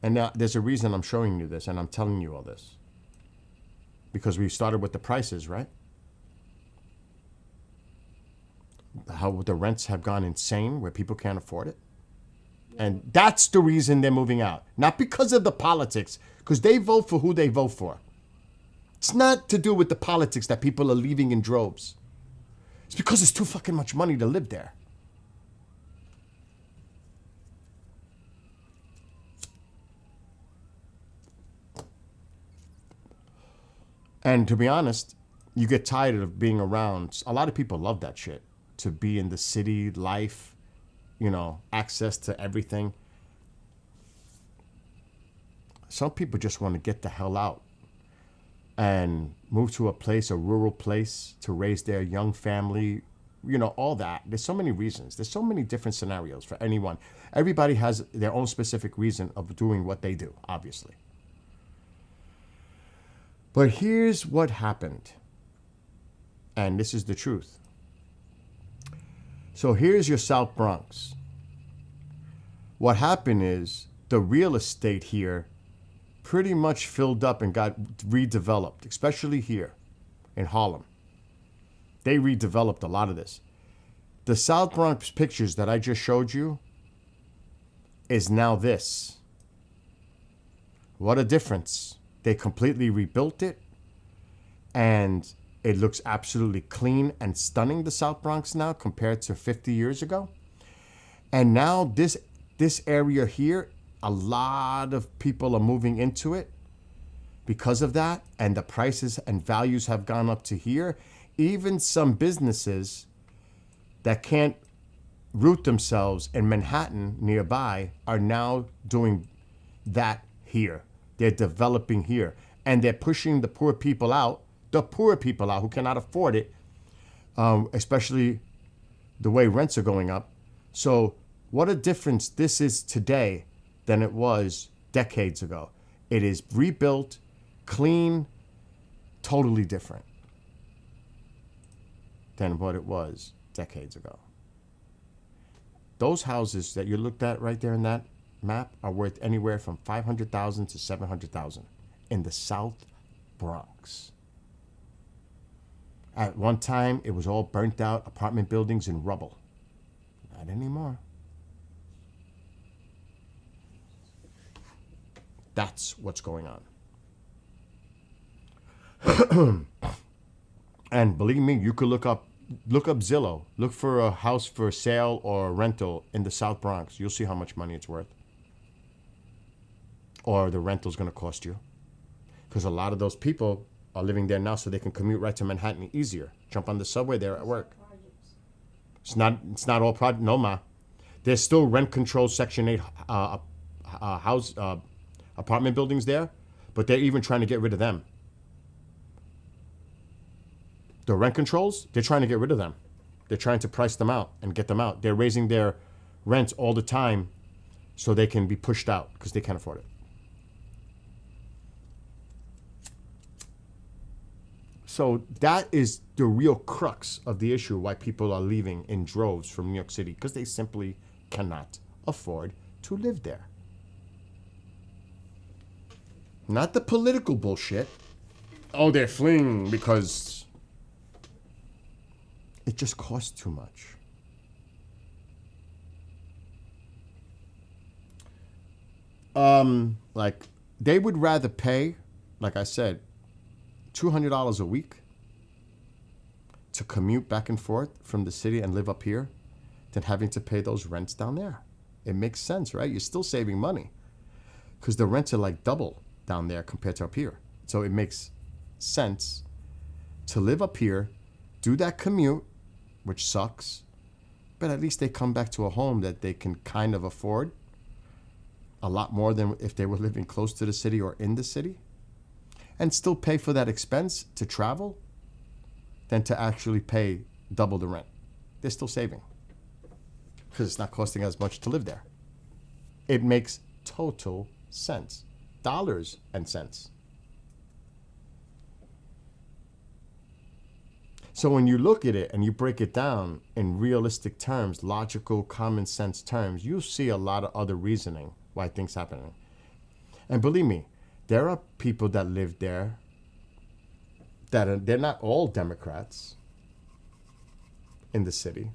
And now there's a reason I'm showing you this and I'm telling you all this. Because we started with the prices, right? How the rents have gone insane where people can't afford it. And that's the reason they're moving out. Not because of the politics, because they vote for who they vote for. It's not to do with the politics that people are leaving in droves. It's because it's too fucking much money to live there. And to be honest, you get tired of being around. A lot of people love that shit. To be in the city life, you know, access to everything. Some people just want to get the hell out and move to a place, a rural place, to raise their young family, you know, all that. There's so many reasons. There's so many different scenarios for anyone. Everybody has their own specific reason of doing what they do, obviously. But here's what happened. And this is the truth. So here's your South Bronx. What happened is the real estate here pretty much filled up and got redeveloped, especially here in Harlem. They redeveloped a lot of this. The South Bronx pictures that I just showed you is now this. What a difference. They completely rebuilt it, and it looks absolutely clean and stunning, the South Bronx now, compared to 50 years ago. And now this area here, a lot of people are moving into it because of that, and the prices and values have gone up to here. Even some businesses that can't root themselves in Manhattan nearby are now doing that here. They're developing here, and they're pushing the poor people out who cannot afford it, especially the way rents are going up. So what a difference this is today than it was decades ago. It is rebuilt, clean, totally different than what it was decades ago. Those houses that you looked at right there in that map are worth anywhere from $500,000 to $700,000 in the South Bronx. At one time, it was all burnt out apartment buildings and rubble. Not anymore. That's what's going on. And believe me, you could look up Zillow. Look for a house for sale or rental in the South Bronx. You'll see how much money it's worth. Or the rental's going to cost you. Because a lot of those people are living there now so they can commute right to Manhattan easier. Jump on the subway there at work. It's not all project. No, ma. There's still rent control Section 8 apartment buildings there, but they're even trying to get rid of them. The rent controls, they're trying to get rid of them. They're trying to price them out and get them out. They're raising their rents all the time so they can be pushed out because they can't afford it. So that is the real crux of the issue why people are leaving in droves from New York City, because they simply cannot afford to live there. Not the political bullshit. Oh, they're fleeing because it just costs too much. Like they would rather pay, like I said, $200 a week to commute back and forth from the city and live up here than having to pay those rents down there. It makes sense, right? You're still saving money because the rents are like double down there compared to up here. So it makes sense to live up here, do that commute, which sucks, but at least they come back to a home that they can kind of afford a lot more than if they were living close to the city or in the city, and still pay for that expense to travel than to actually pay double the rent. They're still saving because it's not costing as much to live there. It makes total sense. Dollars and cents. So when you look at it and you break it down in realistic terms, logical, common sense terms, you'll see a lot of other reasoning why things happening. And believe me, there are people that live there that they're not all Democrats in the city,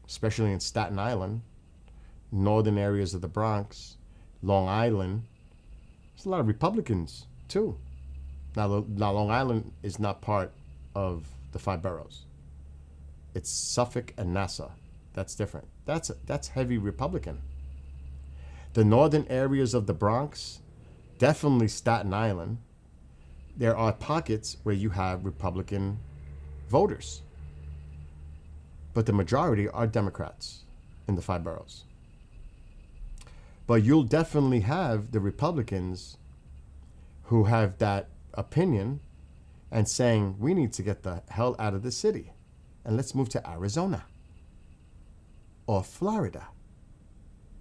especially in Staten Island, northern areas of the Bronx, Long Island. There's a lot of Republicans too. Now Long Island is not part of the 5 boroughs. It's Suffolk and Nassau. That's different. That's heavy Republican. The northern areas of the Bronx, definitely Staten Island, there are pockets where you have Republican voters. But the majority are Democrats in the 5 boroughs. But you'll definitely have the Republicans who have that opinion and saying, we need to get the hell out of the city and let's move to Arizona or Florida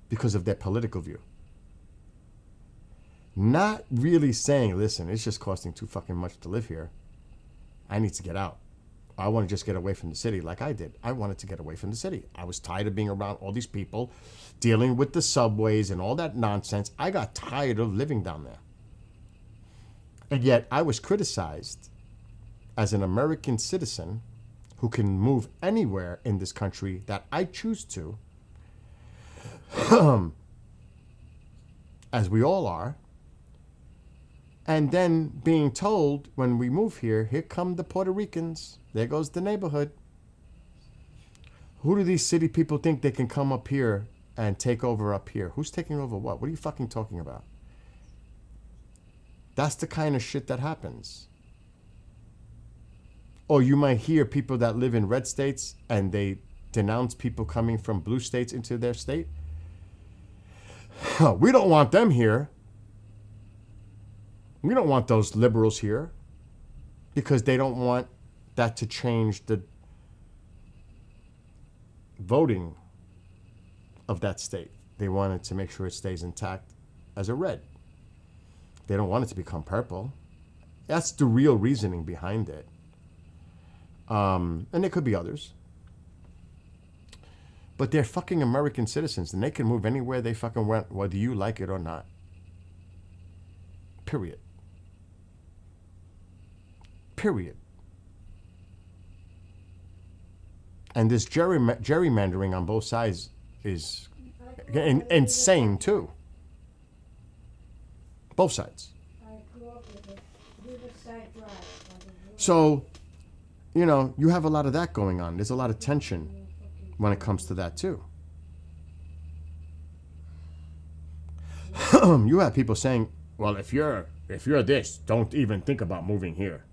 because of their political view. Not really saying, listen, it's just costing too fucking much to live here. I need to get out. I want to just get away from the city like I did. I wanted to get away from the city. I was tired of being around all these people, dealing with the subways and all that nonsense. I got tired of living down there. And yet I was criticized as an American citizen who can move anywhere in this country that I choose to, as we all are, and then being told when we move here come the Puerto Ricans, there goes the neighborhood. Who do these city people think they can come up here and take over up here? Who's taking over what? What are you fucking talking about? That's the kind of shit that happens. Or you might hear people that live in red states and they denounce people coming from blue states into their state. We don't want them here. We don't want those liberals here because they don't want that to change the voting of that state. They wanted to make sure it stays intact as a red. They don't want it to become purple. That's the real reasoning behind it. And there could be others. But they're fucking American citizens and they can move anywhere they fucking want, whether you like it or not. Period. Period. And this gerrymandering on both sides is insane too. Both sides. I grew up with it. Riverside Drive. So, you know, you have a lot of that going on. There's a lot of tension when it comes to that too. You have people saying, well, if you're this, don't even think about moving here.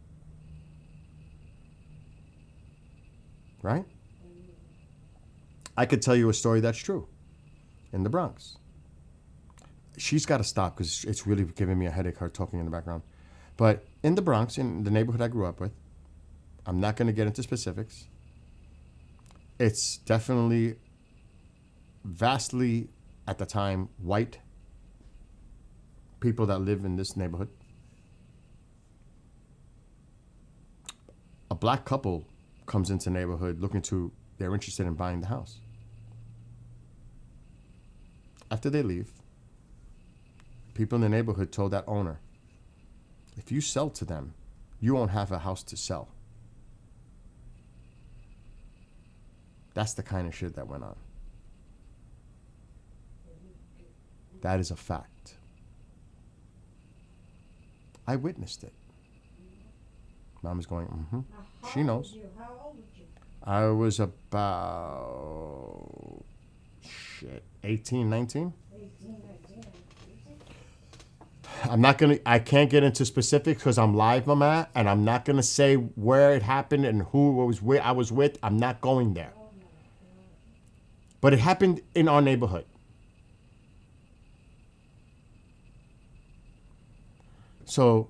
Right? I could tell you a story that's true in the Bronx. She's got to stop because it's really giving me a headache, her talking in the background. But in the Bronx, in the neighborhood I grew up with, I'm not going to get into specifics. It's definitely vastly, at the time, white people that live in this neighborhood. A black couple comes into the neighborhood they're interested in buying the house. After they leave, people in the neighborhood told that owner, If you sell to them, you won't have a house to sell. That's the kind of shit that went on. That is a fact. I witnessed it. Mom is going, Now, how She old knows. were you? How old were you? I was about 18, 19. 18, 19. I can't get into specifics because I'm live, Mama, and I'm not gonna say where it happened and who I was with. I'm not going there. But it happened in our neighborhood. So,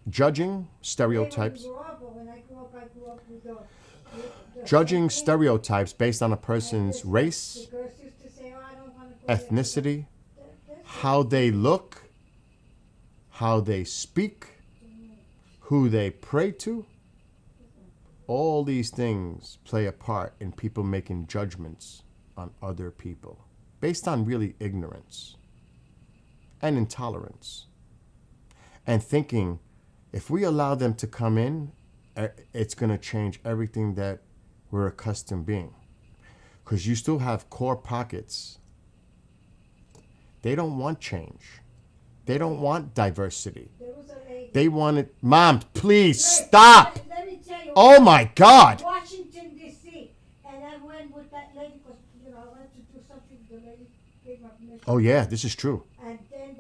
judging stereotypes. When I grew up with the Judging stereotypes based on a person's the race, girls used to say, "Oh, I don't want to go there." ethnicity, That's how they look, how they speak, who they pray to. All these things play a part in people making judgments on other people based on really ignorance and intolerance. And thinking if we allow them to come in, it's going to change everything that we're accustomed being. Because you still have core pockets. They don't want change. They don't want diversity. There was a lady. They wanted, Mom, please stop. Let me tell you. Oh my God. Washington, D.C. And I went with that lady because, I wanted to do something. The lady gave my permission. Oh yeah, this is true. And then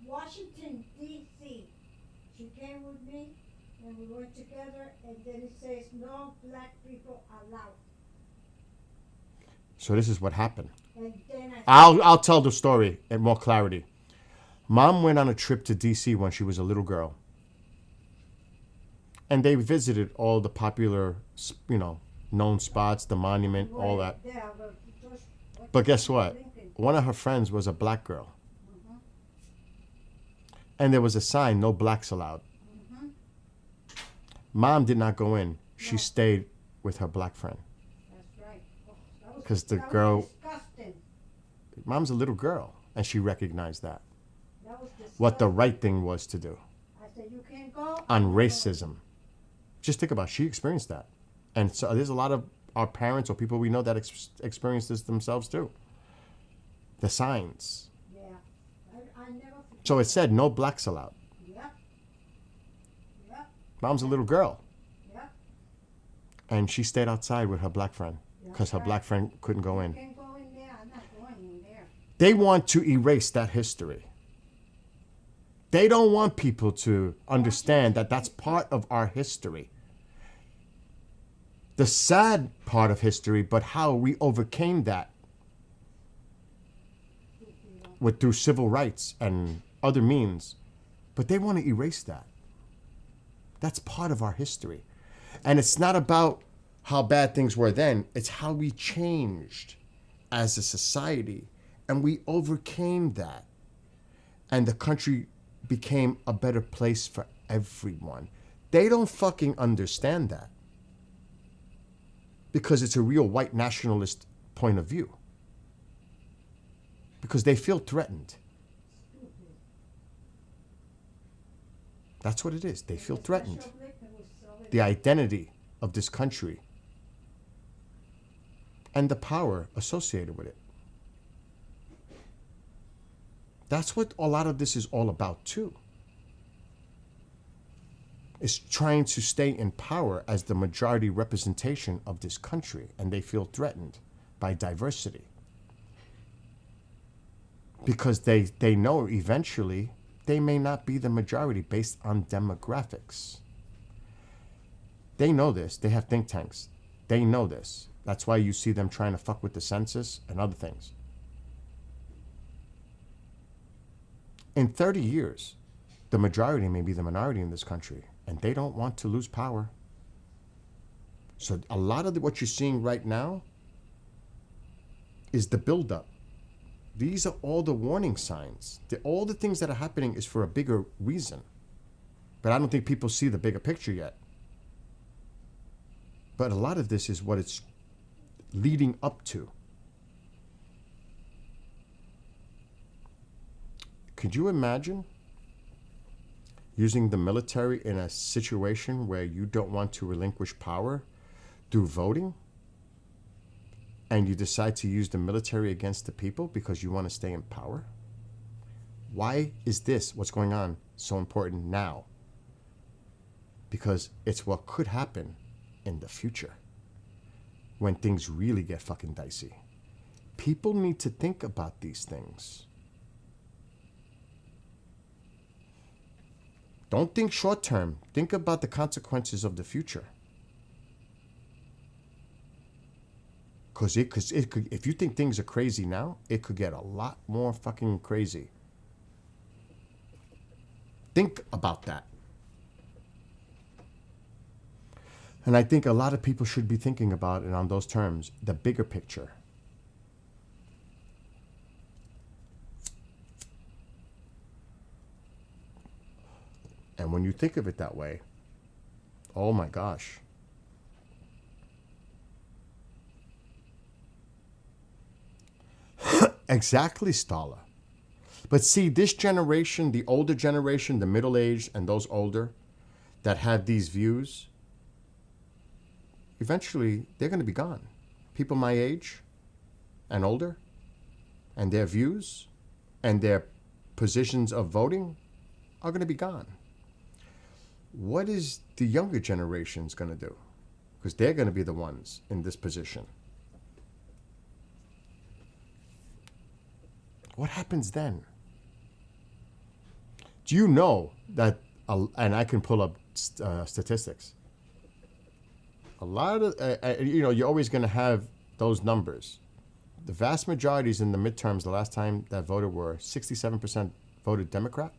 Washington, D.C. She came with me and we went together. And then it says, no black people allowed. So this is what happened. And then I'll tell the story in more clarity. Mom went on a trip to DC when she was a little girl. And they visited all the popular, known spots, the monument, all that. Yeah, But guess what? One of her friends was a black girl. And there was a sign, no blacks allowed. Mom did not go in. She stayed with her black friend. That's right. Oh, 'Cause the that was girl- disgusting. Mom's a little girl, and she recognized that. That was disgusting. What the right thing was to do I said, you can't go. on racism. Just think about it. She experienced that. And so there's a lot of our parents or people we know that experience this themselves too. The signs. Yeah. I never forget. So it said no blacks allowed. Yep. Yep. Mom's a little girl. Yep. And she stayed outside with her black friend because her That's black friend couldn't go You in. can't go in there. I'm not going in there. They want to erase that history. They don't want people to understand that that's part of our history. The sad part of history, but how we overcame that through civil rights and other means. But they want to erase that. That's part of our history. And it's not about how bad things were then. It's how we changed as a society. And we overcame that. And the country became a better place for everyone. They don't fucking understand that. Because it's a real white nationalist point of view. Because they feel threatened. That's what it is. They feel threatened. The identity of this country and the power associated with it. That's what a lot of this is all about too. Is trying to stay in power as the majority representation of this country, and they feel threatened by diversity. Because they know eventually they may not be the majority based on demographics. They know this. They have think tanks. They know this. That's why you see them trying to fuck with the census and other things. In 30 years, the majority may be the minority in this country, and they don't want to lose power. So a lot of what you're seeing right now is the buildup. These are all the warning signs. All the things that are happening is for a bigger reason. But I don't think people see the bigger picture yet. But a lot of this is what it's leading up to. could you imagine using the military in a situation where you don't want to relinquish power through voting, and you decide to use the military against the people because you want to stay in power? Why is this, what's going on, so important now? Because it's what could happen in the future when things really get fucking dicey. People need to think about these things. Don't think short term. Think about the consequences of the future. Because it could, if you think things are crazy now, it could get a lot more fucking crazy. Think about that. And I think a lot of people should be thinking about it on those terms, the bigger picture. And when you think of it that way, oh my gosh. Exactly, Stala. But see, this generation, the older generation, the middle-aged and those older that have these views, eventually they're going to be gone. People my age and older, and their views and their positions of voting are going to be gone. What is the younger generations going to do? Because they're going to be the ones in this position. What happens then? Do you know that, and I can pull up statistics, a lot of, you're always going to have those numbers. The vast majorities in the midterms, the last time that voted were 67% voted Democrat.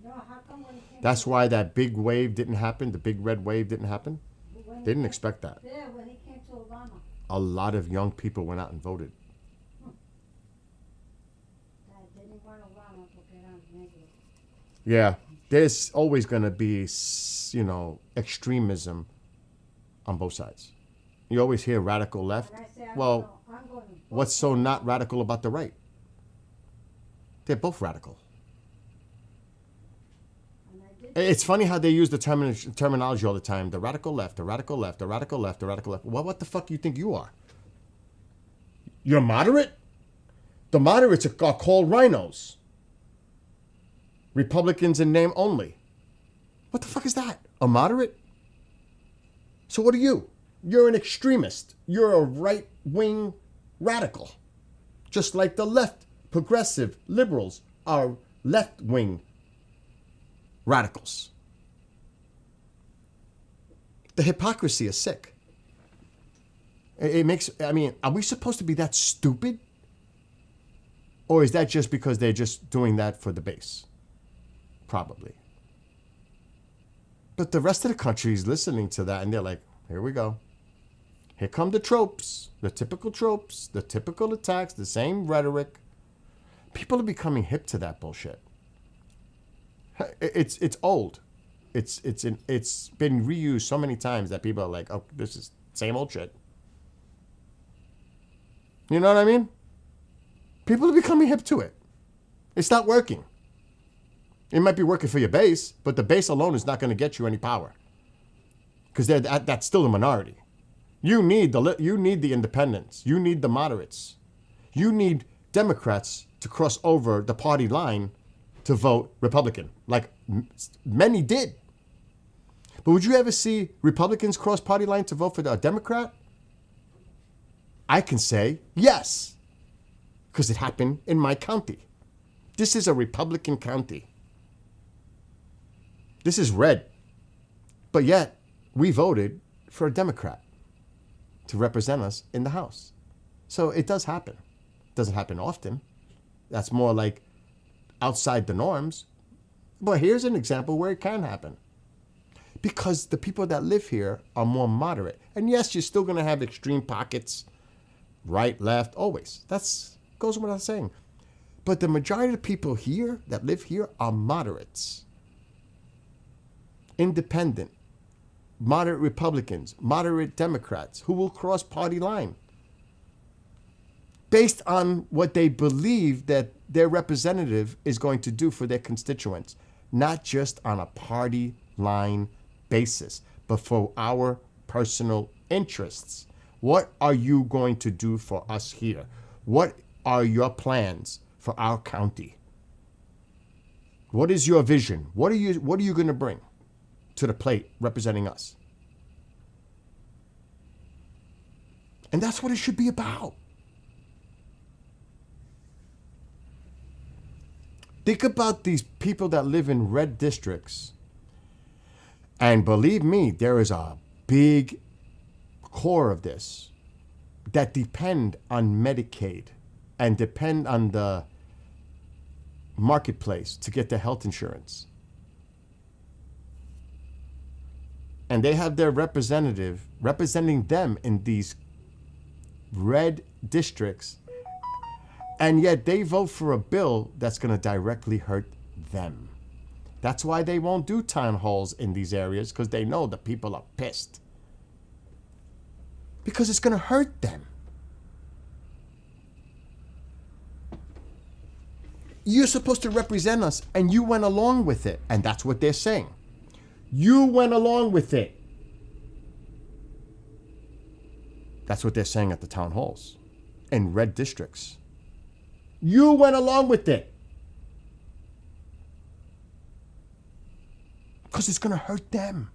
No, how come when it came That's to, why that big wave didn't happen, the big red wave didn't happen. when it They didn't came- expect that. Yeah, when it came to Obama, A lot of young people went out and voted. they didn't want Obama porque eran negros. Yeah, there's always going to be, extremism on both sides. You always hear radical left. And I said, Well, I'm going to vote what's so not radical about the right? They're both radical. and I did. It's funny how they use the terminology all the time. The radical left, the radical left, the radical left, the radical left. Well, what the fuck do you think you are? You're moderate? The moderates are called rhinos. Republicans in name only. What the fuck is that? A moderate? So what are you? You're an extremist. You're a right-wing radical. Just like the left, progressive liberals are left-wing radicals. The hypocrisy is sick. It makes, are we supposed to be that stupid? Or is that just because they're just doing that for the base? Probably. But the rest of the country is listening to that and they're like, here we go. Here come the tropes, the typical attacks, the same rhetoric. People are becoming hip to that bullshit. It's old. It's been reused so many times that people are like, oh, this is same old shit. You know what I mean? People are becoming hip to it. It's not working. It might be working for your base, but the base alone is not going to get you any power. Because that's still the minority. You need the independents. You need the moderates. You need Democrats to cross over the party line to vote Republican, like many did. But would you ever see Republicans cross party line to vote for a Democrat? I can say yes, because it happened in my county. This is a Republican county. This is red. But yet, we voted for a Democrat to represent us in the House. So it does happen. It doesn't happen often. That's more like outside the norms. But here's an example where it can happen. Because the people that live here are more moderate. And yes, you're still going to have extreme pockets, right, left, always. That's goes without saying. But the majority of the people here that live here are moderates. Independent, moderate Republicans, moderate Democrats who will cross party line. based on what they believe that their representative is going to do for their constituents, not just on a party line basis, but for our personal interests. What are you going to do for us here? What are your plans for our county? What is your vision? What are you going to bring to the plate representing us? And that's what it should be about. Think about these people that live in red districts. And believe me, there is a big core of this that depend on Medicaid and depend on the marketplace to get their health insurance. And they have their representative representing them in these red districts, and yet they vote for a bill that's going to directly hurt them. That's why they won't do town halls in these areas, because they know the people are pissed. Because it's going to hurt them. You're supposed to represent us, and you went along with it. And that's what they're saying. You went along with it. That's what they're saying at the town halls in red districts. You went along with it. Because it's going to hurt them.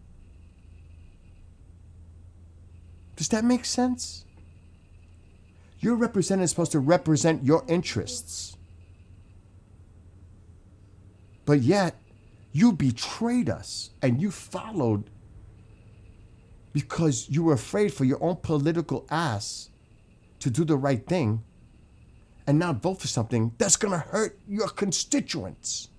Does that make sense? Your representative is supposed to represent your interests. But yet, you betrayed us and you followed because you were afraid for your own political ass to do the right thing and not vote for something that's going to hurt your constituents.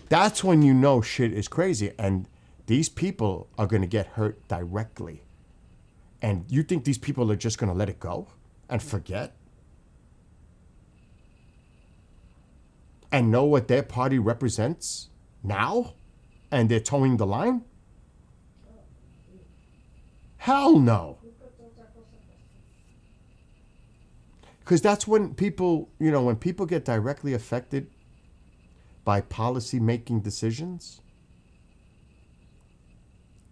That's when you know shit is crazy, and these people are going to get hurt directly. And you think these people are just going to let it go and forget? And know what their party represents now? And they're towing the line? Hell no. Because that's when people, when people get directly affected by policy making decisions,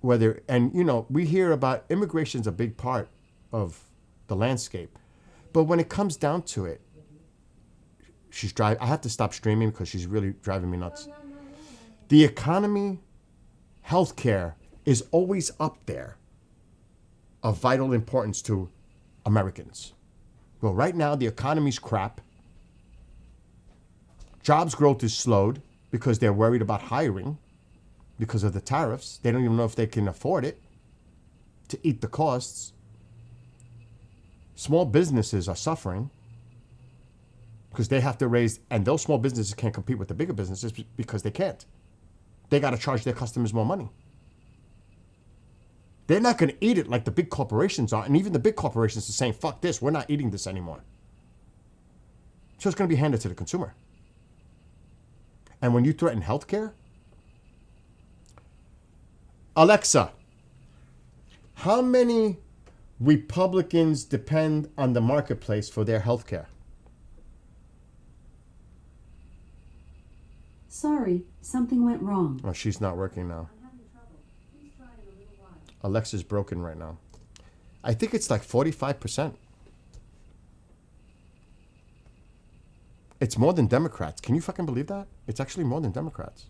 we hear about immigration's a big part of the landscape. But when it comes down to it, I have to stop streaming because she's really driving me nuts. The economy, healthcare is always up there of vital importance to Americans. Well, right now the economy's crap. Jobs growth is slowed because they're worried about hiring because of the tariffs. They don't even know if they can afford it to eat the costs. Small businesses are suffering because they have to raise, and those small businesses can't compete with the bigger businesses because they can't. They got to charge their customers more money. They're not going to eat it like the big corporations are, and even the big corporations are saying, fuck this, we're not eating this anymore. So it's going to be handed to the consumer. And when you threaten healthcare, Alexa, how many Republicans depend on the marketplace for their healthcare? Sorry, something went wrong. Oh, she's not working now. Alexa's broken right now. I think it's like 45%. It's more than Democrats. Can you fucking believe that? It's actually more than Democrats.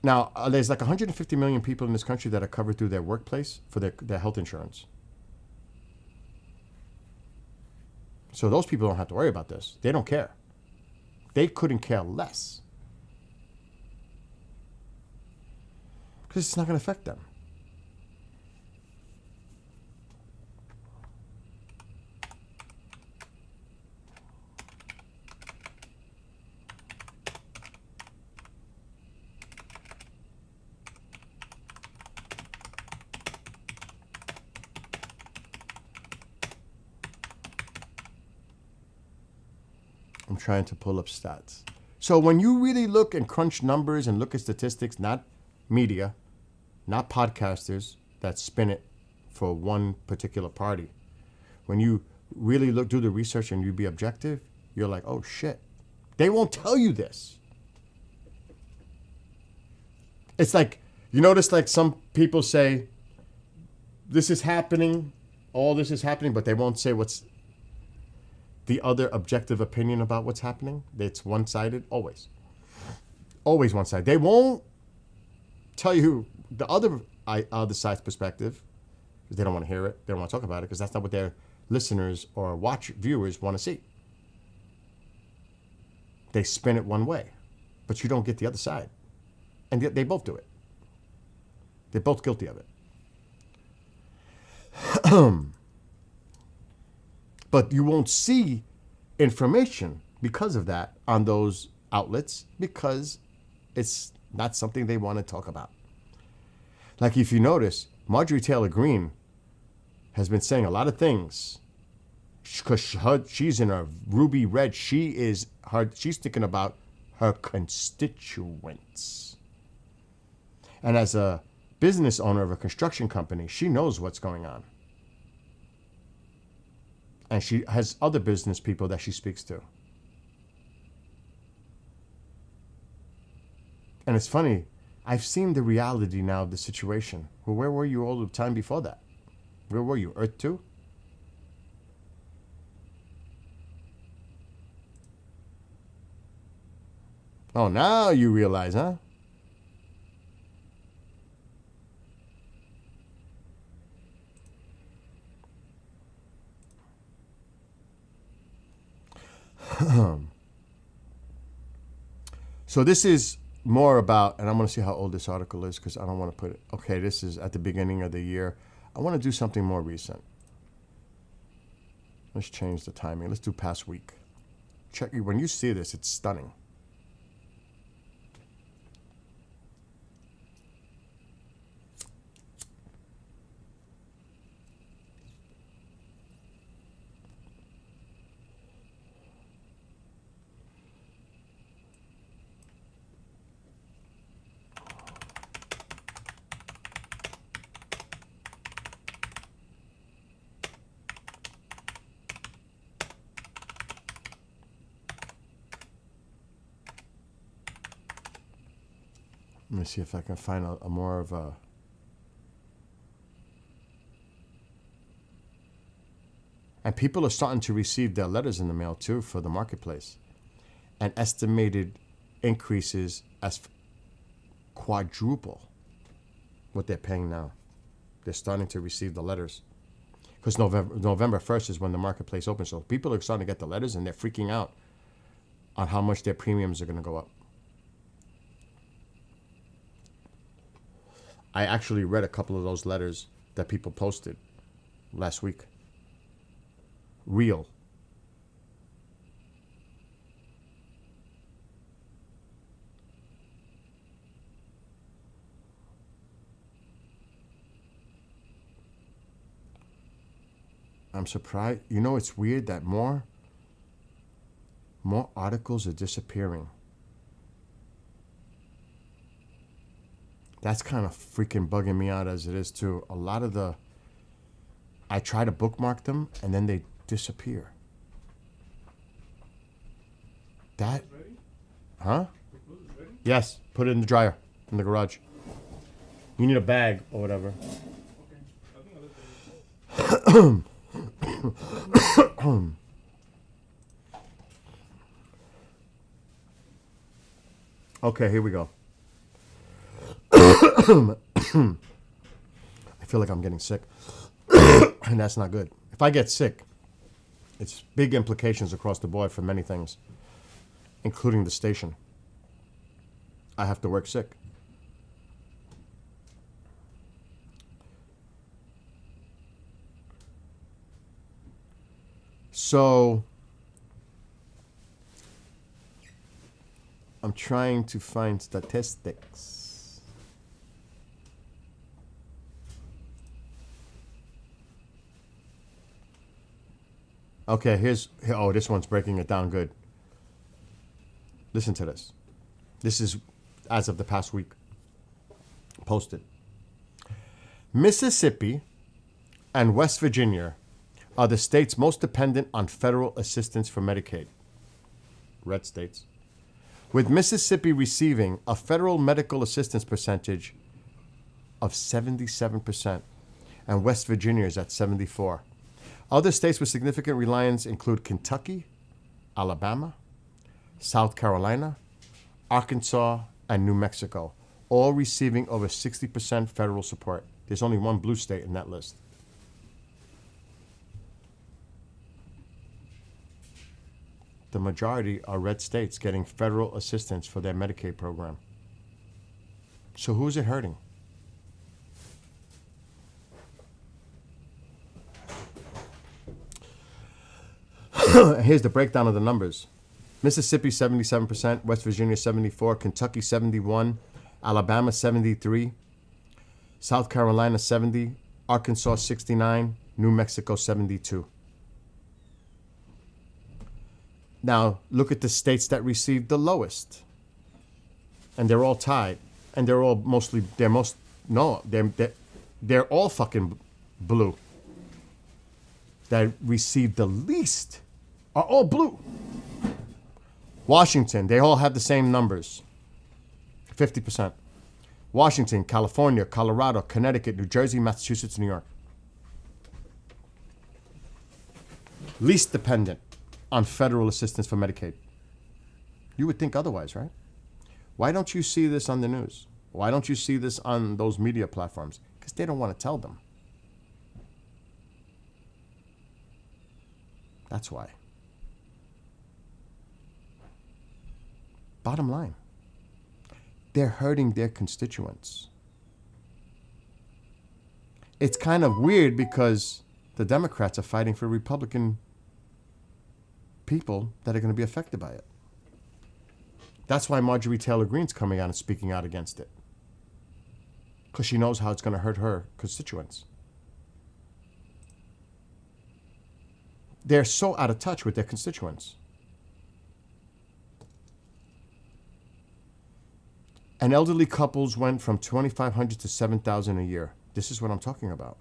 Now, there's like 150 million people in this country that are covered through their workplace for their health insurance. So those people don't have to worry about this. They don't care. They couldn't care less. Because it's not going to affect them. I'm trying to pull up stats. So when you really look and crunch numbers and look at statistics, not media, not podcasters that spin it for one particular party. When you really do the research and you be objective, you're like, oh shit. They won't tell you this. It's like, you notice like some people say, this is happening, all this is happening, but they won't say what's the other objective opinion about what's happening. It's one-sided, always. Always one-sided. They won't tell you the other side's perspective because they don't want to hear it. They don't want to talk about it because that's not what their listeners or viewers want to see. They spin it one way, but you don't get the other side. And yet they both do it. They're both guilty of it. But you won't see information because of that on those outlets because it's not something they want to talk about. Like if you notice, Marjorie Taylor Greene has been saying a lot of things because she's in a ruby red. She's thinking about her constituents. And as a business owner of a construction company, she knows what's going on. And she has other business people that she speaks to. And it's funny, I've seen the reality now of the situation. Well, where were you all the time before that? Where were you? Earth 2? Oh, now you realize, huh? So this is more about, and I'm going to see how old this article is because I don't want to put it. Okay, this is at the beginning of the year. I want to do something more recent. Let's change the timing. Let's do past week. Check when you see this, it's stunning. Let me see if I can find a more of a... And people are starting to receive their letters in the mail too for the marketplace. And estimated increases as quadruple what they're paying now. They're starting to receive the letters. Because November 1st is when the marketplace opens. So people are starting to get the letters and they're freaking out on how much their premiums are going to go up. I actually read a couple of those letters that people posted last week. Real. I'm surprised. You know, it's weird that more articles are disappearing. That's kind of freaking bugging me out as it is too. A lot of I try to bookmark them and then they disappear. That, Ready? huh? The food is ready? Yes, put it in the dryer, in the garage. You need a bag or whatever. Okay. I think I left it. Okay, here we go. I feel like I'm getting sick. And that's not good. If I get sick, it's big implications across the board for many things, including the station. I have to work sick. So I'm trying to find statistics. Okay, oh, this one's breaking it down good. Listen to this. This is as of the past week. Posted. Mississippi and West Virginia are the states most dependent on federal assistance for Medicaid. Red states. With Mississippi receiving a federal medical assistance percentage of 77%, and West Virginia is at 74%. Other states with significant reliance include Kentucky, Alabama, South Carolina, Arkansas, and New Mexico, all receiving over 60% federal support. There's only one blue state in that list. The majority are red states getting federal assistance for their Medicaid program. So who's it hurting? Here's the breakdown of the numbers. Mississippi 77%, West Virginia 74%, Kentucky 71%, Alabama 73%, South Carolina 70%, Arkansas 69%, New Mexico 72%. Now look at the states that received the lowest, and they're all tied, and they're all they're all fucking blue. That received the least are all blue. Washington, they all have the same numbers. 50%. Washington, California, Colorado, Connecticut, New Jersey, Massachusetts, New York. Least dependent on federal assistance for Medicaid. You would think otherwise, right? Why don't you see this on the news? Why don't you see this on those media platforms? Because they don't want to tell them. That's why. Bottom line, they're hurting their constituents. It's kind of weird because the Democrats are fighting for Republican people that are going to be affected by it. That's why Marjorie Taylor Greene's coming out and speaking out against it. Because she knows how it's going to hurt her constituents. They're so out of touch with their constituents. And elderly couples went from $2,500 to $7,000 a year. This is what I'm talking about.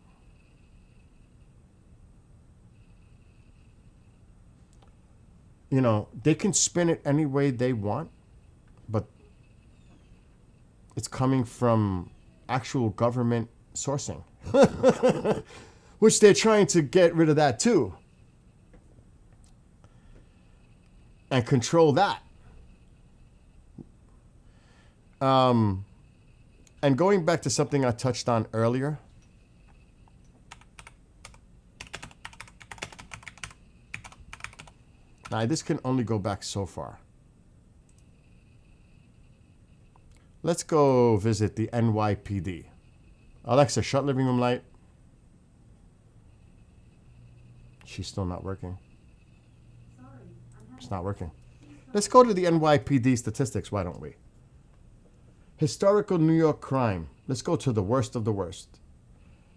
You know, they can spin it any way they want, but it's coming from actual government sourcing, which they're trying to get rid of that too and control that. And going back to something I touched on earlier, now this can only go back so far. Let's go visit the NYPD. Alexa, shut living room light. She's still not working. It's not working. Let's go to the NYPD statistics, why don't we? Historical New York crime. Let's go to the worst of the worst.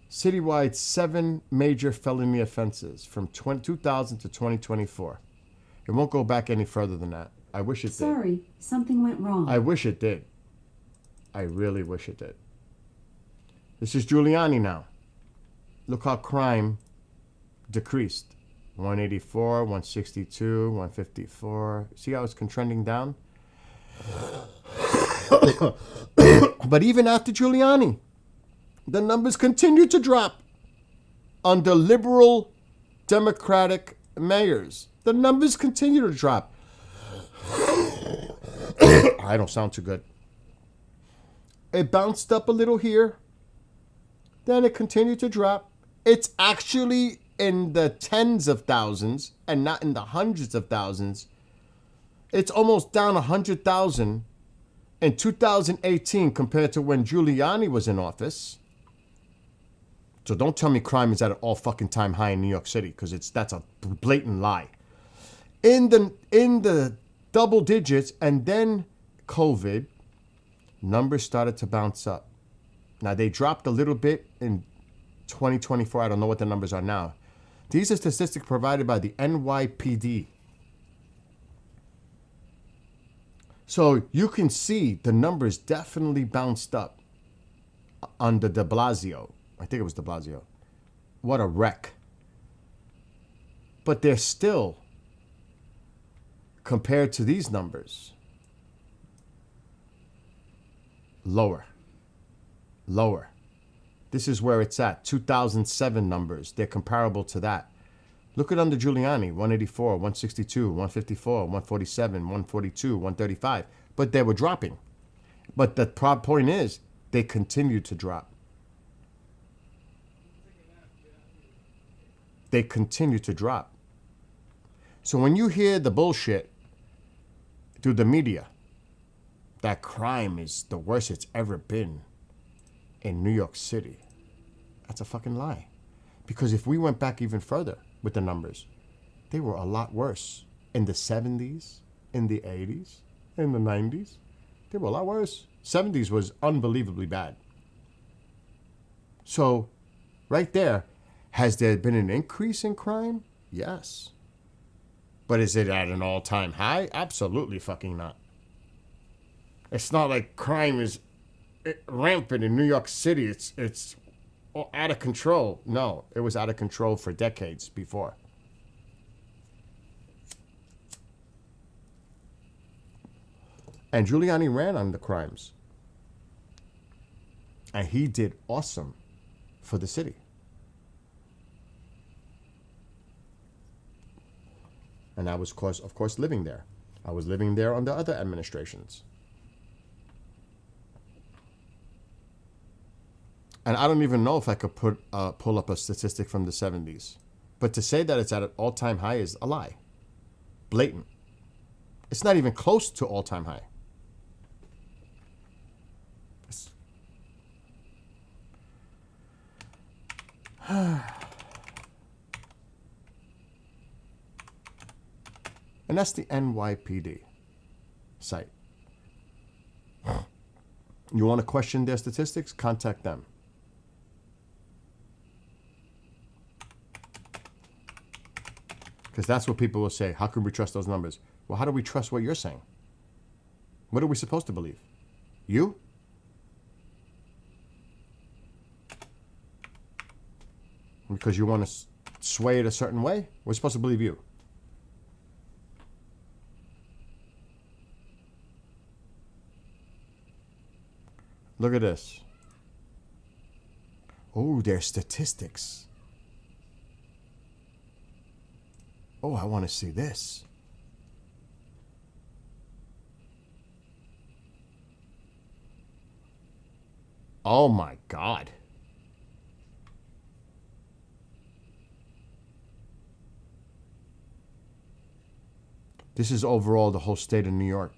Citywide, 7 major felony offenses from 2000 to 2024. It won't go back any further than that. I wish it did. Sorry, something went wrong. I wish it did. I really wish it did. This is Giuliani now. Look how crime decreased. 184, 162, 154. See how it's trending down? But even after Giuliani, the numbers continue to drop. Under liberal Democratic mayors, the numbers continue to drop. I don't sound too good. It bounced up a little here. Then it continued to drop. It's actually in the tens of thousands and not in the hundreds of thousands. It's almost down 100,000 in 2018 compared to when Giuliani was in office. So don't tell me crime is at an all fucking time high in New York City, because that's a blatant lie. In the double digits, and then COVID, numbers started to bounce up. Now they dropped a little bit in 2024. I don't know what the numbers are now. These are statistics provided by the NYPD. So you can see the numbers definitely bounced up. under de Blasio. I think it was de Blasio. What a wreck. But they're still, compared to these numbers, lower. Lower. This is where it's at. 2007 numbers. They're comparable to that. Look at under Giuliani, 184, 162, 154, 147, 142, 135. But they were dropping. But the point is, they continued to drop. They continue to drop. So when you hear the bullshit through the media, that crime is the worst it's ever been in New York City, that's a fucking lie. Because if we went back even further with the numbers, they were a lot worse in the 70s, in the 80s, in the 90s. They were a lot worse. 70s was unbelievably bad. So right there, has there been an increase in crime? Yes. But is it at an all-time high? Absolutely fucking not. It's not like crime is rampant in New York City. It's out of control. No, it was out of control for decades before. And Giuliani ran on the crimes. And he did awesome for the city. And I was, of course, living there. I was living there under other administrations. And I don't even know if I could pull up a statistic from the 70s. But to say that it's at an all-time high is a lie. Blatant. It's not even close to all-time high. And that's the NYPD site. You want to question their statistics? Contact them. Because that's what people will say. How can we trust those numbers? Well, how do we trust what you're saying? What are we supposed to believe? You? Because you want to sway it a certain way? We're supposed to believe you. Look at this. Oh, there's statistics. Oh, I want to see this. Oh my God. This is overall the whole state of New York.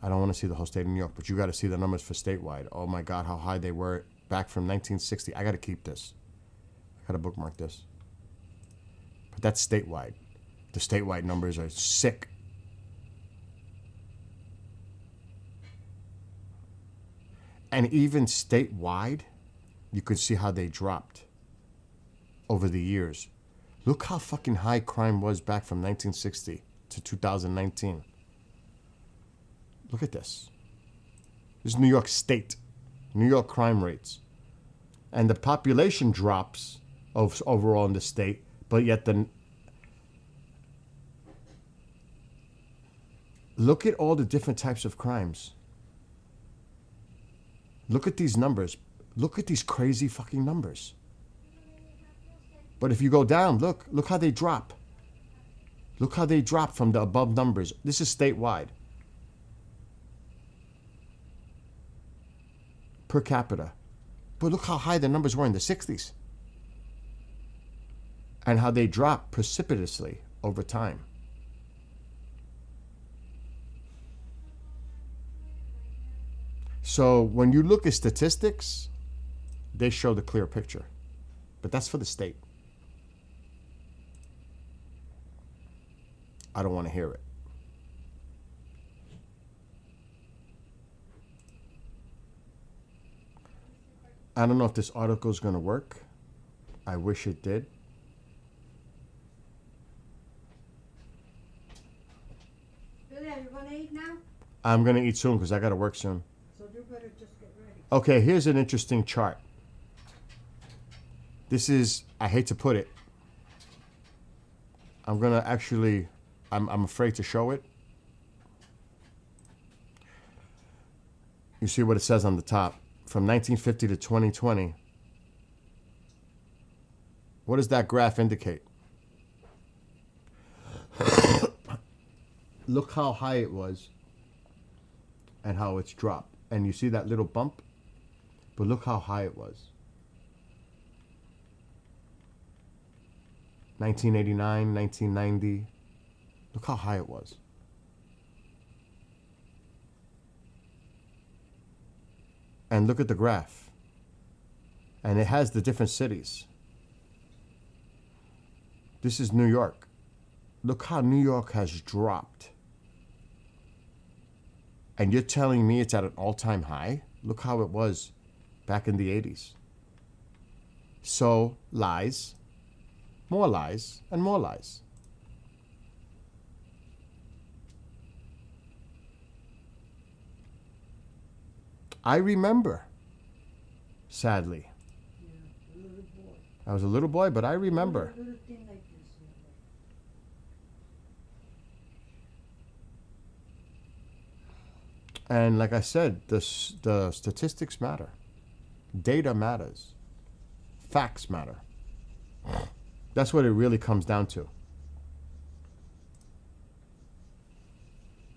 I don't want to see the whole state of New York, but you got to see the numbers for statewide. Oh my God, how high they were back from 1960. I got to keep this. I got to bookmark this. But that's statewide. The statewide numbers are sick. And even statewide, you could see how they dropped over the years. Look how fucking high crime was back from 1960 to 2019. Look at this. This is New York State. New York crime rates. And the population drops overall in the state, but yet look at all the different types of crimes. Look at these numbers. Look at these crazy fucking numbers. But if you go down, look how they drop. Look how they drop from the above numbers. This is statewide. Per capita. But look how high the numbers were in the 60s. And how they drop precipitously over time. So when you look at statistics, they show the clear picture. But that's for the state. I don't want to hear it. I don't know if this article is going to work. I wish it did. Billy, are you gonna eat now? I'm going to eat soon because I got to work soon. So you better just get ready. Okay, here's an interesting chart. This is, I hate to put it, I'm gonna actually, I'm afraid to show it. You see what it says on the top. From 1950 to 2020. What does that graph indicate? Look how high it was and how it's dropped. And you see that little bump? But look how high it was. 1989, 1990. Look how high it was. And look at the graph. And it has the different cities. This is New York. Look how New York has dropped. And you're telling me it's at an all-time high? Look how it was back in the 80s. So, lies, more lies, and more lies. I remember, sadly. Yeah, little boy. I was a little boy, but I remember. Little thing like this. And like I said, the statistics matter. Data matters. Facts matter. That's what it really comes down to.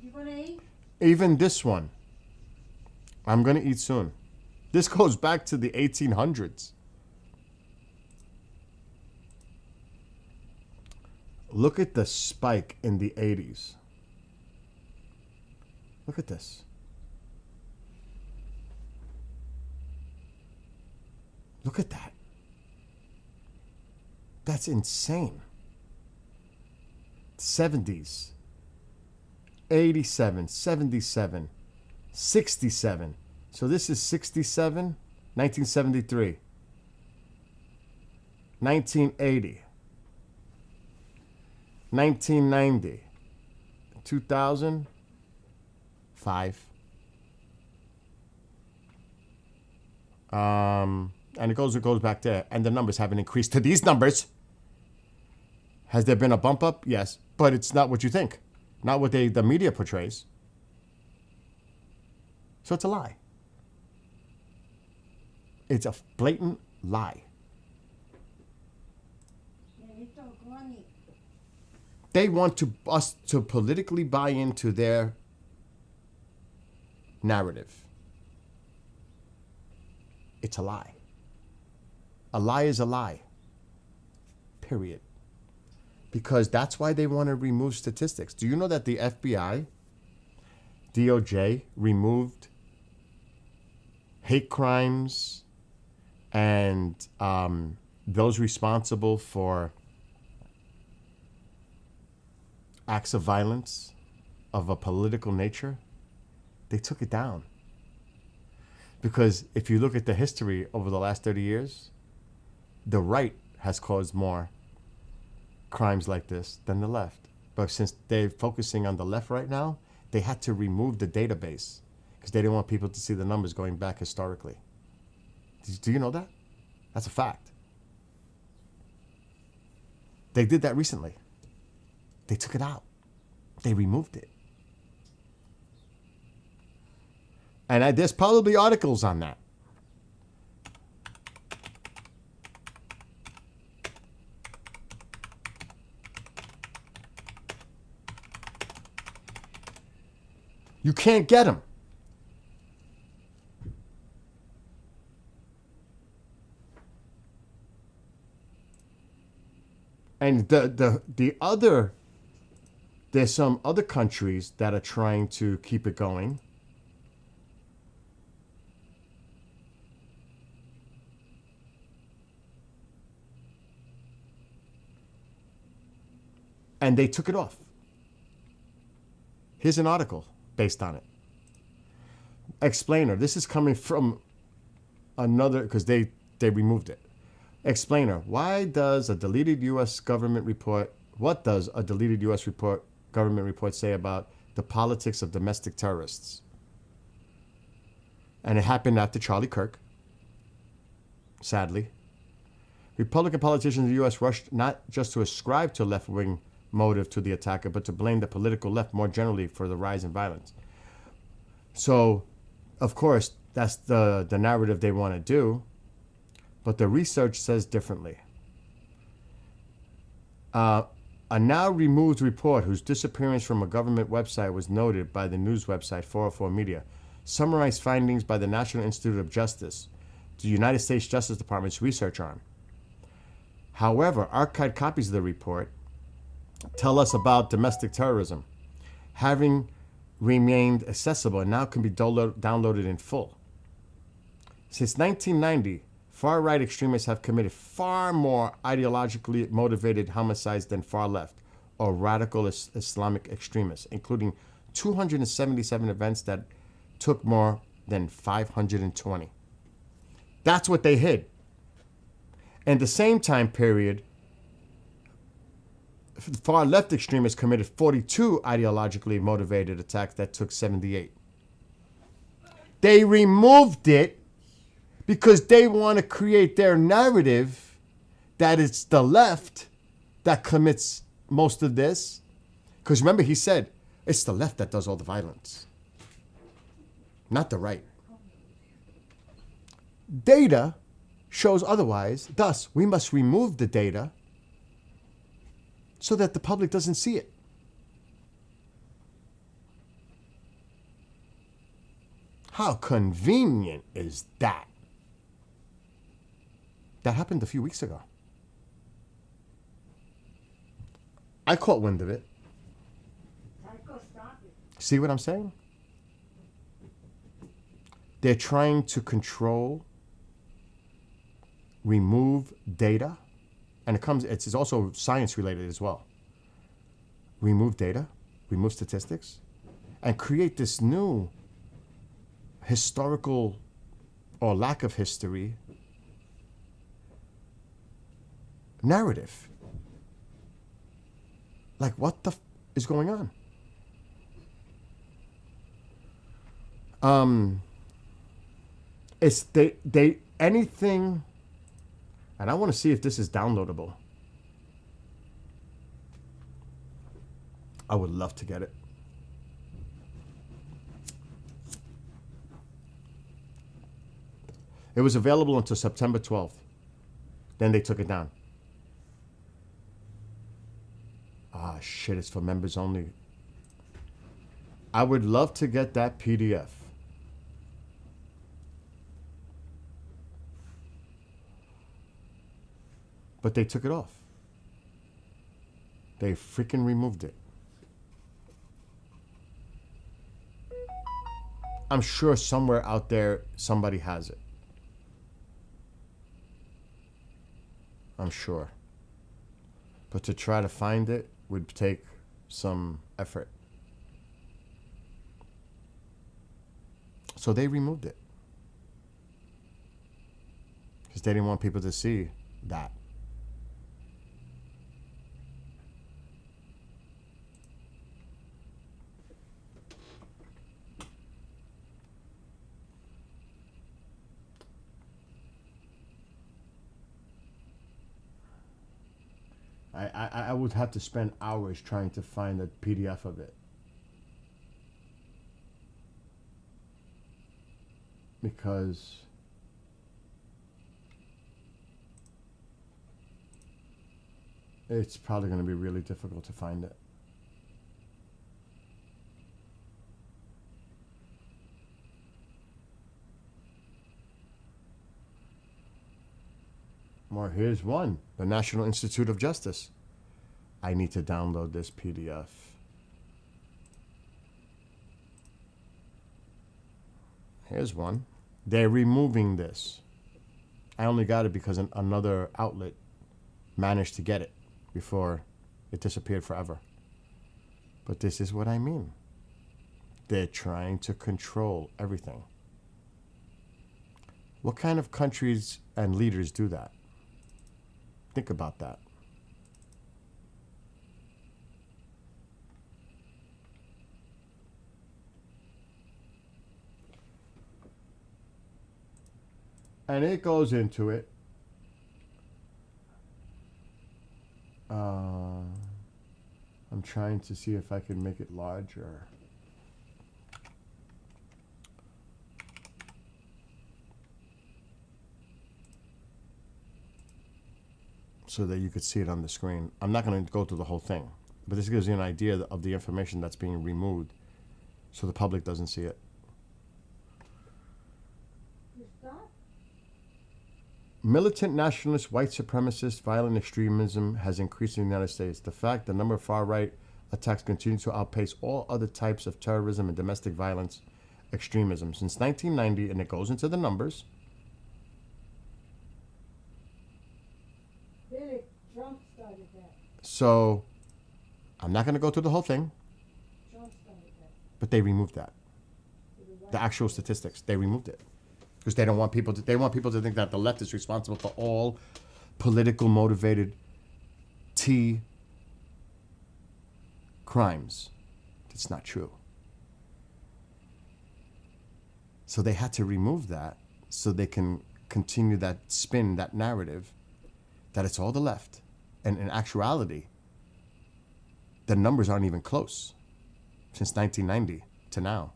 You gonna eat? Even this one, I'm going to eat soon. This goes back to the 1800s. Look at the spike in the 80s. Look at this. Look at that. That's insane. 70s, 87, 77, 67. So this is 67, 1973, 1980, 1990, 2005. And it goes back there, and the numbers haven't increased to these numbers. Has there been a bump up? Yes, but it's not what you think, not what the media portrays. So it's a lie. It's a blatant lie. They want us to politically buy into their narrative. It's a lie. A lie is a lie. Period. Because that's why they want to remove statistics. Do you know that the FBI, DOJ, removed hate crimes and those responsible for acts of violence of a political nature? They took it down. Because if you look at the history over the last 30 years, the right has caused more crimes like this than the left. But since they're focusing on the left right now, they had to remove the database because they didn't want people to see the numbers going back historically. Do you know that? That's a fact. They did that recently. They took it out. They removed it. And there's probably articles on that. You can't get them. And the other, there's some other countries that are trying to keep it going. And they took it off. Here's an article based on it. Explainer. This is coming from another, because they removed it. Explainer. Why does a deleted U.S. government report, what does a deleted U.S. government report say about the politics of domestic terrorists? And it happened after Charlie Kirk, sadly. Republican politicians in the U.S. rushed not just to ascribe to a left-wing motive to the attacker, but to blame the political left more generally for the rise in violence. So, of course, that's the narrative they want to do, but the research says differently. A now removed report whose disappearance from a government website was noted by the news website 404 Media summarized findings by the National Institute of Justice, the United States Justice Department's research arm. However, archived copies of the report tell us about domestic terrorism having remained accessible and now can be downloaded in full. Since 1990, far-right extremists have committed far more ideologically motivated homicides than far-left or radical Islamic extremists, including 277 events that took more than 520. That's what they hid. In the same time period, far-left extremists committed 42 ideologically motivated attacks that took 78. They removed it because they want to create their narrative that it's the left that commits most of this. Because remember, he said, it's the left that does all the violence, not the right. Data shows otherwise. Thus, we must remove the data so that the public doesn't see it. How convenient is that? That happened a few weeks ago. I caught wind of it. Psycho, stop it. See what I'm saying? They're trying to control, remove data, and it's also science related as well. Remove data, remove statistics, and create this new historical or lack of history narrative. Like, what the is going on? It's they anything, and I want to see if this is downloadable. I would love to get it. It was available until September 12th. Then they took it down. Ah, shit, it's for members only. I would love to get that PDF. But they took it off. They freaking removed it. I'm sure somewhere out there somebody has it. I'm sure. But to try to find it would take some effort. So they removed it. Because they didn't want people to see that. I would have to spend hours trying to find a PDF of it. Because it's probably going to be really difficult to find it. More, here's one. The National Institute of Justice. I need to download this PDF. Here's one. They're removing this. I only got it because another outlet managed to get it before it disappeared forever. But this is what I mean. They're trying to control everything. What kind of countries and leaders do that? Think about that. And it goes into it. I'm trying to see if I can make it larger. So that you could see it on the screen. I'm not going to go through the whole thing, but this gives you an idea of the information that's being removed so the public doesn't see it. You stop? Militant nationalist, white supremacist, violent extremism has increased in the United States. The fact the number of far-right attacks continue to outpace all other types of terrorism and domestic violence extremism. Since 1990, and it goes into the numbers, Billy, Trump started that. so I'm not going to go through the whole thing, Trump started that. but they removed that. To the right. The actual statistics, they removed it. Because they don't want people to, they want people to think that the left is responsible for all political motivated T crimes. It's not true. So they had to remove that so they can continue that spin, that narrative, that it's all the left. And in actuality, the numbers aren't even close. Since 1990 to now,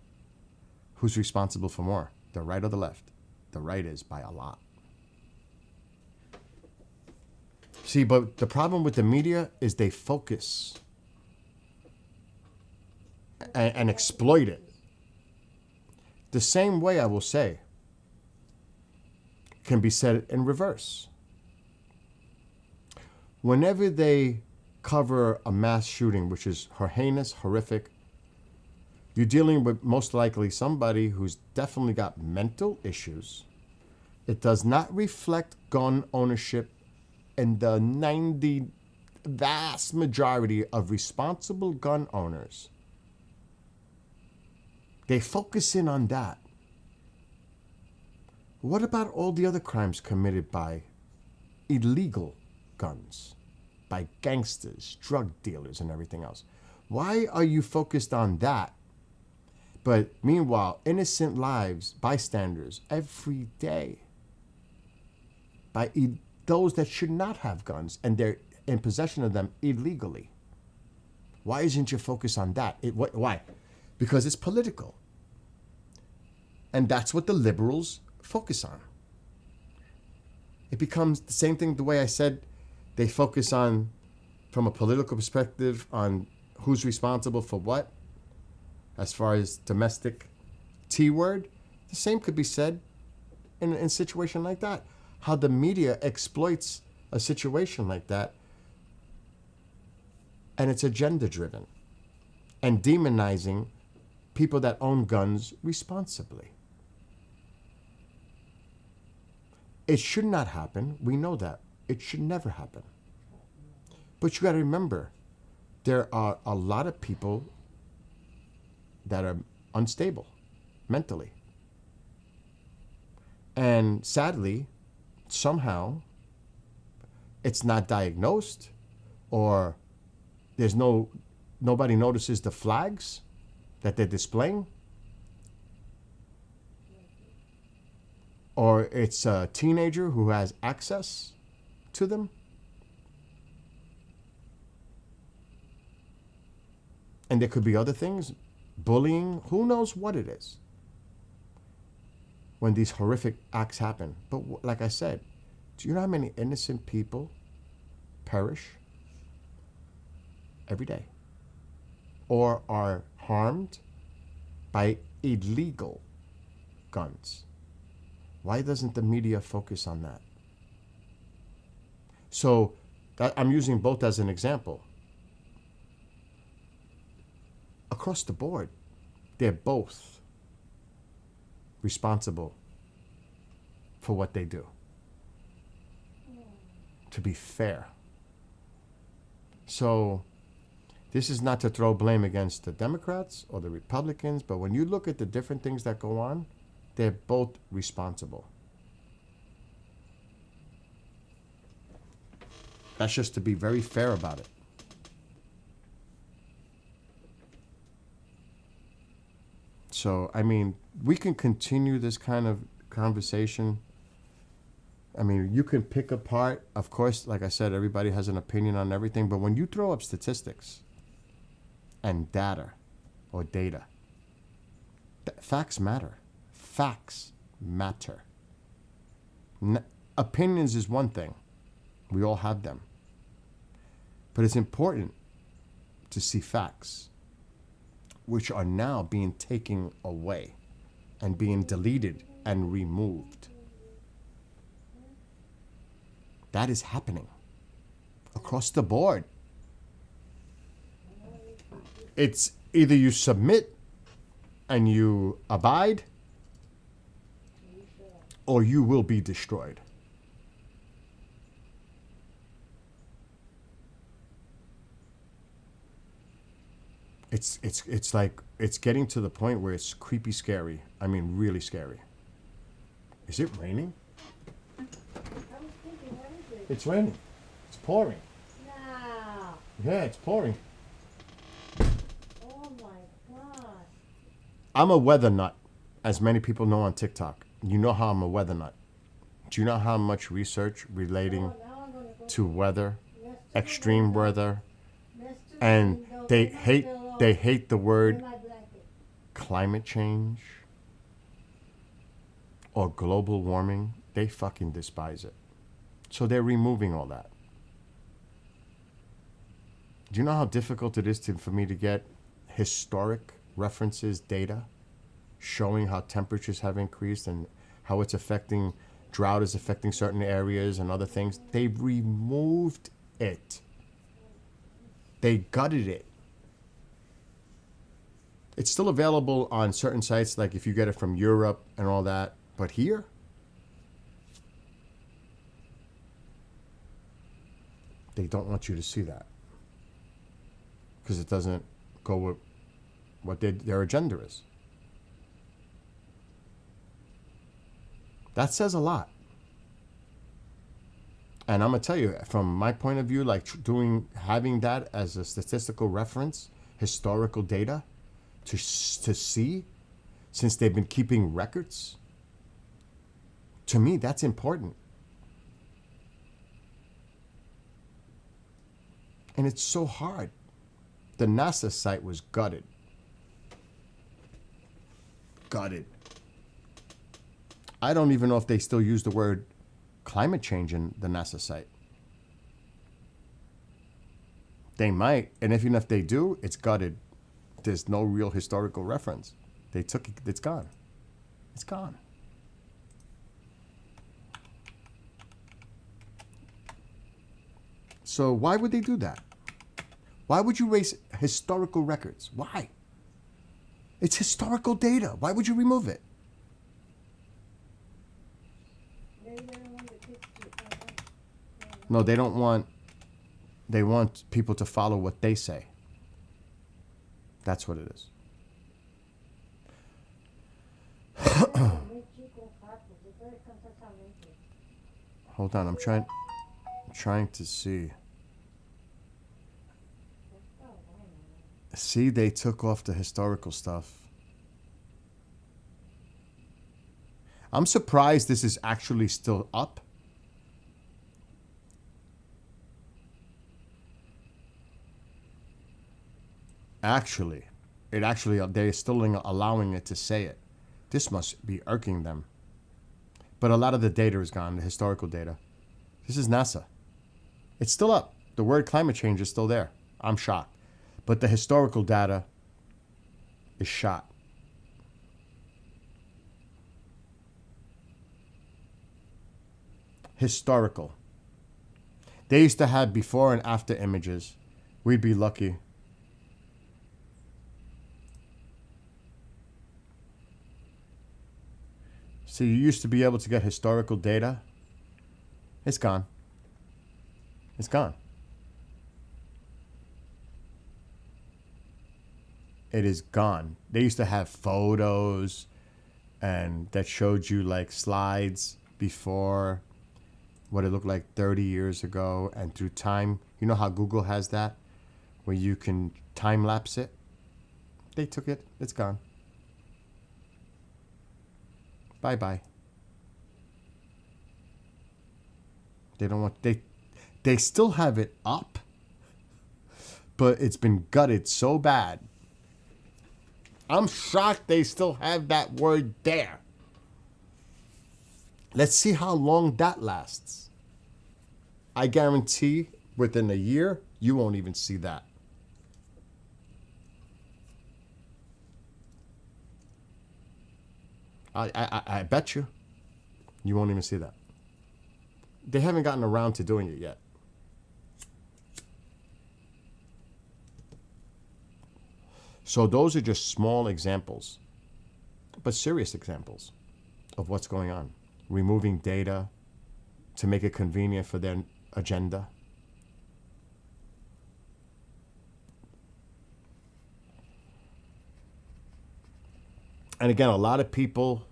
who's responsible for more, the right or the left? The right is by a lot. See, but the problem with the media is they focus and exploit it. The same way, I will say, can be said in reverse. Whenever they cover a mass shooting, which is heinous, horrific, you're dealing with most likely somebody who's definitely got mental issues. It does not reflect gun ownership, and the vast majority of responsible gun owners, they focus in on that. What about all the other crimes committed by illegal guns, by gangsters, drug dealers, and everything else? Why are you focused on that? But meanwhile, innocent lives, bystanders, every day, by those that should not have guns, and they're in possession of them illegally. Why isn't your focus on that? Why? Because it's political. And that's what the liberals focus on. It becomes the same thing the way I said they focus on, from a political perspective, on who's responsible for what. As far as domestic T word, the same could be said in a situation like that. How the media exploits a situation like that, and it's agenda driven, and demonizing people that own guns responsibly. It should not happen. We know that. It should never happen. But you got to remember, there are a lot of people that are unstable mentally. And sadly, somehow, it's not diagnosed, or nobody notices the flags that they're displaying, or it's a teenager who has access to them. And there could be other things, bullying, who knows what it is, when these horrific acts happen. But like I said, do you know how many innocent people perish every day or are harmed by illegal guns? Why doesn't the media focus on that? So I'm using both as an example. Across the board, they're both responsible for what they do. To be fair. So this is not to throw blame against the Democrats or the Republicans, but when you look at the different things that go on, they're both responsible. That's just to be very fair about it. So, I mean, we can continue this kind of conversation I mean, you can pick apart, of course, like I said, everybody has an opinion on everything, but when you throw up statistics and data or data, facts matter. Facts matter. Opinions is one thing. We all have them. But it's important to see facts, which are now being taken away and being deleted and removed. That is happening across the board. It's either you submit and you abide, or you will be destroyed. It's like it's getting to the point where it's creepy scary. I mean, really scary. Is it raining? I was thinking, what is it? It's raining. It's pouring. No. Yeah, it's pouring. Oh my God. I'm a weather nut, as many people know on TikTok. You know how I'm a weather nut. Do you know how much research relating Oh, now I'm gonna go to weather, next to extreme the window, weather, next to the and window, they with my hate pillow, they hate the with word my blanket. climate change or global warming. They fucking despise it. So they're removing all that. Do you know how difficult it is for me to get historic references, data, showing how temperatures have increased and how it's affecting, drought is affecting certain areas and other things? They've removed it. They gutted it. It's still available on certain sites, like if you get it from Europe and all that. But here, they don't want you to see that because it doesn't go with what their agenda is. That says a lot. And I'm gonna tell you, from my point of view, like having that as a statistical reference, historical data, to see, since they've been keeping records, to me, that's important. And it's so hard. The NASA site was gutted. Gutted. I don't even know if they still use the word climate change in the NASA site. They might, and even if they do, it's gutted. There's no real historical reference. They took it, it's gone. It's gone. So why would they do that? Why would you erase historical records? Why? It's historical data. Why would you remove it? Maybe they don't want the kids to, No, they don't want, they want people to follow what they say. That's what it is. Hold on, I'm trying to see. See, they took off the historical stuff. I'm surprised this is actually still up. Actually, they're still allowing it to say it. This must be irking them. But a lot of the data is gone, the historical data. This is NASA. It's still up. The word climate change is still there. I'm shocked. But the historical data is shot. Historical. They used to have before and after images. We'd be lucky. See, you used to be able to get historical data. It's gone. It's gone. It is gone. They used to have photos and that showed you like slides before what it looked like 30 years ago, and through time, you know how Google has that where you can time lapse it? They took it. It's gone. Bye-bye. They don't want they still have it up, but it's been gutted so bad. I'm shocked they still have that word there. Let's see how long that lasts. I guarantee within a year, you won't even see that. I bet you won't even see that. They haven't gotten around to doing it yet. So those are just small examples, but serious examples of what's going on. Removing data to make it convenient for their agenda. And again, a lot of people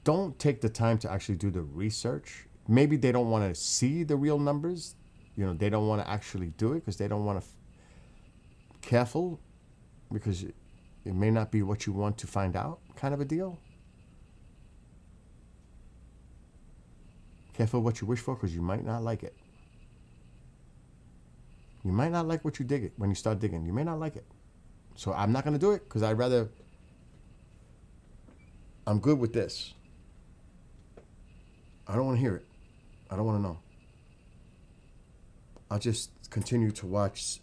don't take the time to actually do the research. Maybe they don't want to see the real numbers. You know, they don't want to actually do it because they don't want to careful because it may not be what you want to find out, kind of a deal. Careful what you wish for because you might not like it. You might not like what you dig it when you start digging. You may not like it. So I'm not going to do it because I'm good with this. I don't want to hear it. I don't want to know. I'll just continue to watch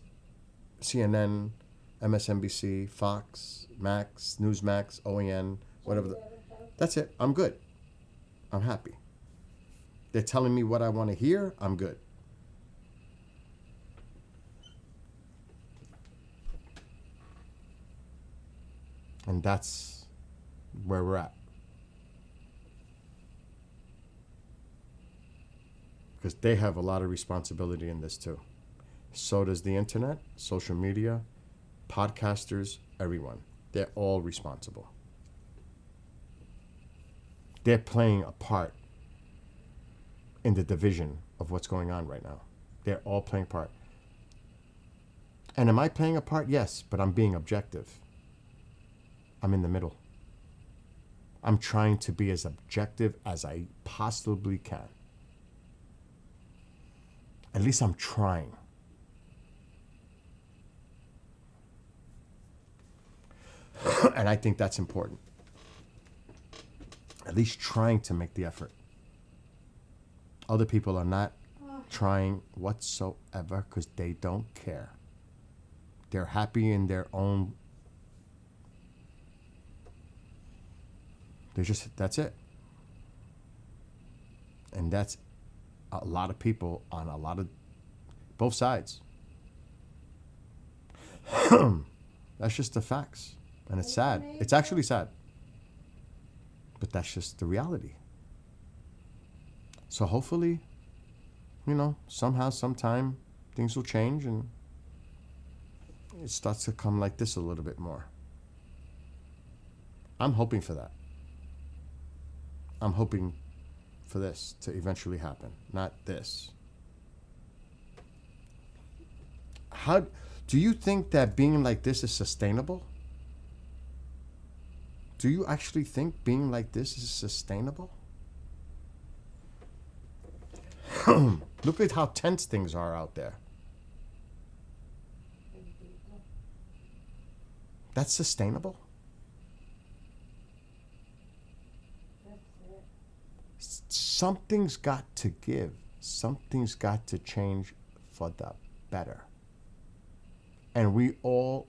CNN, MSNBC, Fox, Max, Newsmax, OAN, whatever. That's it. I'm good. I'm happy. They're telling me what I want to hear. I'm good. And that's where we're at. Because they have a lot of responsibility in this too. So does the internet, social media, podcasters, everyone. They're all responsible. They're playing a part in the division of what's going on right now. They're all playing a part. And am I playing a part? Yes, but I'm being objective. I'm in the middle. I'm trying to be as objective as I possibly can. At least I'm trying. And I think that's important. At least trying to make the effort. Other people are not trying whatsoever because they don't care. They're happy in their own. That's it. And that's a lot of people on a lot of both sides. That's just the facts. And it's sad. It's actually sad. But that's just the reality. So hopefully, somehow, sometime, things will change and it starts to come like this a little bit more. I'm hoping for that. I'm hoping for this to eventually happen, not this. How do you think that being like this is sustainable? Do you actually think being like this is sustainable? Look at how tense things are out there. That's sustainable? Something's got to give. Something's got to change for the better. And we all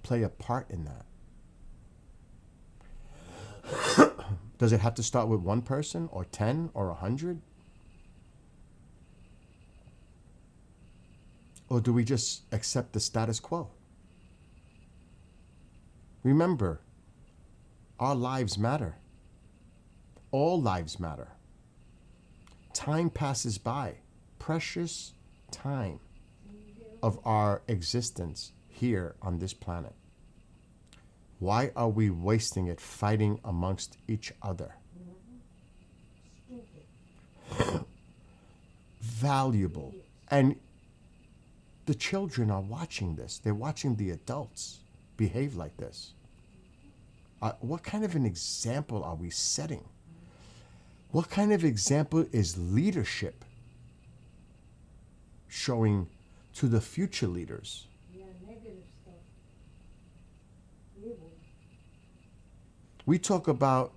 play a part in that. Does it have to start with one person or 10 or 100? Or do we just accept the status quo? Remember, our lives matter. All lives matter. Time passes by. Precious time of our existence here on this planet. Why are we wasting it fighting amongst each other? Valuable. And the children are watching this. They're watching the adults behave like this. What kind of an example are we setting? What kind of example is leadership showing to the future leaders? Yeah, negative stuff. Evil. We talk about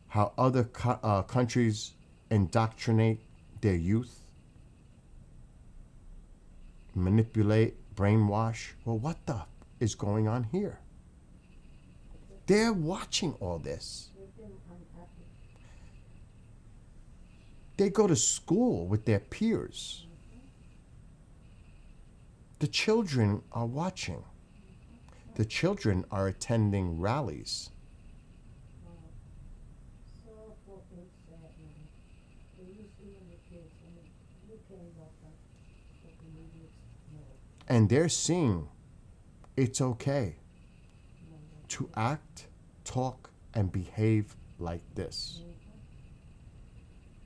how other countries indoctrinate their youth, manipulate, brainwash. Well, what the is going on here? They're watching all this. They've been unhappy. They go to school with their peers. The children are watching. The children are attending rallies. So fucking sad, man. They used to even the kids. I mean, you can't help that. Fucking idiots. No. And they're seeing it's okay to act, talk, and behave like this.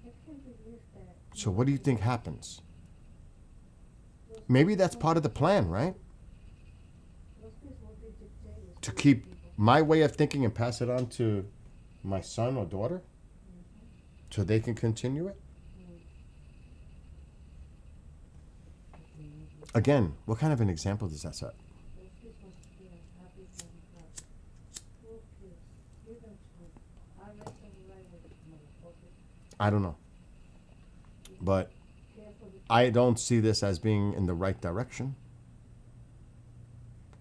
I can't believe that. So what do you think happens? Maybe that's part of the plan, right? Those kids will be dictators. To keep my way of thinking and pass it on to my son or daughter so they can continue it? Again, what kind of an example does that set? Those kids must be unhappy from that. Poor kids. Leave them to it. I let them ride with it, motherfucker. I don't know. But Careful with I don't see this as being in the right direction.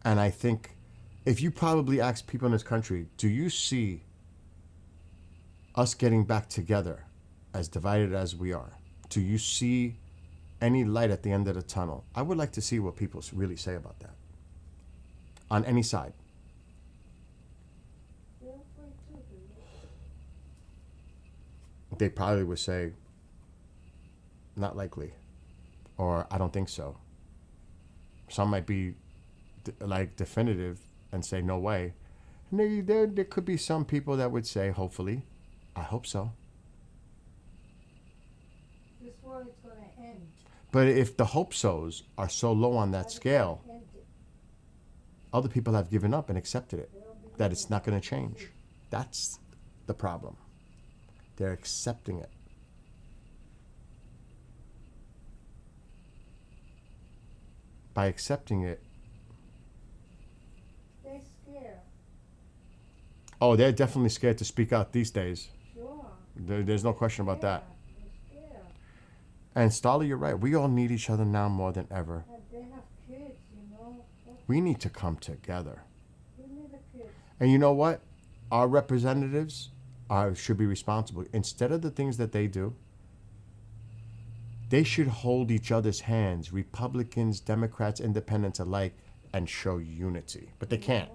And I think if you probably ask people in this country, do you see us getting back together as divided as we are? Do you see any light at the end of the tunnel? I would like to see what people really say about that. On any side. They're afraid too, dude. They probably would say, not likely. Or I don't think so. Some might be definitive and say no way. And there could be some people that would say, hopefully, I hope so. This war is gonna end. But if the hope so's are so low on that scale, End it. other people have given up and accepted it, that it's not going to change. That's the problem. They're accepting it. By accepting it, They're scared. oh, they're definitely scared to speak out these days. Sure. There's no question about that. Yeah, they're scared. And Starla, you're right. We all need each other now more than ever. And they have kids, you know. We need to come together. We need the kids. And you know what? Our representatives should be responsible. Instead of the things that they do, they should hold each other's hands, Republicans, Democrats, Independents alike, and show unity. But they can't.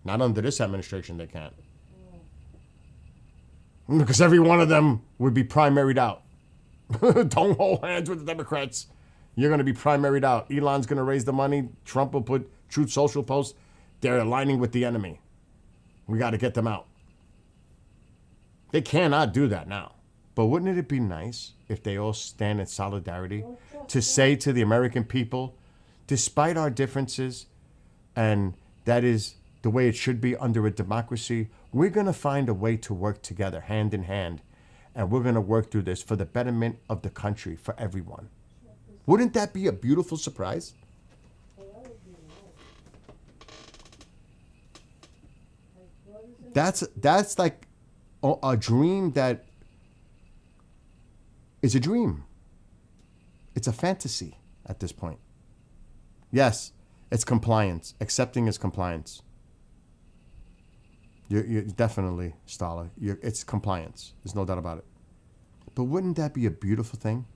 Not under this administration, they can't. Because every one of them would be primaried out. Don't hold hands with the Democrats. You're going to be primaried out. Elon's going to raise the money. Trump will put Truth Social posts. They're aligning with the enemy. We got to get them out. They cannot do that now. But wouldn't it be nice if they all stand in solidarity to say to the American people, despite our differences, and that is the way it should be under a democracy, we're going to find a way to work together hand in hand, and we're going to work through this for the betterment of the country, for everyone. Wouldn't that be a beautiful surprise? That's like a dream that is a dream. It's a fantasy at this point. Yes, it's compliance. Accepting is compliance. You're definitely, Starla. It's compliance. There's no doubt about it. But wouldn't that be a beautiful thing?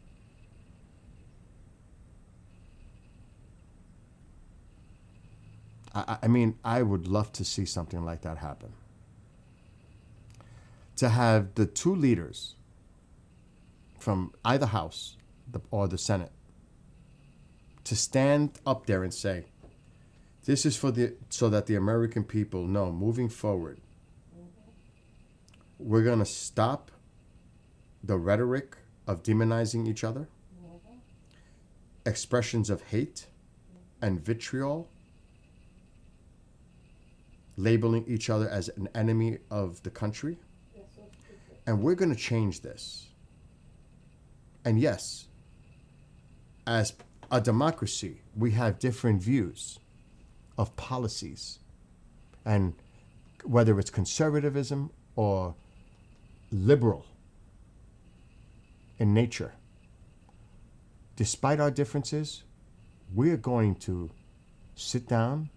I mean, I would love to see something like that happen. To have the two leaders from either house or the Senate to stand up there and say, this is so that the American people know, moving forward, we're going to stop the rhetoric of demonizing each other, expressions of hate and vitriol, labeling each other as an enemy of the country, And we're going to change this. And yes, as a democracy, we have different views of policies. And whether it's conservatism or liberal in nature, despite our differences, we're going to sit down,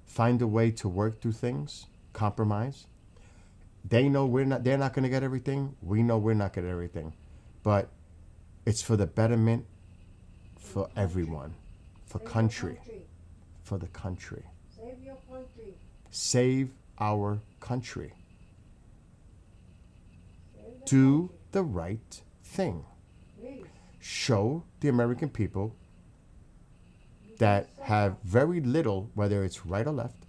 find a way to work through things, compromise. They know they're not going to get everything. We know we're not going to get everything. But it's for the betterment for everyone, for Save your country, for the country. Save your country. Save our country. Save the Do country. the right thing. Please. Show the American people that have very little, whether it's right or left,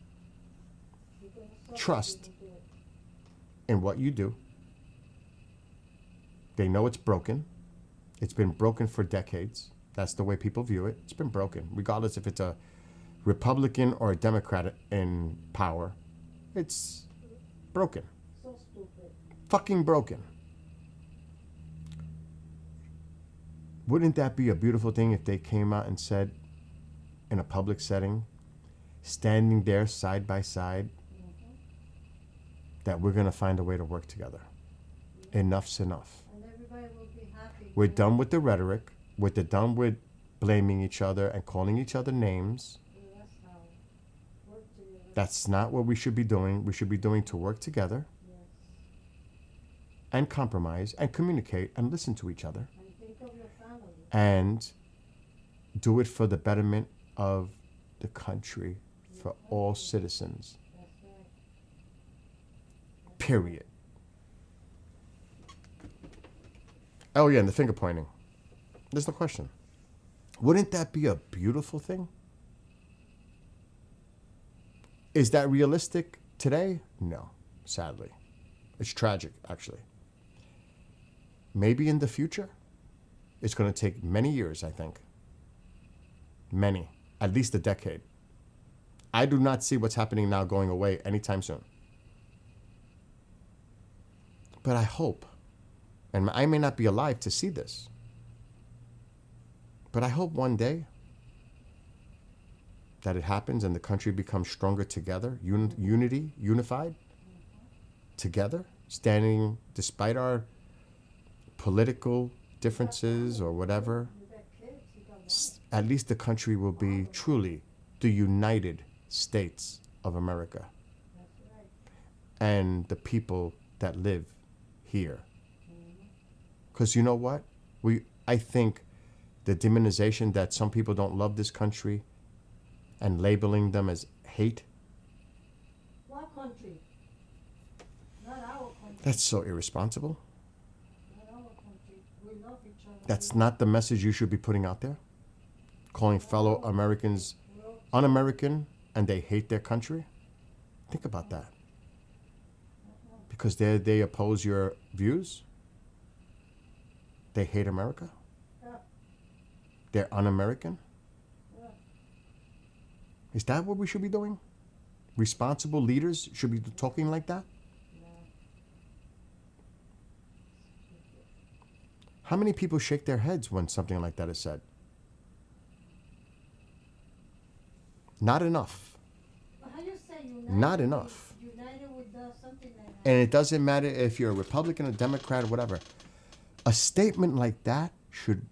You're gonna suffer trust if you do it. in what you do. They know it's broken. It's been broken for decades. That's the way people view it. It's been broken, regardless if it's a Republican or a Democrat in power. It's broken. So stupid. Fucking broken. Wouldn't that be a beautiful thing if they came out and said, in a public setting, standing there side by side, that we're going to find a way to work together? Enough's enough. And everybody will be happy. We're done with the rhetoric. We're done with blaming each other and calling each other names. That's how. Work together. That's not what we should be doing. We should be doing to work together Yes. and compromise and communicate and listen to each other And think of your family. and do it for the betterment of the country, for all citizens. That's right. Period. Oh yeah, and the finger pointing. There's no question. Wouldn't that be a beautiful thing? Is that realistic today? No, sadly. It's tragic, actually. Maybe in the future. It's going to take many years, I think. Many. At least a decade. I do not see what's happening now going away anytime soon. But I hope, and I may not be alive to see this, but I hope one day that it happens and the country becomes stronger together, unified, together, standing despite our political differences or whatever. You got kids, you got At least the country will be truly the United States of America. That's right. And the people that live here. Because you know what? I think the demonization that some people don't love this country and labeling them as hate, What country? Not our country. that's so irresponsible. Not our country. We love each other. That's not the message you should be putting out there. Calling fellow Americans un-American and they hate their country. Think about that. Because they oppose your views. They hate America. Yeah. They're un-American. Yeah. Is that what we should be doing? Responsible leaders should be talking like that? How many people shake their heads when something like that is said? Not enough. But how you say united? Not enough. United with something like that. And it doesn't matter if you're a Republican, a Democrat, or whatever. A statement like that should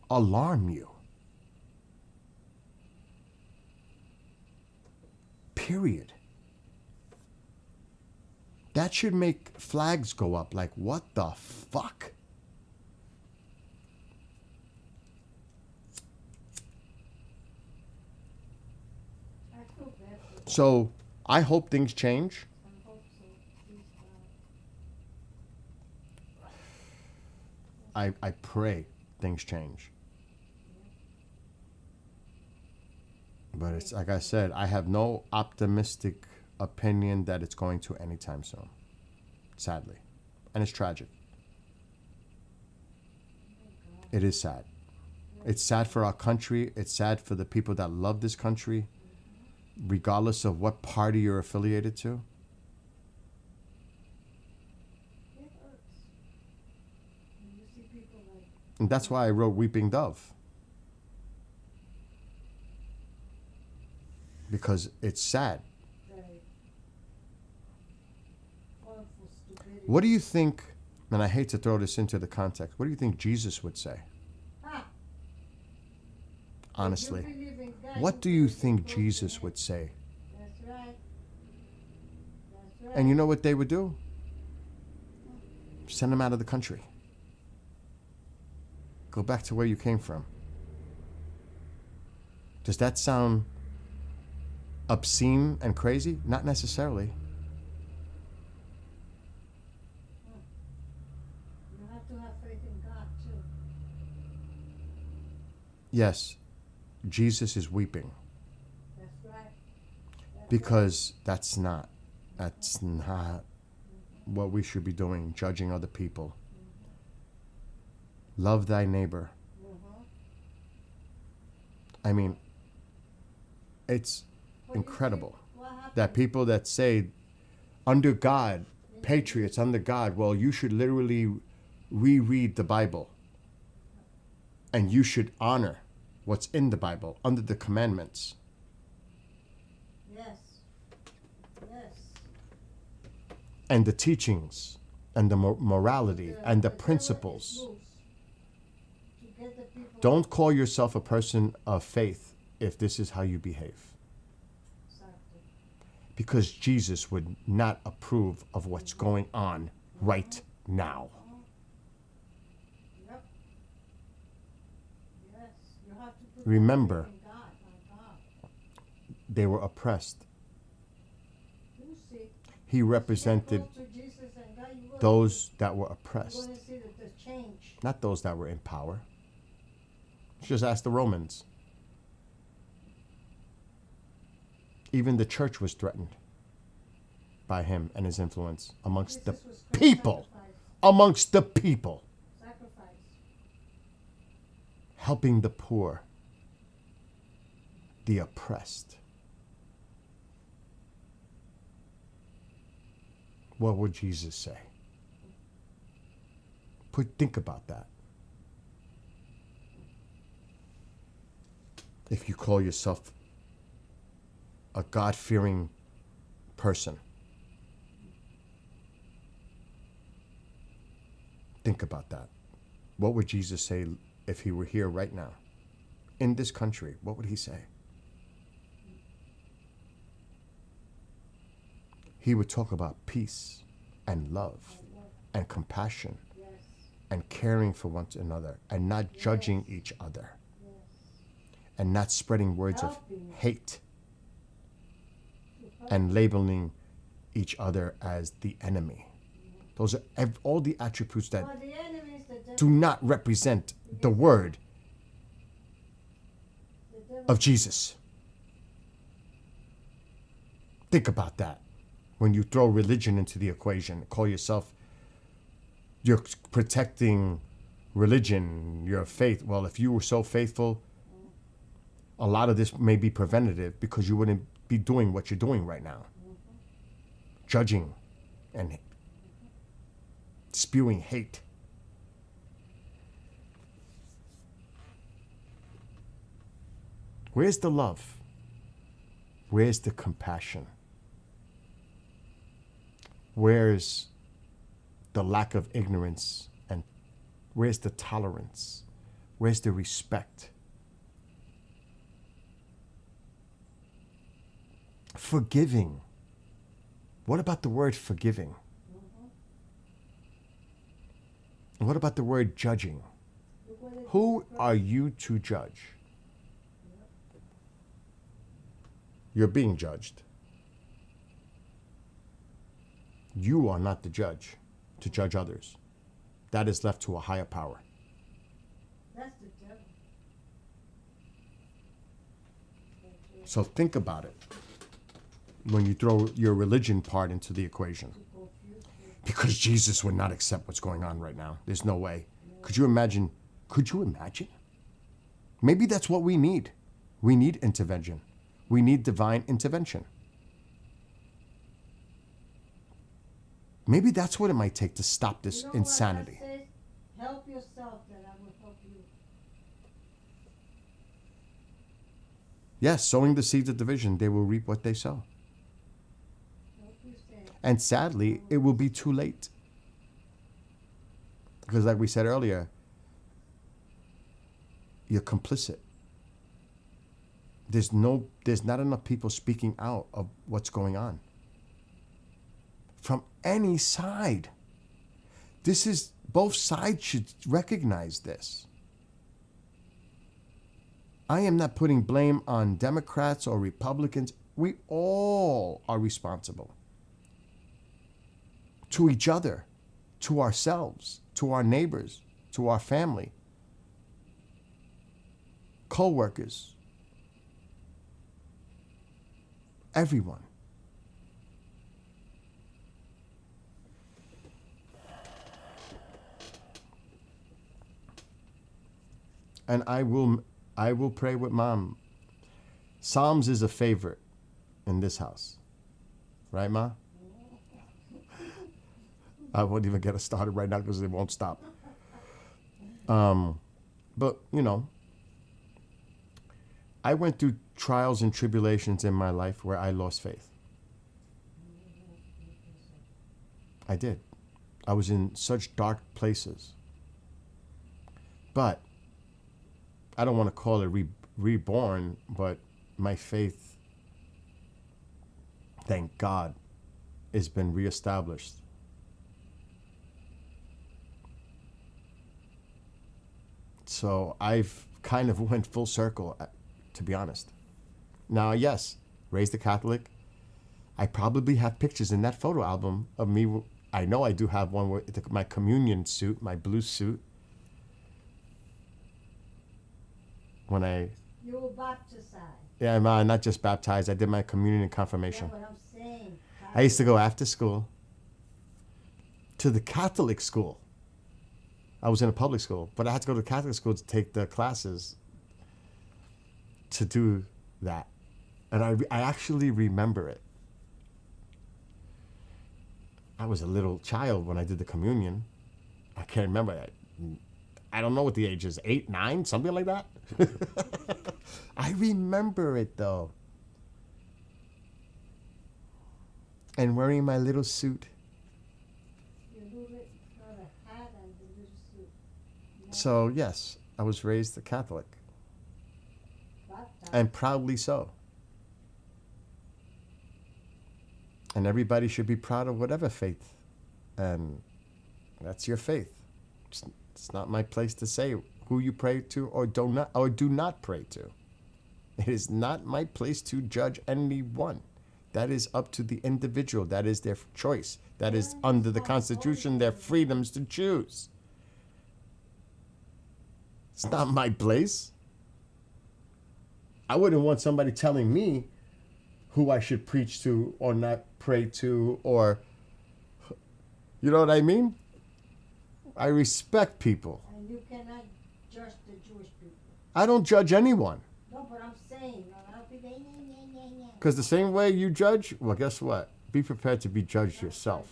alarm you. Period. That should make flags go up like, what the fuck? I feel bad for So I hope things change. I hope so. Please God. I pray things change. But it's like I said, I have no optimistic opinion that it's going to anytime soon. Sadly. And it's tragic. It is sad. It's sad for our country. It's sad for the people that love this country, regardless of what party you're affiliated to. And that's why I wrote Weeping Dove. Because it's sad. Very harmful stupidity. What do you think, and I hate to throw this into the context, what do you think Jesus would say? Ah, Honestly. you believe in God, What do you believe in think God. Jesus would say? That's right. That's right. And you know what they would do? Send him out of the country. Go back to where you came from. Does that sound obscene and crazy? Not necessarily. You have to have faith in God too. Yes, Jesus is weeping That's right. That's because that's not what we should be doing, judging other people. Love thy neighbor. right. I mean, it's What do you incredible think- what happened? that people that say under God, patriots under God, well, you should literally reread the Bible and you should honor what's in the Bible under the commandments. Yes. Yes. And the teachings and the morality and the devil is principles. loose to get the people Don't call yourself a person of faith if this is how you behave. exactly. Because Jesus would not approve of what's going on right now. Yep. Yes. You have to put Remember, faith in God, my God. they were oppressed. You see, He represented go to Jesus and God, you're gonna- those that were you're oppressed, going to see that the change. not those that were in power. Just ask the Romans. Even the church was threatened by him and his influence amongst the Jesus was people. sacrificed. Amongst the people. Sacrifice. Helping the poor, the oppressed. What would Jesus say? Think about that. If you call yourself a God-fearing person, think about that. What would Jesus say if he were here right now? In this country, what would he say? He would talk about peace and love and compassion Yes. and caring for one another and not judging each other and not spreading words of Helping. hate and labeling each other as the enemy. Those are all the attributes that But the enemy is the devil. do not represent the word The devil of Jesus. Think about that. When you throw religion into the equation, call yourself, you're protecting religion, your faith. Well, if you were so faithful, a lot of this may be preventative because you wouldn't be doing what you're doing right now. Judging and spewing hate. Where's the love? Where's the compassion? Where's the lack of ignorance? And where's the tolerance? Where's the respect? Forgiving. What about the word forgiving? What about the word judging? Who are you to judge? You're being judged. You are not the judge to judge others. That is left to a higher power. That's the devil. So think about it when you throw your religion part into the equation. Because Jesus would not accept what's going on right now. There's no way. Could you imagine? Could you imagine? Maybe that's what we need. We need intervention. We need divine intervention. Maybe that's what it might take to stop this You know insanity. What God says? Help yourself that I will help Yes, sowing the seeds of division, they will reap what they sow. Like you said, And sadly, it will be too late. Because like we said earlier, you're complicit. There's not enough people speaking out of what's going on. From any side. Both sides should recognize this. I am not putting blame on Democrats or Republicans. We all are responsible. To each other, to ourselves, to our neighbors, to our family, co-workers, everyone. And I will pray with Mom. Psalms is a favorite in this house. Right, Ma? I won't even get us started right now because it won't stop. But, you know, I went through trials and tribulations in my life where I lost faith. I did. I was in such dark places. But I don't want to call it reborn, but my faith, thank God, has been reestablished. So I've kind of went full circle, to be honest. Now, yes, raised a Catholic. I probably have pictures in that photo album of me. I know I do have one with my communion suit, my blue suit. When you were baptized. Yeah, not just baptized. I did my communion and Yeah, confirmation. what I'm saying. I used to go after school to the Catholic school. I was in a public school, but I had to go to Catholic school to take the classes to do that. And I actually remember it. I was a little child when I did the communion. I can't remember that. I don't know what the age is, 8, 9, something like that. I remember it though. And wearing my little suit. You move it for the hat and the little suit. So yes, I was raised a Catholic. Baptized. And proudly so. And everybody should be proud of whatever faith. And that's your faith. It's not my place to say who you pray to or do not pray to. It is not my place to judge anyone. That is up to the individual. That is their choice. That is under the Constitution, their freedoms to choose. It's not my place. I wouldn't want somebody telling me who I should preach to or not pray to, or, you know what I mean? I respect people. And you cannot judge the Jewish people. I don't judge anyone. No, but I'm saying, a lot of people, yeah. Because the same way you judge, well, guess what? Be prepared to be judged yourself.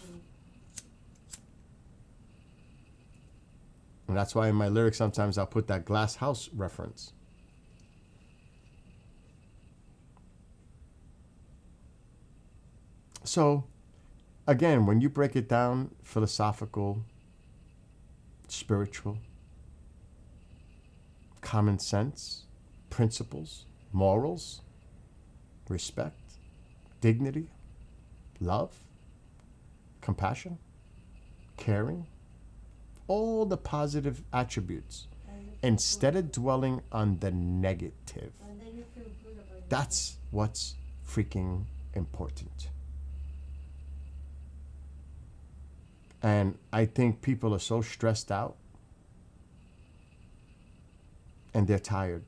And that's why in my lyrics sometimes I'll put that glass house reference. So, again, when you break it down, philosophical, spiritual, common sense, principles, morals, respect, dignity, love, compassion, caring, all the positive attributes, instead of dwelling on the negative. And then you feel good about it. That's what's freaking important. And I think people are so stressed out and they're tired.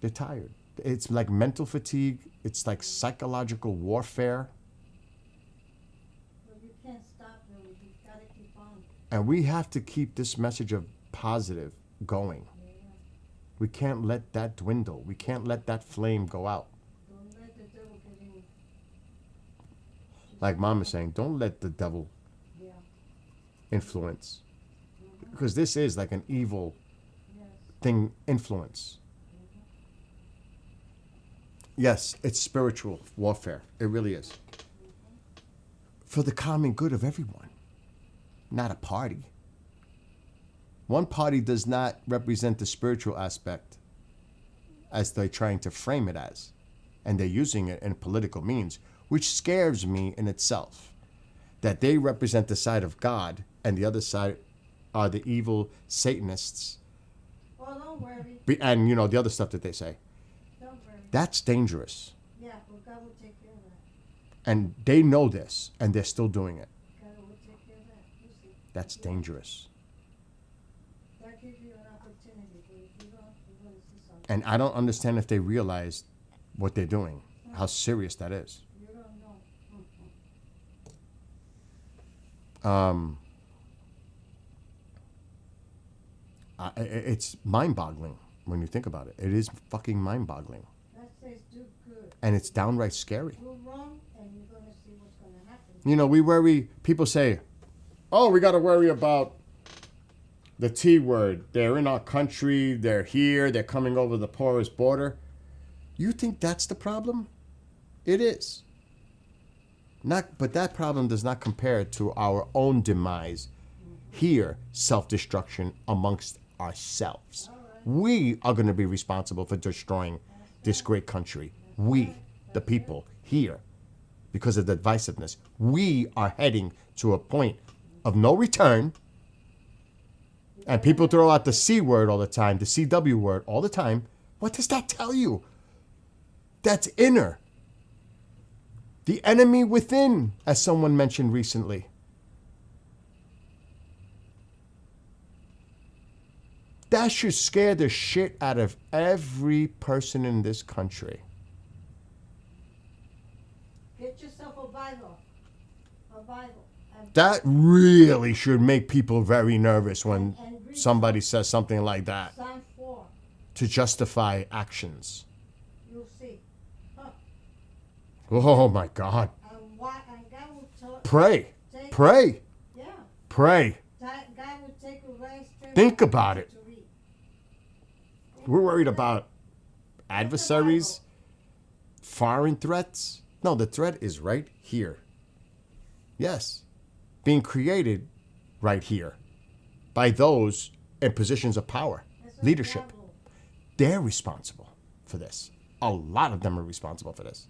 They're tired. It's like mental fatigue. It's like psychological warfare. But you can't stop them. You gotta keep on. And we have to keep this message of positive going. Yeah. We can't let that dwindle. We can't let that flame go out. Don't let the devil get in. Like Mom is saying, don't let the devil Yeah. influence. Because this is like an evil Yes. thing, influence. Yes, it's spiritual warfare. It really is. For the common good of everyone, not a party. One party does not represent the spiritual aspect as they're trying to frame it as. And they're using it in political means, which scares me in itself. That they represent the side of God and the other side are the evil Satanists. Oh, don't worry. And, the other stuff that they say. Don't worry. That's dangerous. Yeah, but God will take care of that. And they know this, and they're still doing it. God will take care of that. You see. That's dangerous. That gives you an opportunity, but if you don't, you're going to see something. And I don't understand if they realize what they're doing, how serious that is. You don't know. It's mind-boggling when you think about it. It is fucking mind-boggling. That says do good. And it's downright scary. Do wrong, and you're going to see what's going to happen. We worry, people say, oh, we got to worry about the T word. They're in our country, they're here, they're coming over the porous border. You think that's the problem? It is. But that problem does not compare to our own demise here, self-destruction amongst ourselves. We are going to be responsible for destroying this great country. We, the people here, because of the divisiveness, we are heading to a point of no return. And people throw out the C word all the time, the CW word all the time. What does that tell you? That's inner. The enemy within, as someone mentioned recently. That should scare the shit out of every person in this country. Get yourself a Bible. A Bible. And That really should make people very nervous when and read somebody says something like that Psalm 4. to justify actions. You'll see. Huh. Oh my God. And God will Pray. take. Pray. Yeah. Pray. God will take a right straight. Think about it. to read. We're worried about adversaries, foreign threats. No, the threat is right here. Yes. Being created right here by those in positions of power, That's a leadership. devil. They're responsible for this. A lot of them are responsible for this.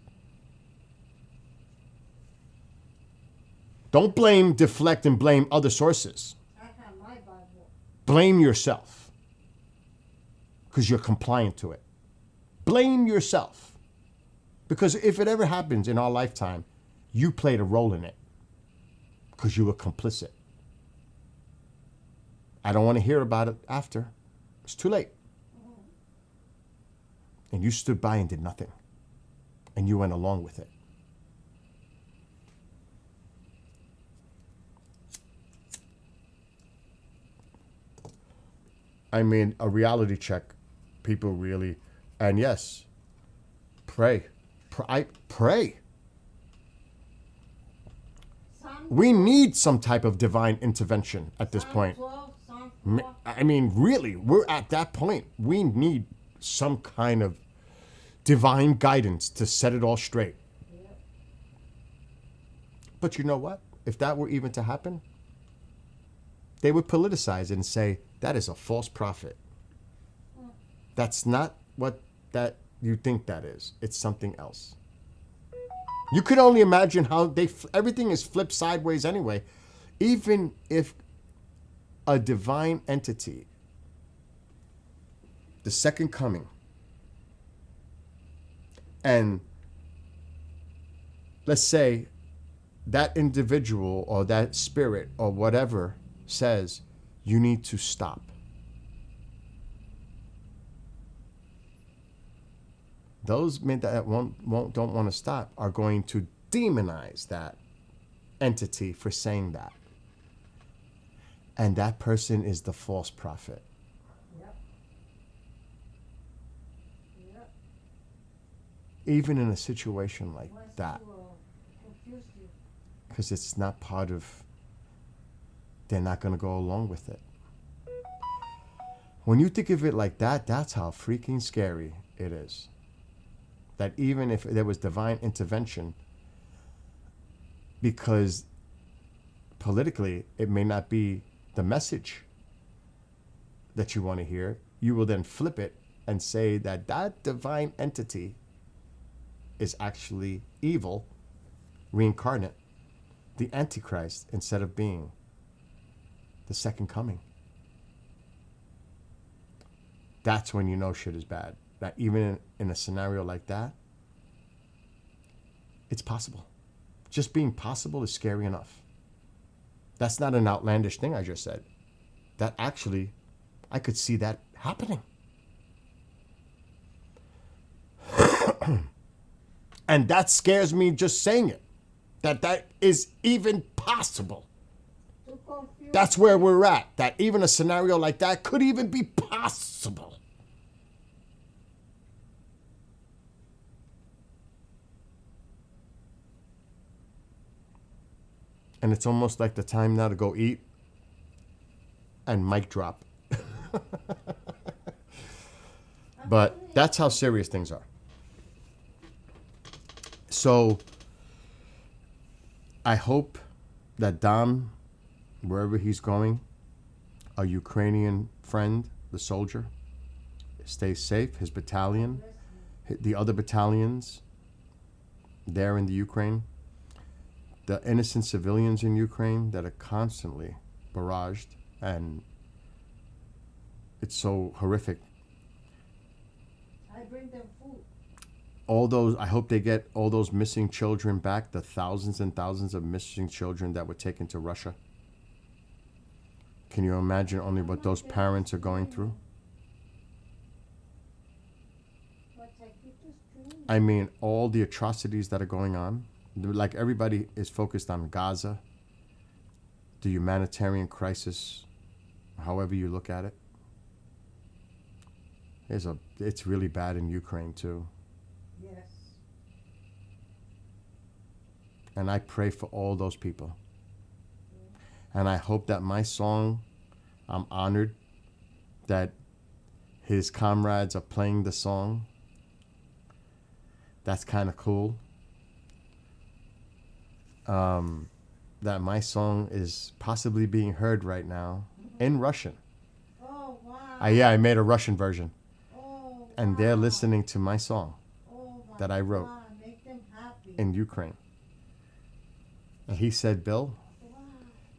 Don't blame, deflect, and blame other sources. I have my Bible. Blame yourself. Because you're compliant to it. Blame yourself. Because if it ever happens in our lifetime, you played a role in it. Because you were complicit. I don't want to hear about it after. It's too late. And you stood by and did nothing. And you went along with it. I mean, a reality check. People really, and yes, pray. Pray. Psalm We need some type of divine intervention at this Psalm point. 12, Psalm M- 4. I mean, really, we're at that point. We need some kind of divine guidance to set it all straight. But you know what? If that were even to happen, they would politicize it and say, that is a false prophet. That's not what that you think that is. It's something else. You could only imagine how everything is flipped sideways anyway. Even if a divine entity, the second coming, and let's say that individual or that spirit or whatever says, you need to stop. Those men that don't want to stop are going to demonize that entity for saying that. And that person is the false prophet. Yep. Yep. Even in a situation like Wants that. to confuse you. Because it's not part of, they're not going to go along with it. When you think of it like that, that's how freaking scary it is. that even if there was divine intervention, because politically it may not be the message that you want to hear, you will then flip it and say that that divine entity is actually evil, reincarnate, the Antichrist, instead of being the second coming. That's when you know shit is bad. That even in a scenario like that, it's possible. Just being possible is scary enough. That's not an outlandish thing I just said. That actually, I could see that happening. And that scares me just saying it. That is even possible. To confuse. That's where we're at. That even a scenario like that could even be possible. And it's almost like the time now to go eat and mic drop. But that's how serious things are. So I hope that Dom, wherever he's going, a Ukrainian friend, the soldier, stays safe. His battalion, the other battalions there in the Ukraine, the innocent civilians in Ukraine that are constantly barraged, and it's so horrific. I bring them food. All those, I hope they get all those missing children back, the thousands and thousands of missing children that were taken to Russia. Can you imagine only what those parents are going through? But I keep the stream. I mean, all the atrocities that are going on. Like, everybody is focused on Gaza, the humanitarian crisis, however you look at it. It's really bad in Ukraine too. Yes. And I pray for all those people. And I hope that my song, I'm honored that his comrades are playing the song. That's kind of cool. That my song is possibly being heard right now in Russian. Oh, wow. I made a Russian version. Oh, And they're listening to my song oh, my that I wrote God. Make them happy. in Ukraine. And he said, Bill, Wow.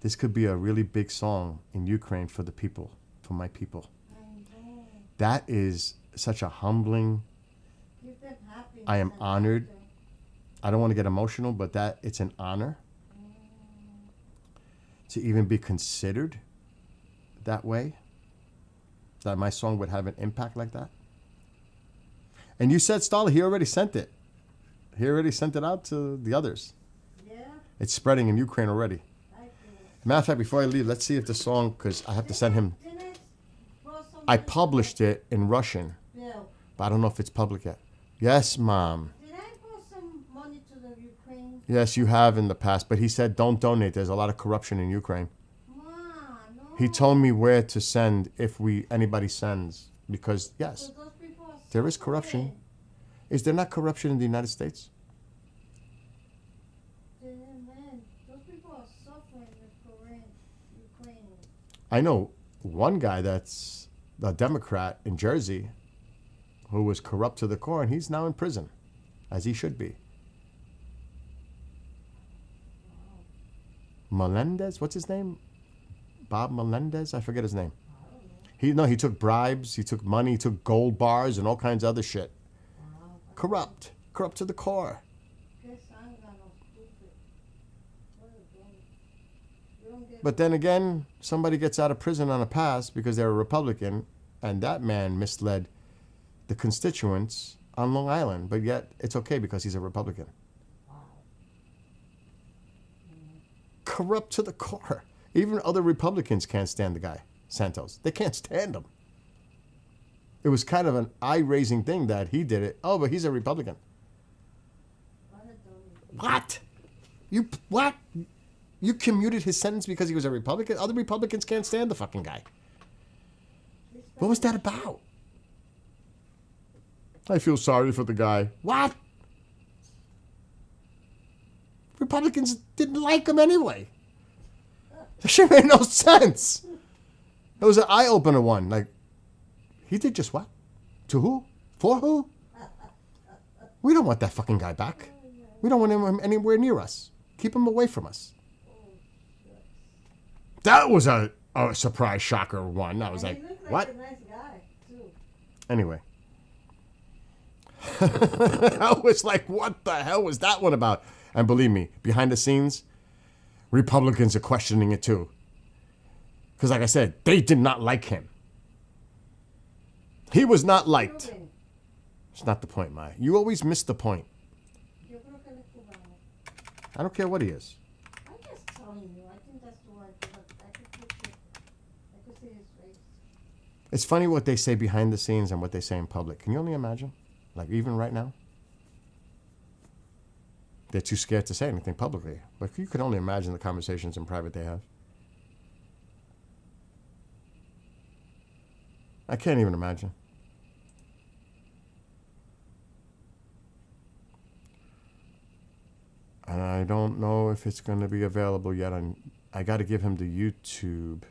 this could be a really big song in Ukraine for the people, for my people. I know. That is such a humbling, Give them happiness. I am and honored. laughter. I don't want to get emotional, but that it's an honor to even be considered that way, that my song would have an impact like that. And you said, Stala, he already sent it. He already sent it out to the others. Yeah, It's spreading in Ukraine already. I do. Matter of fact, before I leave, let's see if the song, because I have to send him. Didn't I throw some I money to published it in Russian, the Bill? but I don't know if it's public yet. Yes, Mom. Did I throw some money to the Ukraine? Yes, you have in the past, but he said don't donate. There's a lot of corruption in Ukraine. Ma, no. He told me where to send if anybody sends, because yes, So those people are there is corruption. suffering. Is there not corruption in the United States? Man, those people are suffering in Ukraine. I know one guy that's a Democrat in Jersey who was corrupt to the core, and he's now in prison, as he should be. Melendez, what's his name? Bob Melendez? I forget his name. He took bribes, he took money, he took gold bars and all kinds of other shit. Corrupt to the core. Guess I'm gonna stupid. What a dumb. You don't get But then again, somebody gets out of prison on a pass because they're a Republican, and that man misled the constituents on Long Island, but yet it's okay because he's a Republican. Corrupt to the core. Even other Republicans can't stand the guy, Santos. They can't stand him. It was kind of an eye-raising thing that he did it. Oh, but he's a Republican. what a dummy. What? What? You commuted his sentence because he was a Republican? Other Republicans can't stand the fucking guy. What was that about? I feel sorry for the guy. What? Republicans didn't like him anyway. That shit made no sense. It was an eye-opener one. Like, he did just what? To who? For who? We don't want that fucking guy back. We don't want him anywhere near us. Keep him away from us. That was a surprise shocker one. I was And like, he looked what? like a nice guy, too. Anyway. I was like, what the hell was that one about? And believe me, behind the scenes, Republicans are questioning it too. Because like I said, they did not like him. He was not liked. Ruben, It's not the point, Maya. You always miss the point. yo creo que él es cubano. I don't care what he is. I'm just telling you, I think that's the one, but I could picture, I could see his face. It's funny what they say behind the scenes and what they say in public. Can you only imagine? Like even right now? They're too scared to say anything publicly. But you can only imagine the conversations in private they have. I can't even imagine. And I don't know if it's going to be available yet. I got to give him the YouTube.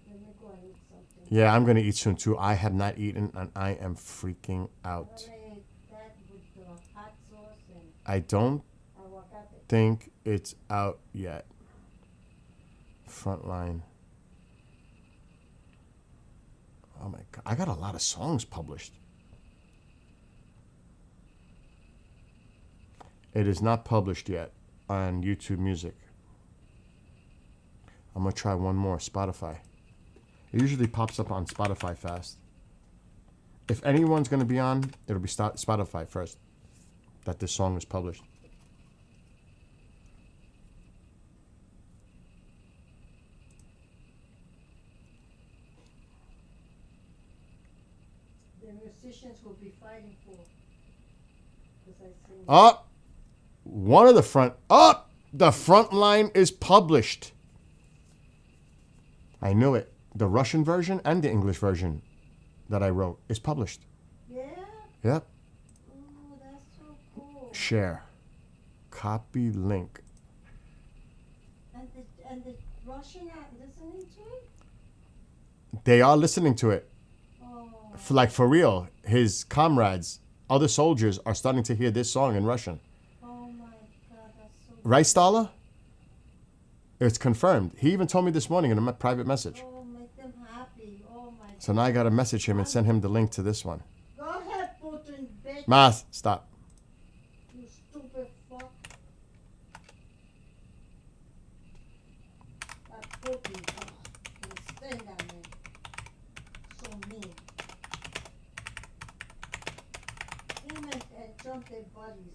Let me go and eat something. Yeah, I'm going to eat soon too. I have not eaten and I am freaking out. I ate that with the hot sauce and I don't aguacate. think it's out yet. Frontline. Oh my God. I got a lot of songs published. It is not published yet on YouTube Music. I'm going to try one more. Spotify. It usually pops up on Spotify fast. If anyone's going to be on, it'll be Spotify first. That this song is published. The musicians will be fighting for. Because I sing. Oh, one of the front. Oh, the front line is published. I knew it. The Russian version and the English version that I wrote is published. Yeah? Yep. Ooh, that's so cool. Share. Copy link. And the Russian are listening to it? They are listening to it. Oh, Like for real. His comrades, other soldiers, are starting to hear this song in Russian. oh my God, that's so Right, Stala? It's confirmed. He even told me this morning in a private message. Oh, make them happy. Oh my So now I got to message him and send him the link to this one. Go ahead, Putin, bitch. Mas, stop. You stupid fuck. That Putin, can't stand that man. So mean. Him and Trump, their buddies.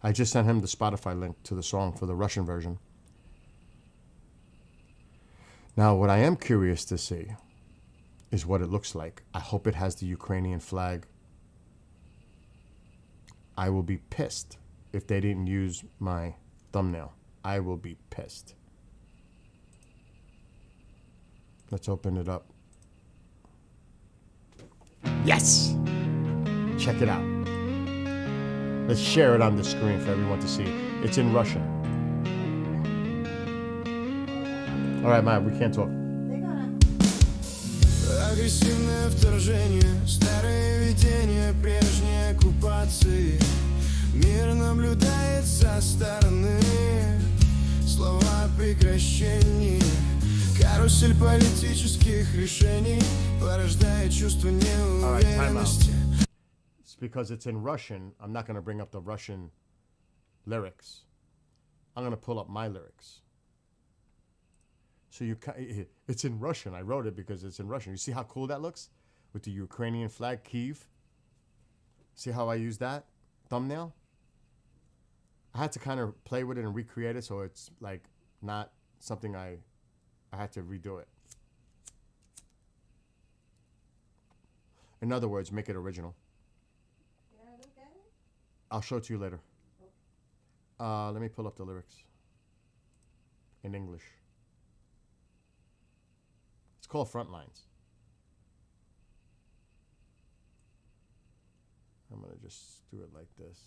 I just sent him the Spotify link to the song for the Russian version. Now, what I am curious to see is what it looks like. I hope it has the Ukrainian flag. I will be pissed if they didn't use my thumbnail. I will be pissed. Let's open it up. Yes! Check it out. Let's share it on the screen for everyone to see. It's in Russian. All right, Maya, we can't talk. They're gonna. Агрессивное вторжение, старые видения прежней оккупации. Мир наблюдает со стороны, слова о прекращении. Карусель политических решений порождает чувство All right, time out. неуверенности. It's because it's in Russian. I'm not going to bring up the Russian lyrics. I'm going to pull up my lyrics. So it's in Russian. I wrote it because it's in Russian. You see how cool that looks with the Ukrainian flag, Kyiv? See how I use that thumbnail? I had to kind of play with it and recreate it so it's like not something I had to redo it. In other words, make it original. Can I look at it? I'll show it to you later. Let me pull up the lyrics. in English. It's called Frontlines. I'm going to just do it like this.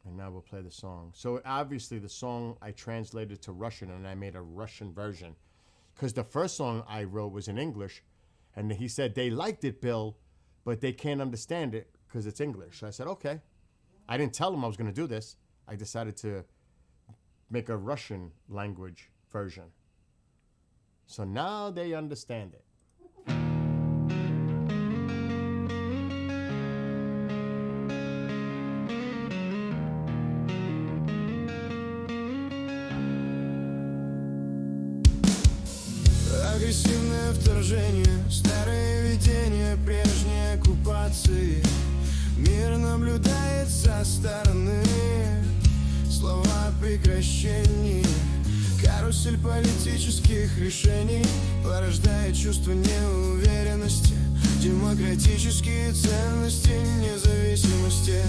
And now we'll play the song. So obviously the song I translated to Russian and I made a Russian version. Because the first song I wrote was in English. And he said, they liked it, Bill, but they can't understand it because it's English. So I said, okay. I didn't tell him I was going to do this. I decided to make a Russian language version. So now they understand it. Агрессивное вторжение, старые видения прежней оккупации. Мир наблюдает со стороны, слова о прекращении. Карусель политических решений порождает чувство неуверенности. Демократические ценности независимости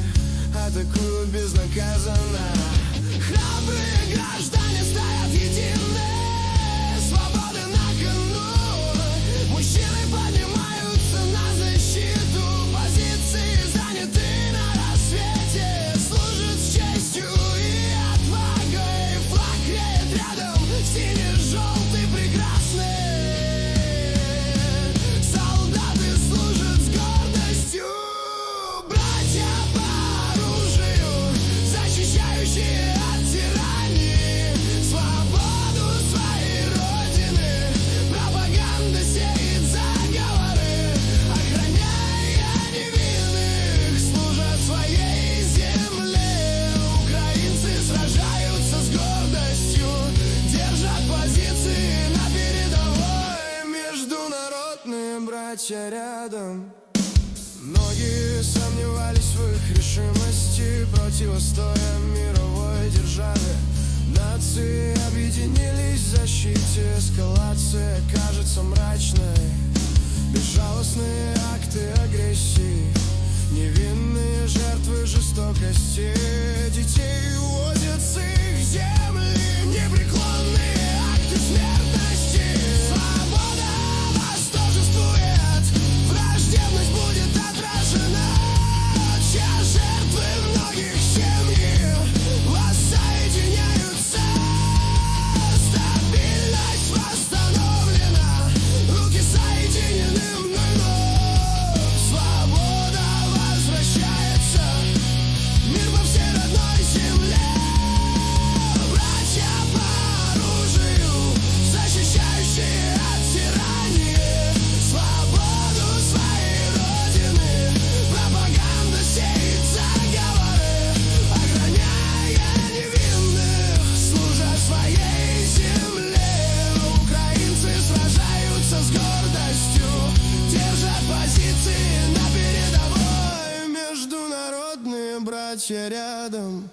атакуют безнаказанно. Храбрые граждане стоят едины, свободы на кону. Мужчины поднимаются на защиту, позиции заняты на рассвете. Служат с честью и отвагой, флаг реет рядом, синий-желтый прекрасный. Солдаты служат с гордостью, братья по оружию, защищающие от тирании свободу своей родины. Пропаганда сеет заговоры, охраняя невинных, служат своей земле. Украинцы сражаются с гордостью, держат позиции на передовой. Международные братья рядом. Многие сомневались в их решимости, противостоя мировой державе. Нации объединились в защите, эскалация кажется мрачной. Безжалостные акты агрессии, невинные жертвы жестокости. Детей увозят с их земли, непреклонные акты смертности. Свобода восторжествует, враждебность будет отражена. Чья жертвы многих семьи воссоединяются. Стабильность восстановлена, руки соединены вновь. Свобода возвращается, мир по всей родной земле. Братья по оружию, защищающие от тирании свободу своей родины. Пропаганда сеет заговоры, охраняя невинных, служа своей земле. Украинцы сражаются с гордостью, держат позиции на передовой. Международные братья рядом.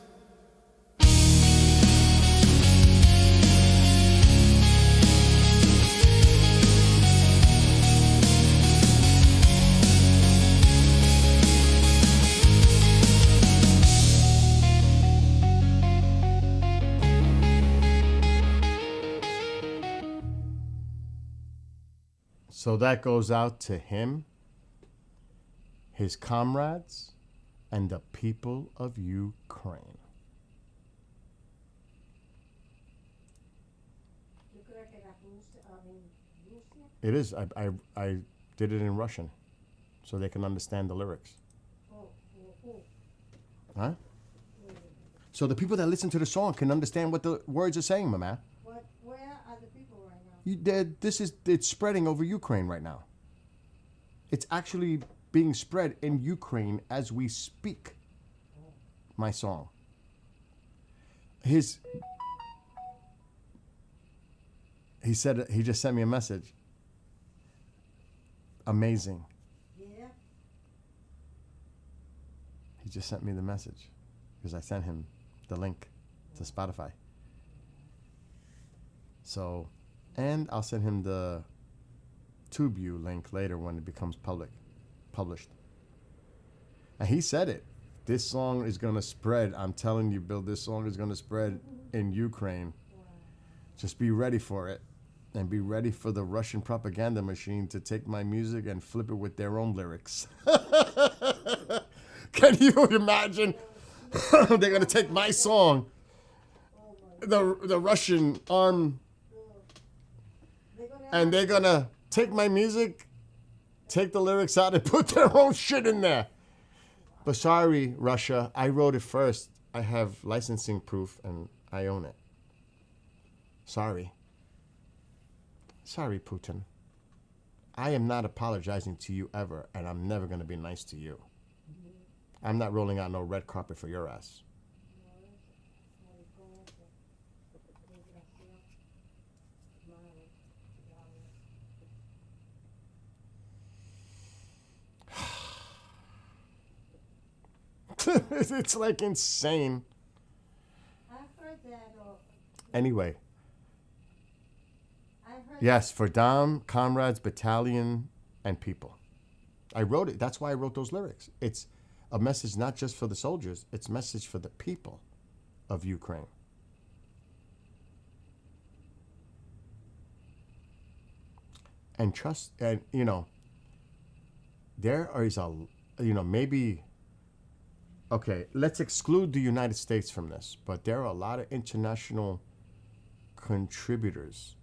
So that goes out to him, his comrades, and the people of Ukraine. Yo creo que era Rusia, Rusia. It is. I did it in Russian, so they can understand the lyrics. Oh. Huh? So the people that listen to the song can understand what the words are saying, my man. Where are the people right now? It's spreading over Ukraine right now. It's actually being spread in Ukraine as we speak. My song. He said he just sent me a message. Amazing. Yeah. He just sent me the message because I sent him the link to Spotify. So, and I'll send him the TubeU link later when it becomes published. And he said it. this song is gonna spread. I'm telling you, Bill, this song is gonna spread in Ukraine. Just be ready for it. And be ready for the Russian propaganda machine to take my music and flip it with their own lyrics. Can you imagine? They're going to take my song, the Russian arm, and they're going to take my music, take the lyrics out, and put their own shit in there. But sorry, Russia, I wrote it first. I have licensing proof, and I own it. Sorry. Sorry, Putin. I am not apologizing to you ever, and I'm never going to be nice to you. I'm not rolling out no red carpet for your ass. It's like insane. I've heard that. Anyway. I've heard Yes, for Dom, comrades, battalion, and people. I wrote it. That's why I wrote those lyrics. It's a message not just for the soldiers. It's a message for the people of Ukraine. And trust, and there is maybe, okay, let's exclude the United States from this, but there are a lot of international contributors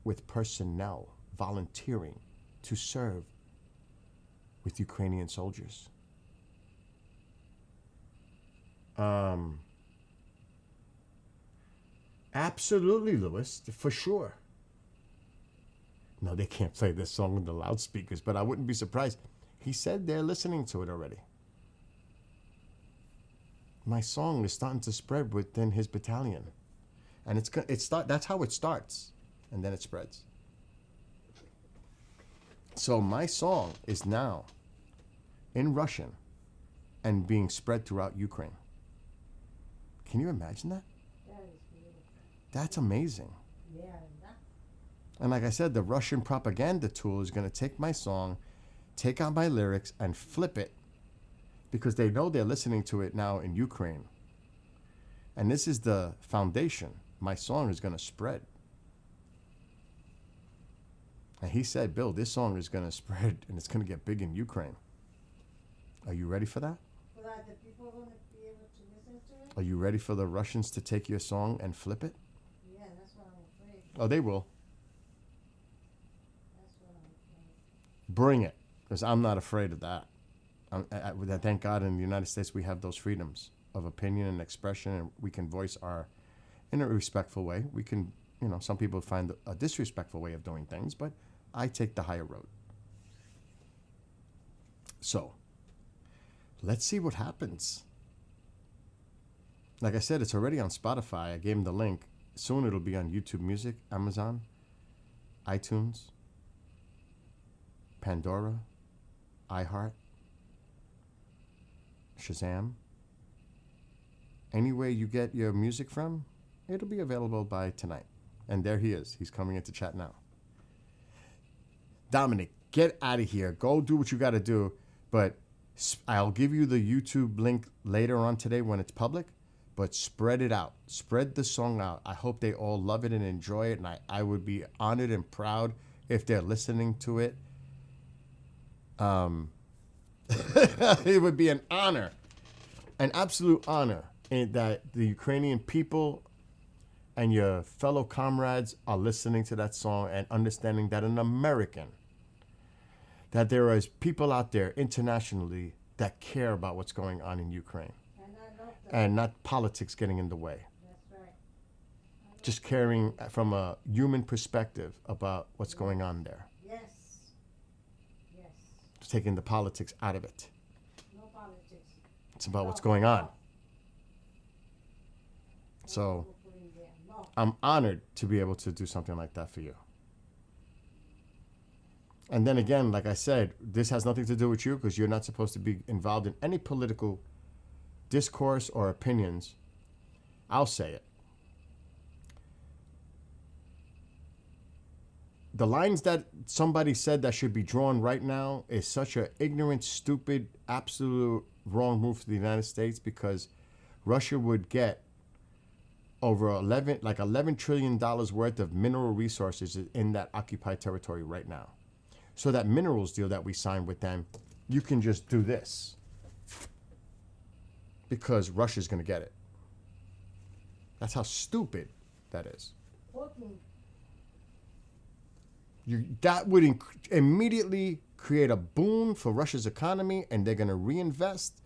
with personnel volunteering to serve with Ukrainian soldiers. Absolutely, Louis, for sure. No, they can't play this song in the loudspeakers, but I wouldn't be surprised. He said they're listening to it already. My song is starting to spread within his battalion. And that's how it starts. And then it spreads. So my song is now in Russian and being spread throughout Ukraine. Can you imagine that? that is beautiful. That's amazing. Yeah, that, And like I said, the Russian propaganda tool is going to take my song, take out my lyrics, and flip it because they know they're listening to it now in Ukraine. And this is the foundation. My song is going to spread. And he said, Bill, this song is going to spread and it's going to get big in Ukraine. Are you ready for that? but are the people going to be able to listen to it? Are you ready for the Russians to take your song and flip it? Yeah, that's what I'm afraid. Oh, they will. That's what I'm afraid. Bring it, because I'm not afraid of that. I thank God in the United States we have those freedoms of opinion and expression, and we can voice our in a respectful way. We can, some people find a disrespectful way of doing things, but I take the higher road. So, let's see what happens. Like I said, it's already on Spotify. I gave him the link. Soon it'll be on YouTube Music, Amazon, iTunes, Pandora, iHeart, Shazam. Anywhere you get your music from, it'll be available by tonight. And there he is. He's coming into chat now. Dominic, get out of here. Go do what you got to do. But I'll give you the YouTube link later on today when it's public. But spread it out. Spread the song out. I hope they all love it and enjoy it. And I would be honored and proud if they're listening to it. It would be an honor, an absolute honor, that the Ukrainian people and your fellow comrades are listening to that song and understanding that an American, that there is people out there internationally that care about what's going on in Ukraine. And I love that. And not politics getting in the way. That's right. Just caring from a human perspective about what's going on there. Yes. Yes. Just taking the politics out of it. No politics. It's about what's going on. So We'll put in there. No. I'm honored to be able to do something like that for you. And then again, like I said, this has nothing to do with you because you're not supposed to be involved in any political discourse or opinions. I'll say it. the lines that somebody said that should be drawn right now is such an ignorant, stupid, absolute wrong move for the United States, because Russia would get over $11 trillion worth of mineral resources in that occupied territory right now. So that minerals deal that we signed with them, you can just do this because Russia's going to get it. That's how stupid that is. Putin. That would immediately create a boon for Russia's economy, and they're going to reinvest.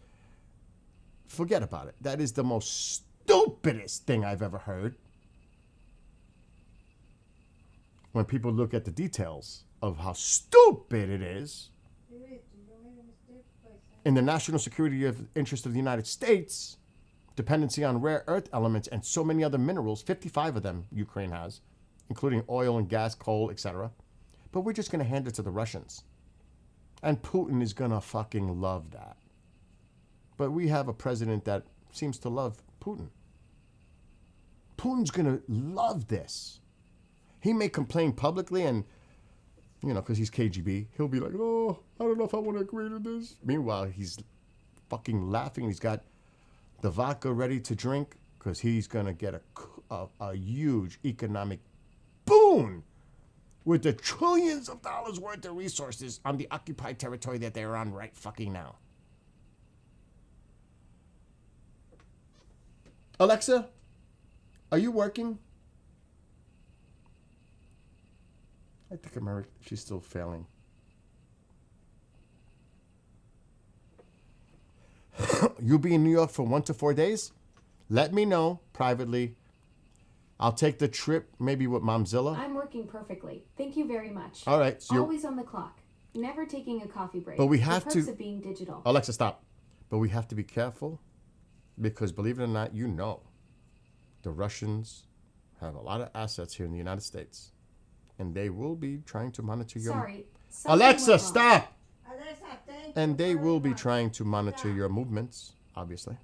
Forget about it. That is the most stupidest thing I've ever heard. When people look at the details of how stupid it is, in the national security interest of the United States, dependency on rare earth elements and so many other minerals, 55 of them Ukraine has, including oil and gas, coal, etc. But we're just going to hand it to the Russians. And Putin is going to fucking love that. But we have a president that seems to love Putin. Putin's going to love this. He may complain publicly and, you know, because he's KGB, he'll be like, oh, I don't know if I want to agree to this. Meanwhile, he's fucking laughing. He's got the vodka ready to drink because he's going to get a huge economic boon with the trillions of dollars worth of resources on the occupied territory that they're on right fucking now. Alexa, are you working? I think she's still failing. You'll be in New York for 1 to 4 days? Let me know privately. I'll take the trip, maybe with Momzilla. I'm working perfectly. Thank you very much. All right. So Always on the clock. Never taking a coffee break. But we have the perks to- of being digital. Alexa, stop. But we have to be careful because, believe it or not, you know, the Russians have a lot of assets here in the United States, and they will be trying to monitor your... Sorry. something Alexa, went wrong. stop! Alexa, thank you And they very will be much. trying to monitor your movements, obviously.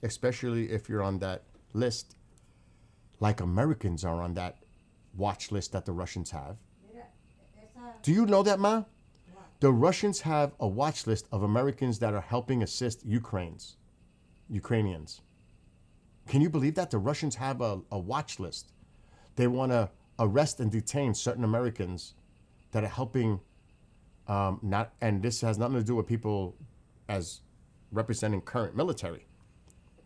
Especially if you're on that list, like Americans are on that watch list that the Russians have. Mira, esa, Do you know that, Ma? The Russians have a watch list of Americans that are helping assist Ukrainians. Can you believe that? The Russians have a watch list. They want to arrest and detain certain Americans that are helping, and this has nothing to do with people as representing current military.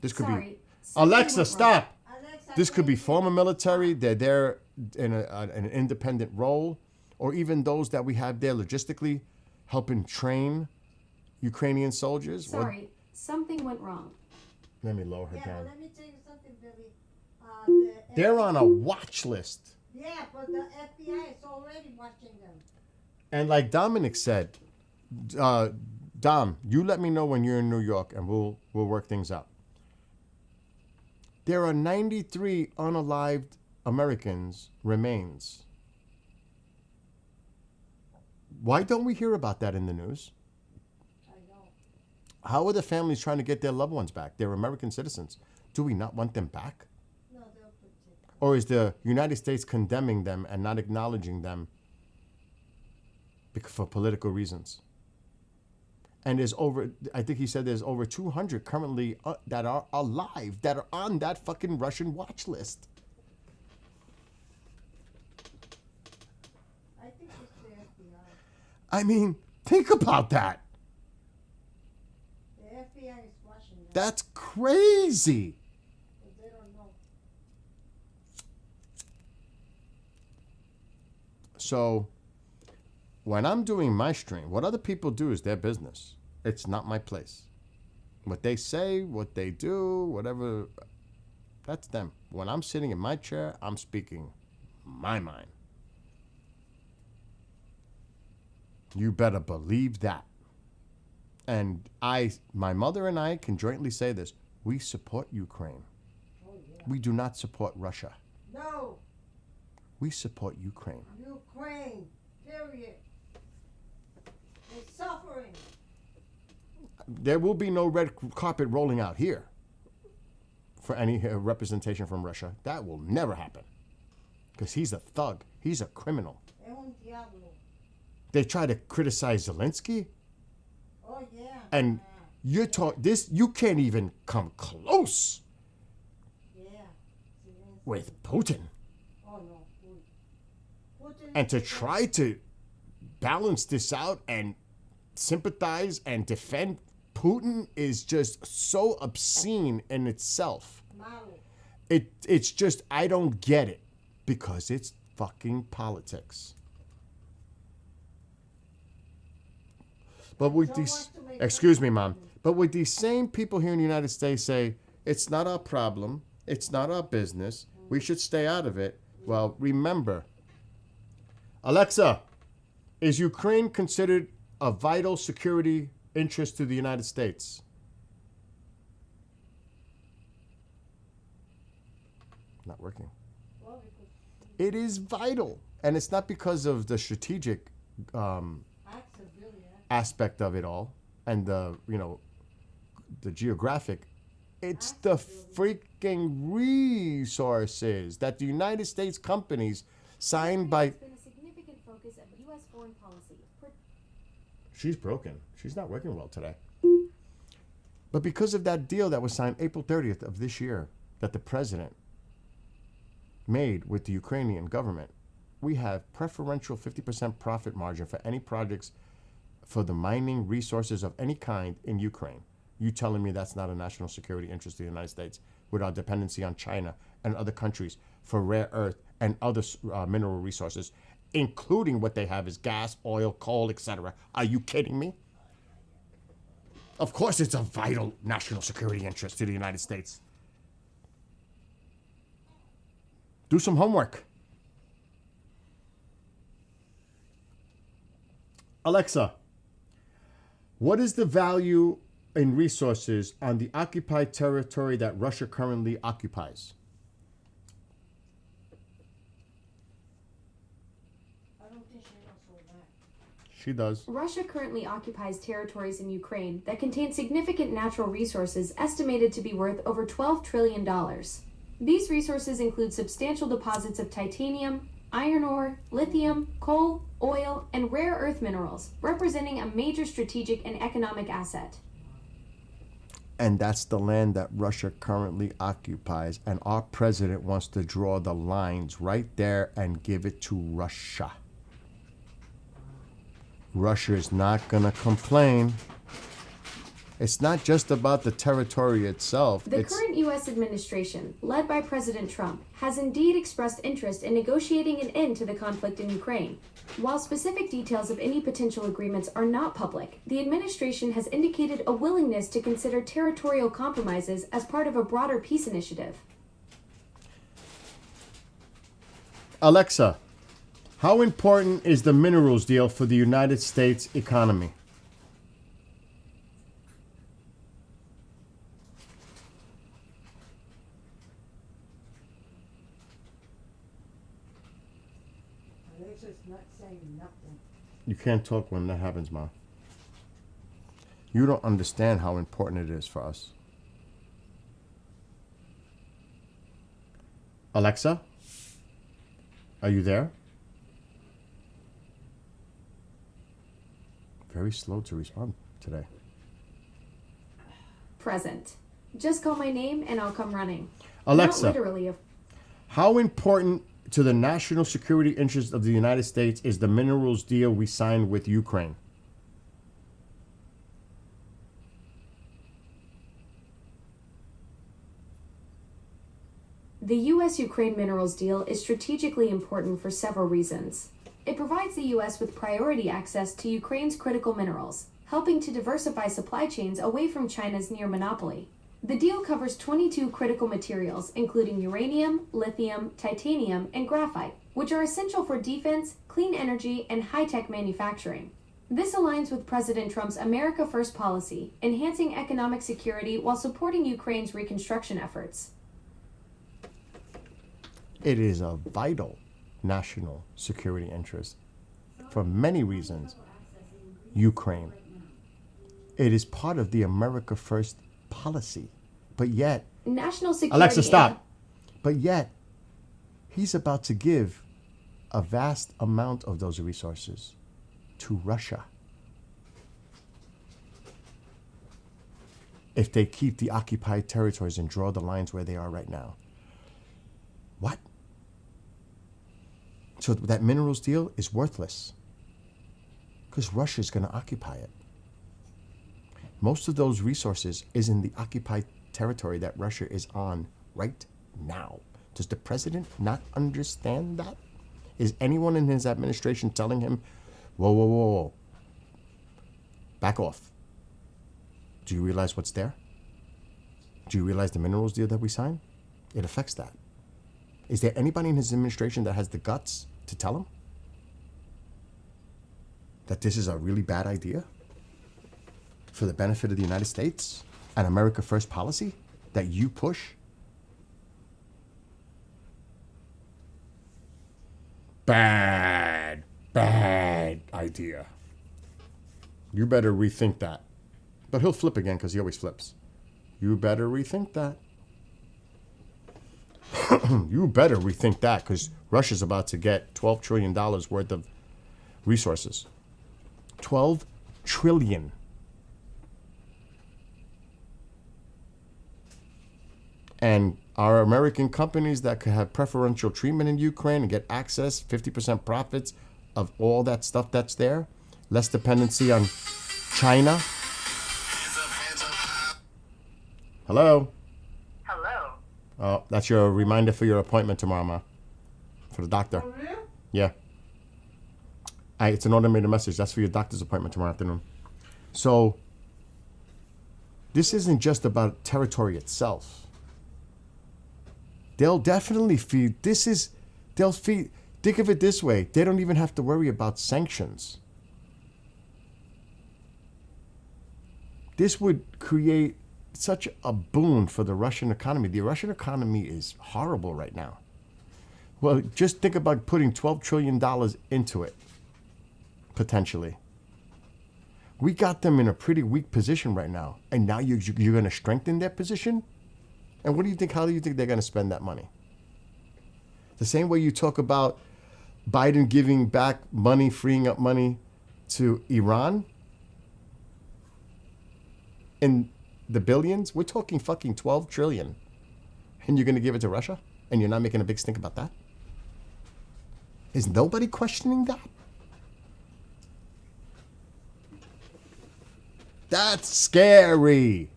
This could Sorry. be, something Alexa, went wrong. stop. Alexa, This could be thank you. former military. They're there in an independent role, or even those that we have there logistically helping train Ukrainian soldiers. What- Sorry. Something went wrong. Let me lower her Yeah, down. but let me tell you something, Billy. They're on a watch list. Yeah, but the FBI is already watching them. And like Dominic said, Dom, you let me know when you're in New York and we'll work things out. There are 93 unalived Americans remains. Why don't we hear about that in the news? I know. How are the families trying to get their loved ones back? They're American citizens. Do we not want them back? No, they'll protect. Or is the United States condemning them and not acknowledging them for political reasons? And I think he said there's over 200 currently that are alive, that are on that fucking Russian watch list. I think it's the FBI. I mean, think about that. The FBI is watching them, That's crazy. but they don't know. So when I'm doing my stream, what other people do is their business. It's not my place. What they say, what they do, whatever, that's them. When I'm sitting in my chair, I'm speaking my mind. You better believe that. And my mother and I can jointly say this. We support Ukraine. Oh, yeah. We do not support Russia. No, We support Ukraine. Ukraine, period. They're suffering. There will be no red carpet rolling out here for any representation from Russia. That will never happen. Because he's a thug. He's a criminal. Es un diablo. They try to criticize Zelensky, Oh, yeah. and you're you can't even come close Yeah. Zelensky. with Putin. Oh, no. Putin And to is- try to balance this out and sympathize and defend Putin is just so obscene in itself. Malo. It's just, I don't get it, because it's fucking politics. But with So these, wants to make excuse me, Mom, but with these same people here in the United States say, it's not our problem, it's not our business, we should stay out of it. Well, remember, Alexa, is Ukraine considered a vital security interest to the United States? Not working. Well, because It is vital, and it's not because of the strategic acts are really aspect of it all and the the geographic. It's the freaking resources that the United States companies signed by. Has been a significant focus of U.S. foreign policy. She's broken. She's not working well today. But because of that deal that was signed April 30th of this year, that the president made with the Ukrainian government, we have preferential 50% profit margin for any projects for the mining resources of any kind in Ukraine. You telling me that's not a national security interest of the United States with our dependency on China and other countries for rare earth and other mineral resources, including what they have is gas, oil, coal, etc. Are you kidding me? Of course it's a vital national security interest to the United States. Do some homework. Alexa, what is the value in resources on the occupied territory that Russia currently occupies? I don't think she knows all that. She does. Russia currently occupies territories in Ukraine that contain significant natural resources estimated to be worth over $12 trillion. These resources include substantial deposits of titanium, iron ore, lithium, coal, oil, and rare earth minerals, representing a major strategic and economic asset. And that's the land that Russia currently occupies. And our president wants to draw the lines right there and give it to Russia. Russia is not going to complain. It's not just about the territory itself. The It's current U.S. administration, led by President Trump, has indeed expressed interest in negotiating an end to the conflict in Ukraine. While specific details of any potential agreements are not public, the administration has indicated a willingness to consider territorial compromises as part of a broader peace initiative. Alexa, how important is the minerals deal for the United States economy? Alexa's not saying nothing. You can't talk when that happens, Ma. You don't understand how important it is for us. Alexa, are you there? Very slow to respond today. Present. Just call my name and I'll come running. Alexa, Not literally, of how important to the national security interest of the United States is the minerals deal we signed with Ukraine? The U.S. Ukraine minerals deal is strategically important for several reasons. It provides the U.S. with priority access to Ukraine's critical minerals, helping to diversify supply chains away from China's near monopoly. The deal covers 22 critical materials, including uranium, lithium, titanium, and graphite, which are essential for defense, clean energy, and high-tech manufacturing. This aligns with President Trump's America First policy, enhancing economic security while supporting Ukraine's reconstruction efforts. It is a vital national security interest for many reasons. Ukraine. It is part of the America First policy. But yet, National security. Alexa, stop. But yet, he's about to give a vast amount of those resources to Russia. If they keep the occupied territories and draw the lines where they are right now. What? So that minerals deal is worthless because Russia is going to occupy it. Most of those resources is in the occupied territory that Russia is on right now. Does the president not understand that? Is anyone in his administration telling him, whoa, whoa, whoa, whoa, back off? Do you realize what's there? Do you realize the minerals deal that we signed? It affects that. Is there anybody in his administration that has the guts to tell him that this is a really bad idea for the benefit of the United States and America First policy that you push? Bad idea. You better rethink that. But he'll flip again because he always flips. You better rethink that. You better rethink that because Russia's about to get $12 trillion worth of resources. 12 trillion. And our American companies that could have preferential treatment in Ukraine and get access, 50% profits of all that stuff that's there, less dependency on China. Hello? Hello. Oh, that's your reminder for your appointment tomorrow, Ma. For the doctor. For real? Yeah. It's an automated message. That's for your doctor's appointment tomorrow afternoon. So, this isn't just about territory itself. They'll definitely feed. They'll feed. Think of it this way. They don't even have to worry about sanctions. This would create such a boon for the Russian economy. The Russian economy is horrible right now. Well, just think about putting $12 trillion into it, potentially. We got them in a pretty weak position right now. And now you're going to strengthen their position? And what do you think? How do you think they're going to spend that money? The same way you talk about Biden giving back money, freeing up money to Iran in the billions. We're talking fucking 12 trillion. And you're going to give it to Russia? And you're not making a big stink about that? Is nobody questioning that? That's scary.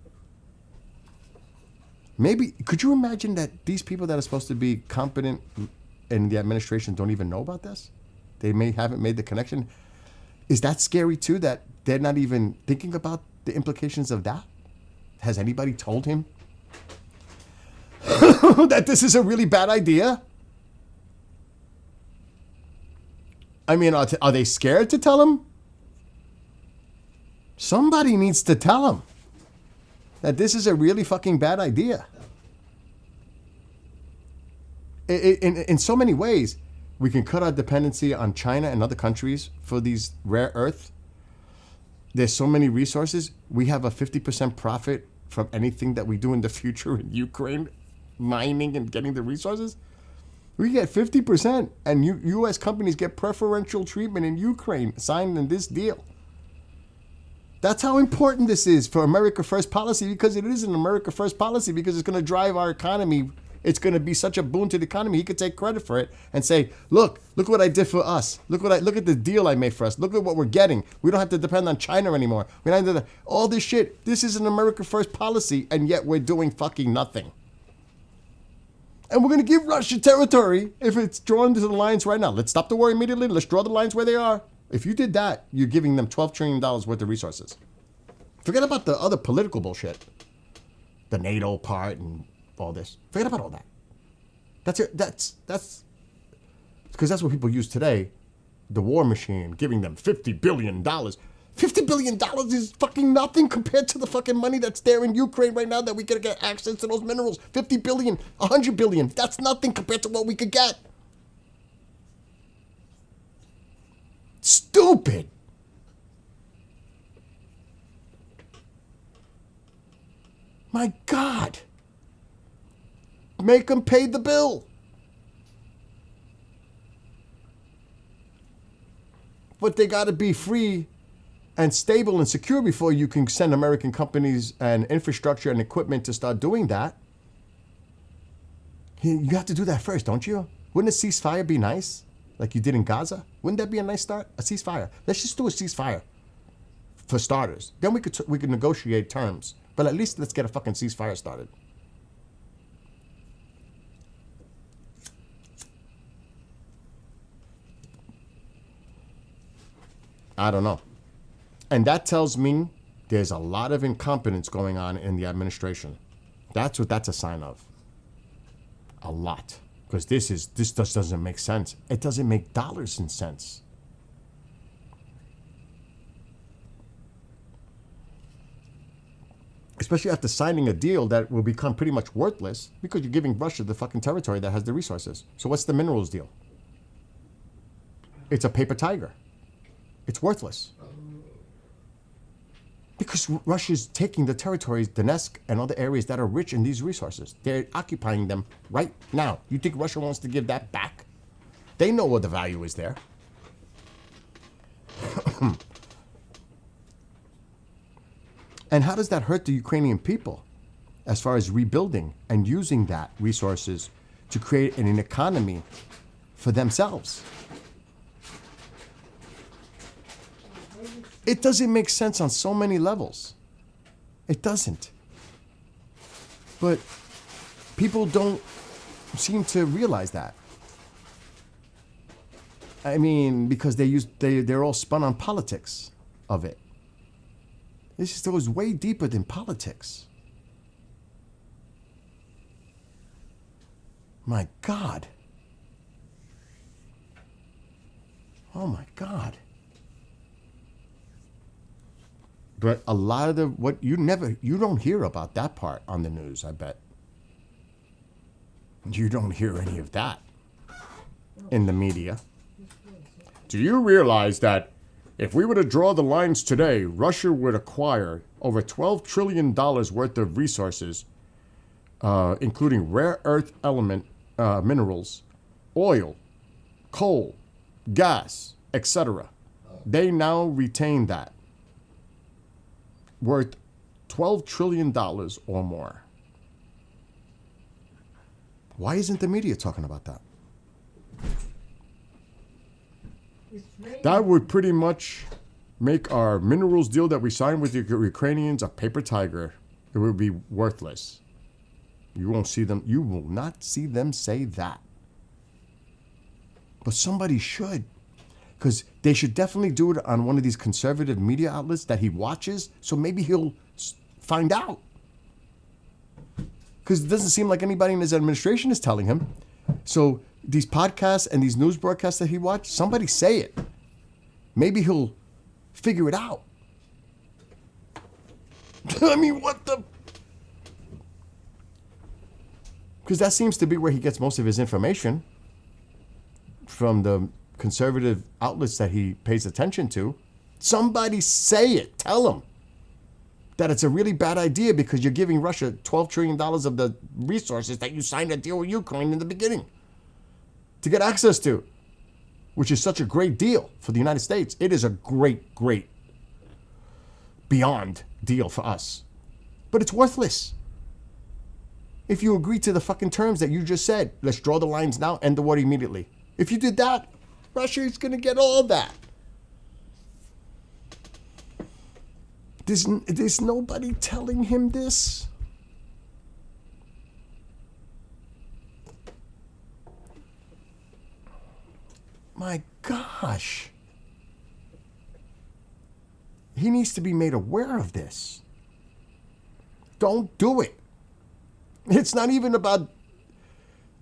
Maybe, could you imagine that these people that are supposed to be competent in the administration don't even know about this? They haven't made the connection. Is that scary too, that they're not even thinking about the implications of that? Has anybody told him that this is a really bad idea? I mean, are they scared to tell him? Somebody needs to tell him that this is a really fucking bad idea. In so many ways, we can cut our dependency on China and other countries for these rare earth. There's so many resources. We have a 50% profit from anything that we do in the future in Ukraine, mining and getting the resources. We get 50%, and U.S. companies get preferential treatment in Ukraine, signed in this deal. That's how important this is for America First policy, because it is an America First policy, because it's going to drive our economy. It's going to be such a boon to the economy. He could take credit for it and say, look what I did for us. Look at the deal I made for us. Look at what we're getting. We don't have to depend on China anymore. We don't have to, all this shit. This is an America First policy, and yet we're doing fucking nothing. And we're going to give Russia territory if it's drawn to the lines right now. Let's stop the war immediately. Let's draw the lines where they are. If you did that, you're giving them $12 trillion worth of resources. Forget about the other political bullshit. The NATO part and all this. Forget about all that. That's because that's what people use today. The war machine, giving them $50 billion. $50 billion is fucking nothing compared to the fucking money that's there in Ukraine right now that we could get access to those minerals. 50 billion, 100 billion. That's nothing compared to what we could get. Stupid. My God. Make them pay the bill. But they got to be free and stable and secure before you can send American companies and infrastructure and equipment to start doing that. You have to do that first, don't you? Wouldn't a ceasefire be nice? Like you did in Gaza? Wouldn't that be a nice start? A ceasefire. Let's just do a ceasefire for starters. Then we could negotiate terms. But at least let's get a fucking ceasefire started. I don't know. And that tells me there's a lot of incompetence going on in the administration. That's what that's a sign of. A lot. Because this just doesn't make sense. It doesn't make dollars and cents. Especially after signing a deal that will become pretty much worthless because you're giving Russia the fucking territory that has the resources. So what's the minerals deal? It's a paper tiger. It's worthless. Because Russia's taking the territories, Donetsk and other areas that are rich in these resources. They're occupying them right now. You think Russia wants to give that back? They know what the value is there. And how does that hurt the Ukrainian people as far as rebuilding and using that resources to create an economy for themselves? It doesn't make sense on so many levels. It doesn't. But people don't seem to realize that. I mean, because they're all spun on politics of it. This just goes way deeper than politics. My God. Oh my God. But a lot of you don't hear about that part on the news, I bet. You don't hear any of that in the media. Do you realize that if we were to draw the lines today, Russia would acquire over $12 trillion worth of resources, including rare earth element minerals, oil, coal, gas, etc. They now retain that, worth $12 trillion or more. Why isn't the media talking about that? That would pretty much make our minerals deal that we signed with the Ukrainians a paper tiger. It would be worthless. You won't see them. You will not see them say that. But somebody should. Because they should definitely do it on one of these conservative media outlets that he watches, so maybe he'll find out. Because it doesn't seem like anybody in his administration is telling him. So these podcasts and these news broadcasts that he watched, somebody say it. Maybe he'll figure it out. I mean, what the... Because that seems to be where he gets most of his information, from the conservative outlets that he pays attention to. Somebody say it. Tell him that it's a really bad idea because you're giving Russia $12 trillion of the resources that you signed a deal with Ukraine in the beginning to get access to, which is such a great deal for the United States. It is a great, great, beyond deal for us. But it's worthless. If you agree to the fucking terms that you just said, let's draw the lines now, end the war immediately. If you did that, Russia is going to get all that. There's nobody telling him this. My gosh. He needs to be made aware of this. Don't do it. It's not even about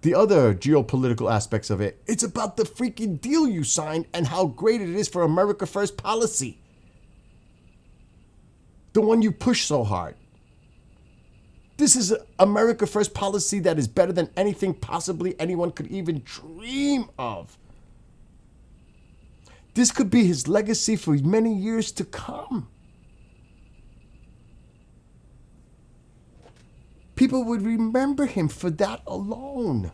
the other geopolitical aspects of it. It's about the freaking deal you signed and how great it is for America First policy. The one you push so hard. This is America First policy that is better than anything possibly anyone could even dream of. This could be his legacy for many years to come. People would remember him for that alone.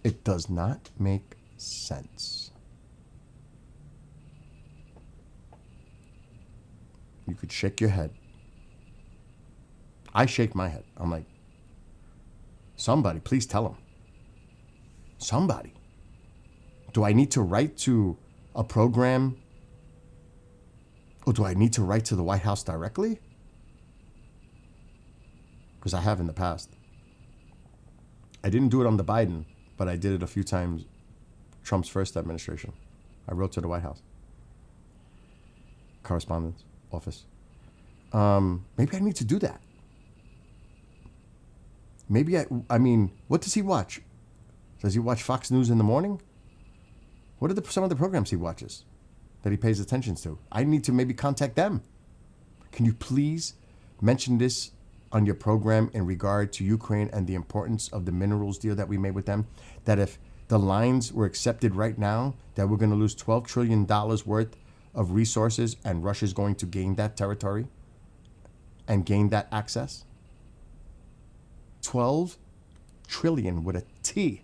It does not make sense. You could shake your head. I shake my head. I'm like, somebody, please tell him. Somebody. Do I need to write to a program? Or do I need to write to the White House directly? Because I have in the past. I didn't do it on the Biden, but I did it a few times. Trump's first administration. I wrote to the White House. Correspondence office. Maybe I need to do that. Maybe I mean, what does he watch? Does he watch Fox News in the morning? What are some of the programs he watches that he pays attention to? I need to maybe contact them. Can you please mention this on your program in regard to Ukraine and the importance of the minerals deal that we made with them? That if the lines were accepted right now, that we're going to lose $12 trillion worth of resources and Russia's going to gain that territory and gain that access? 12 trillion with a T.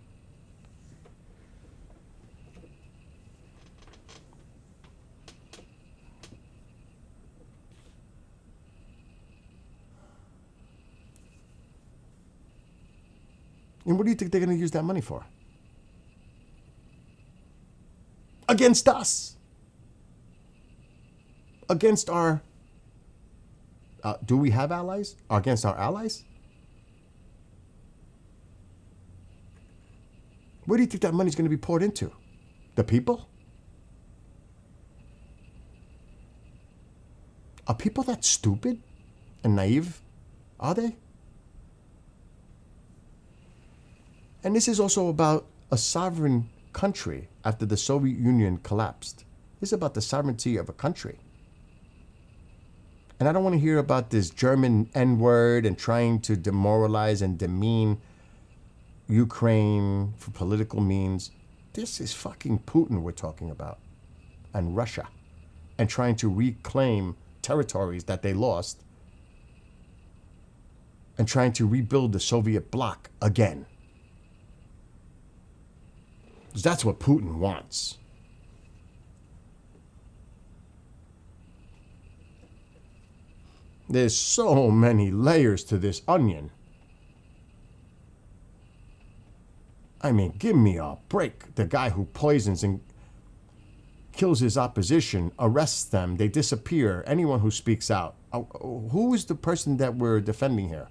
And what do you think they're going to use that money for? Against us. Against our... do we have allies? Against our allies? Where do you think that money's going to be poured into? The people? Are people that stupid and naive? Are they? And this is also about a sovereign country after the Soviet Union collapsed. This is about the sovereignty of a country. And I don't want to hear about this German N-word and trying to demoralize and demean Ukraine for political means. This is fucking Putin we're talking about. And Russia. And trying to reclaim territories that they lost. And trying to rebuild the Soviet bloc again. Because that's what Putin wants. There's so many layers to this onion. I mean, give me a break. The guy who poisons and kills his opposition, arrests them, they disappear. Anyone who speaks out. Who is the person that we're defending here?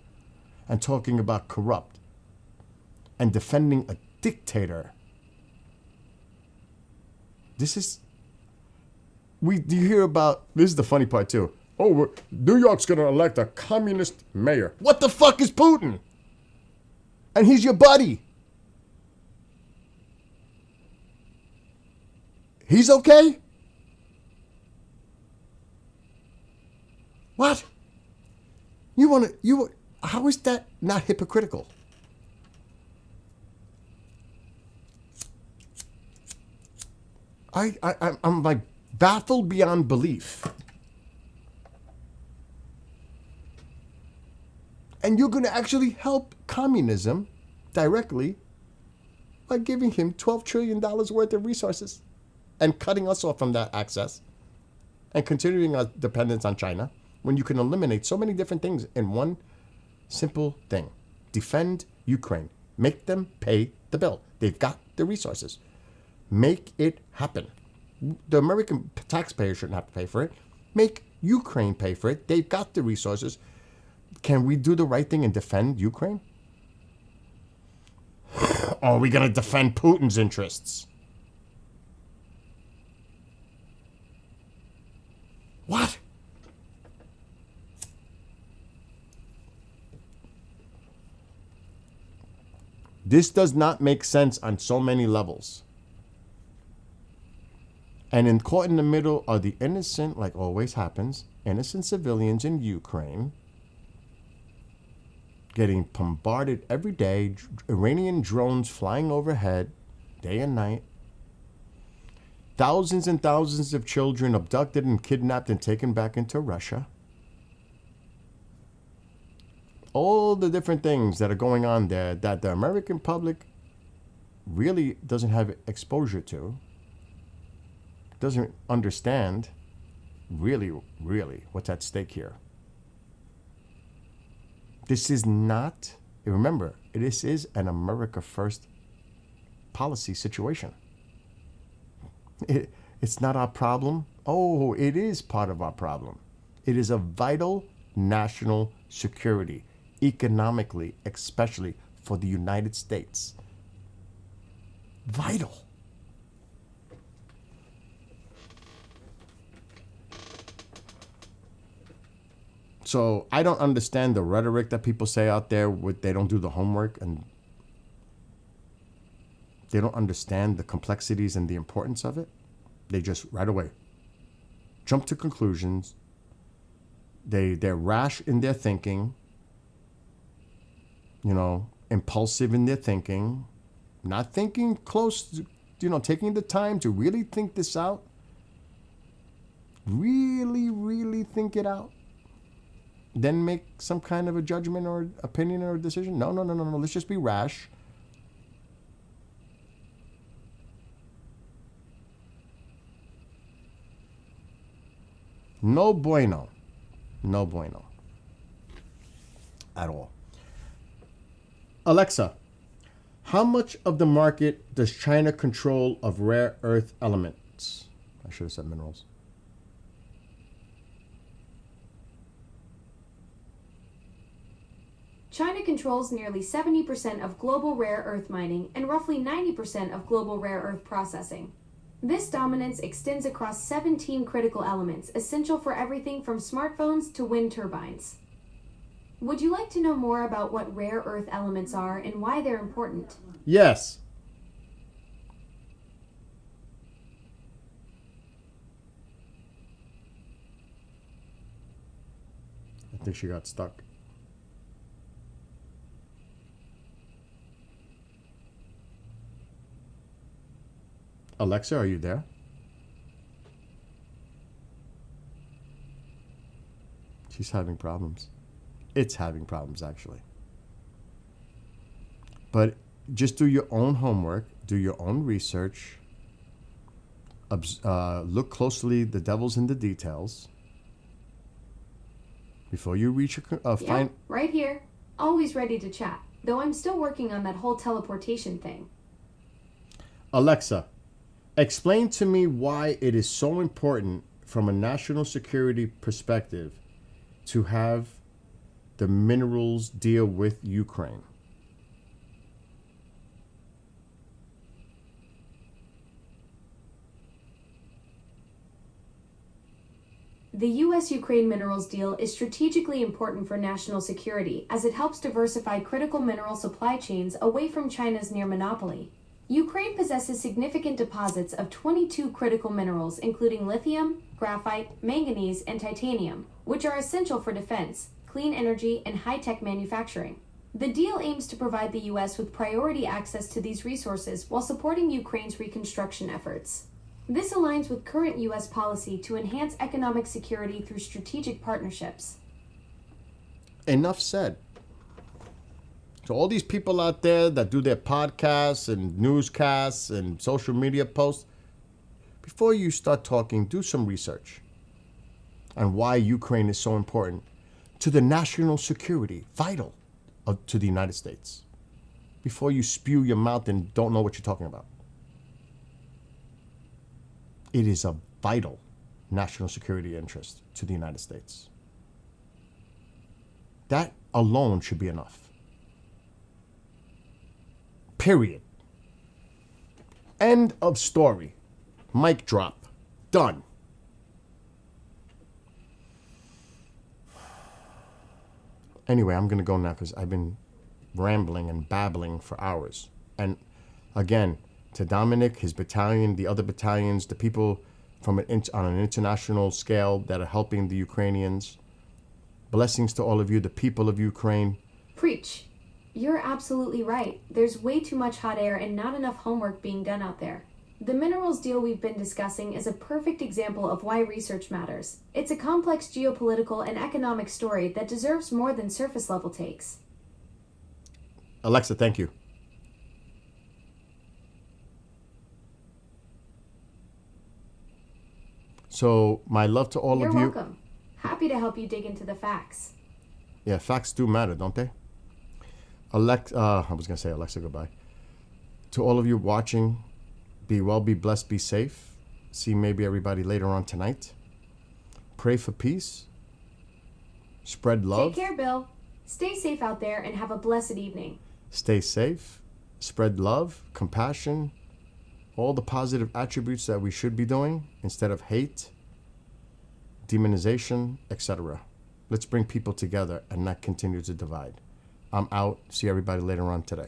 And talking about corrupt. And defending a dictator. This is... you hear about... This is the funny part too. Oh, New York's going to elect a communist mayor. What the fuck is Putin? And he's your buddy. He's okay? What? How is that not hypocritical? I'm like baffled beyond belief. And you're going to actually help communism directly by giving him $12 trillion worth of resources and cutting us off from that access and continuing our dependence on China when you can eliminate so many different things in one simple thing. Defend Ukraine. Make them pay the bill. They've got the resources. Make it happen. The American taxpayer shouldn't have to pay for it. Make Ukraine pay for it. They've got the resources. Can we do the right thing and defend Ukraine? Or are we going to defend Putin's interests? What? This does not make sense on so many levels. And caught in the middle are the innocent, like always happens, innocent civilians in Ukraine getting bombarded every day, Iranian drones flying overhead day and night. Thousands and thousands of children abducted and kidnapped and taken back into Russia. All the different things that are going on there that the American public really doesn't have exposure to, doesn't understand really what's at stake here. This is not, remember, this is an America First policy situation. It's not our problem. Oh, it is part of our problem. It is a vital national security, economically, especially for the United States. Vital. So I don't understand the rhetoric that people say out there with they don't do the homework and they don't understand the complexities and the importance of it. They just right away jump to conclusions. They're rash in their thinking, impulsive in their thinking, not thinking close, taking the time to really think this out, really think it out, then make some kind of a judgment or opinion or decision. No. Let's just be rash. No bueno. No bueno. At all. Alexa, how much of the market does China control of rare earth elements? I should have said minerals. China controls nearly 70% of global rare earth mining and roughly 90% of global rare earth processing. This dominance extends across 17 critical elements essential for everything from smartphones to wind turbines. Would you like to know more about what rare earth elements are and why they're important? Yes. I think she got stuck. Alexa, are you there? She's having problems. It's having problems, actually. But just do your own homework, do your own research, look closely, the devil's in the details, before you reach a Yeah, right here. Always ready to chat, though I'm still working on that whole teleportation thing. Alexa, explain to me why it is so important from a national security perspective to have the minerals deal with Ukraine. The U.S.-Ukraine minerals deal is strategically important for national security as it helps diversify critical mineral supply chains away from China's near monopoly. Ukraine possesses significant deposits of 22 critical minerals, including lithium, graphite, manganese, and titanium, which are essential for defense, clean energy, and high-tech manufacturing. The deal aims to provide the U.S. with priority access to these resources while supporting Ukraine's reconstruction efforts. This aligns with current U.S. policy to enhance economic security through strategic partnerships. Enough said. So all these people out there that do their podcasts and newscasts and social media posts, before you start talking, do some research on why Ukraine is so important to the national security, vital to the United States, before you spew your mouth and don't know what you're talking about. It is a vital national security interest to the United States. That alone should be enough. Period. End of story. Mic drop. Done. Anyway, I'm going to go now because I've been rambling and babbling for hours. And again, to Dominic, his battalion, the other battalions, the people from on an international scale that are helping the Ukrainians. Blessings to all of you, the people of Ukraine. Preach. You're absolutely right. There's way too much hot air and not enough homework being done out there. The minerals deal we've been discussing is a perfect example of why research matters. It's a complex geopolitical and economic story that deserves more than surface level takes. Alexa, thank you. So my love to all You're of you. welcome. Happy to help you dig into the facts. Yeah, facts do matter, don't they? I was gonna say Alexa, goodbye. To all of you watching, be well, be blessed, be safe. See maybe everybody later on tonight. Pray for peace. Spread love. Take care, Bill. Stay safe out there and have a blessed evening. Stay safe. Spread love, compassion, all the positive attributes that we should be doing instead of hate, demonization, etc. Let's bring people together and not continue to divide. I'm out. See everybody later on today.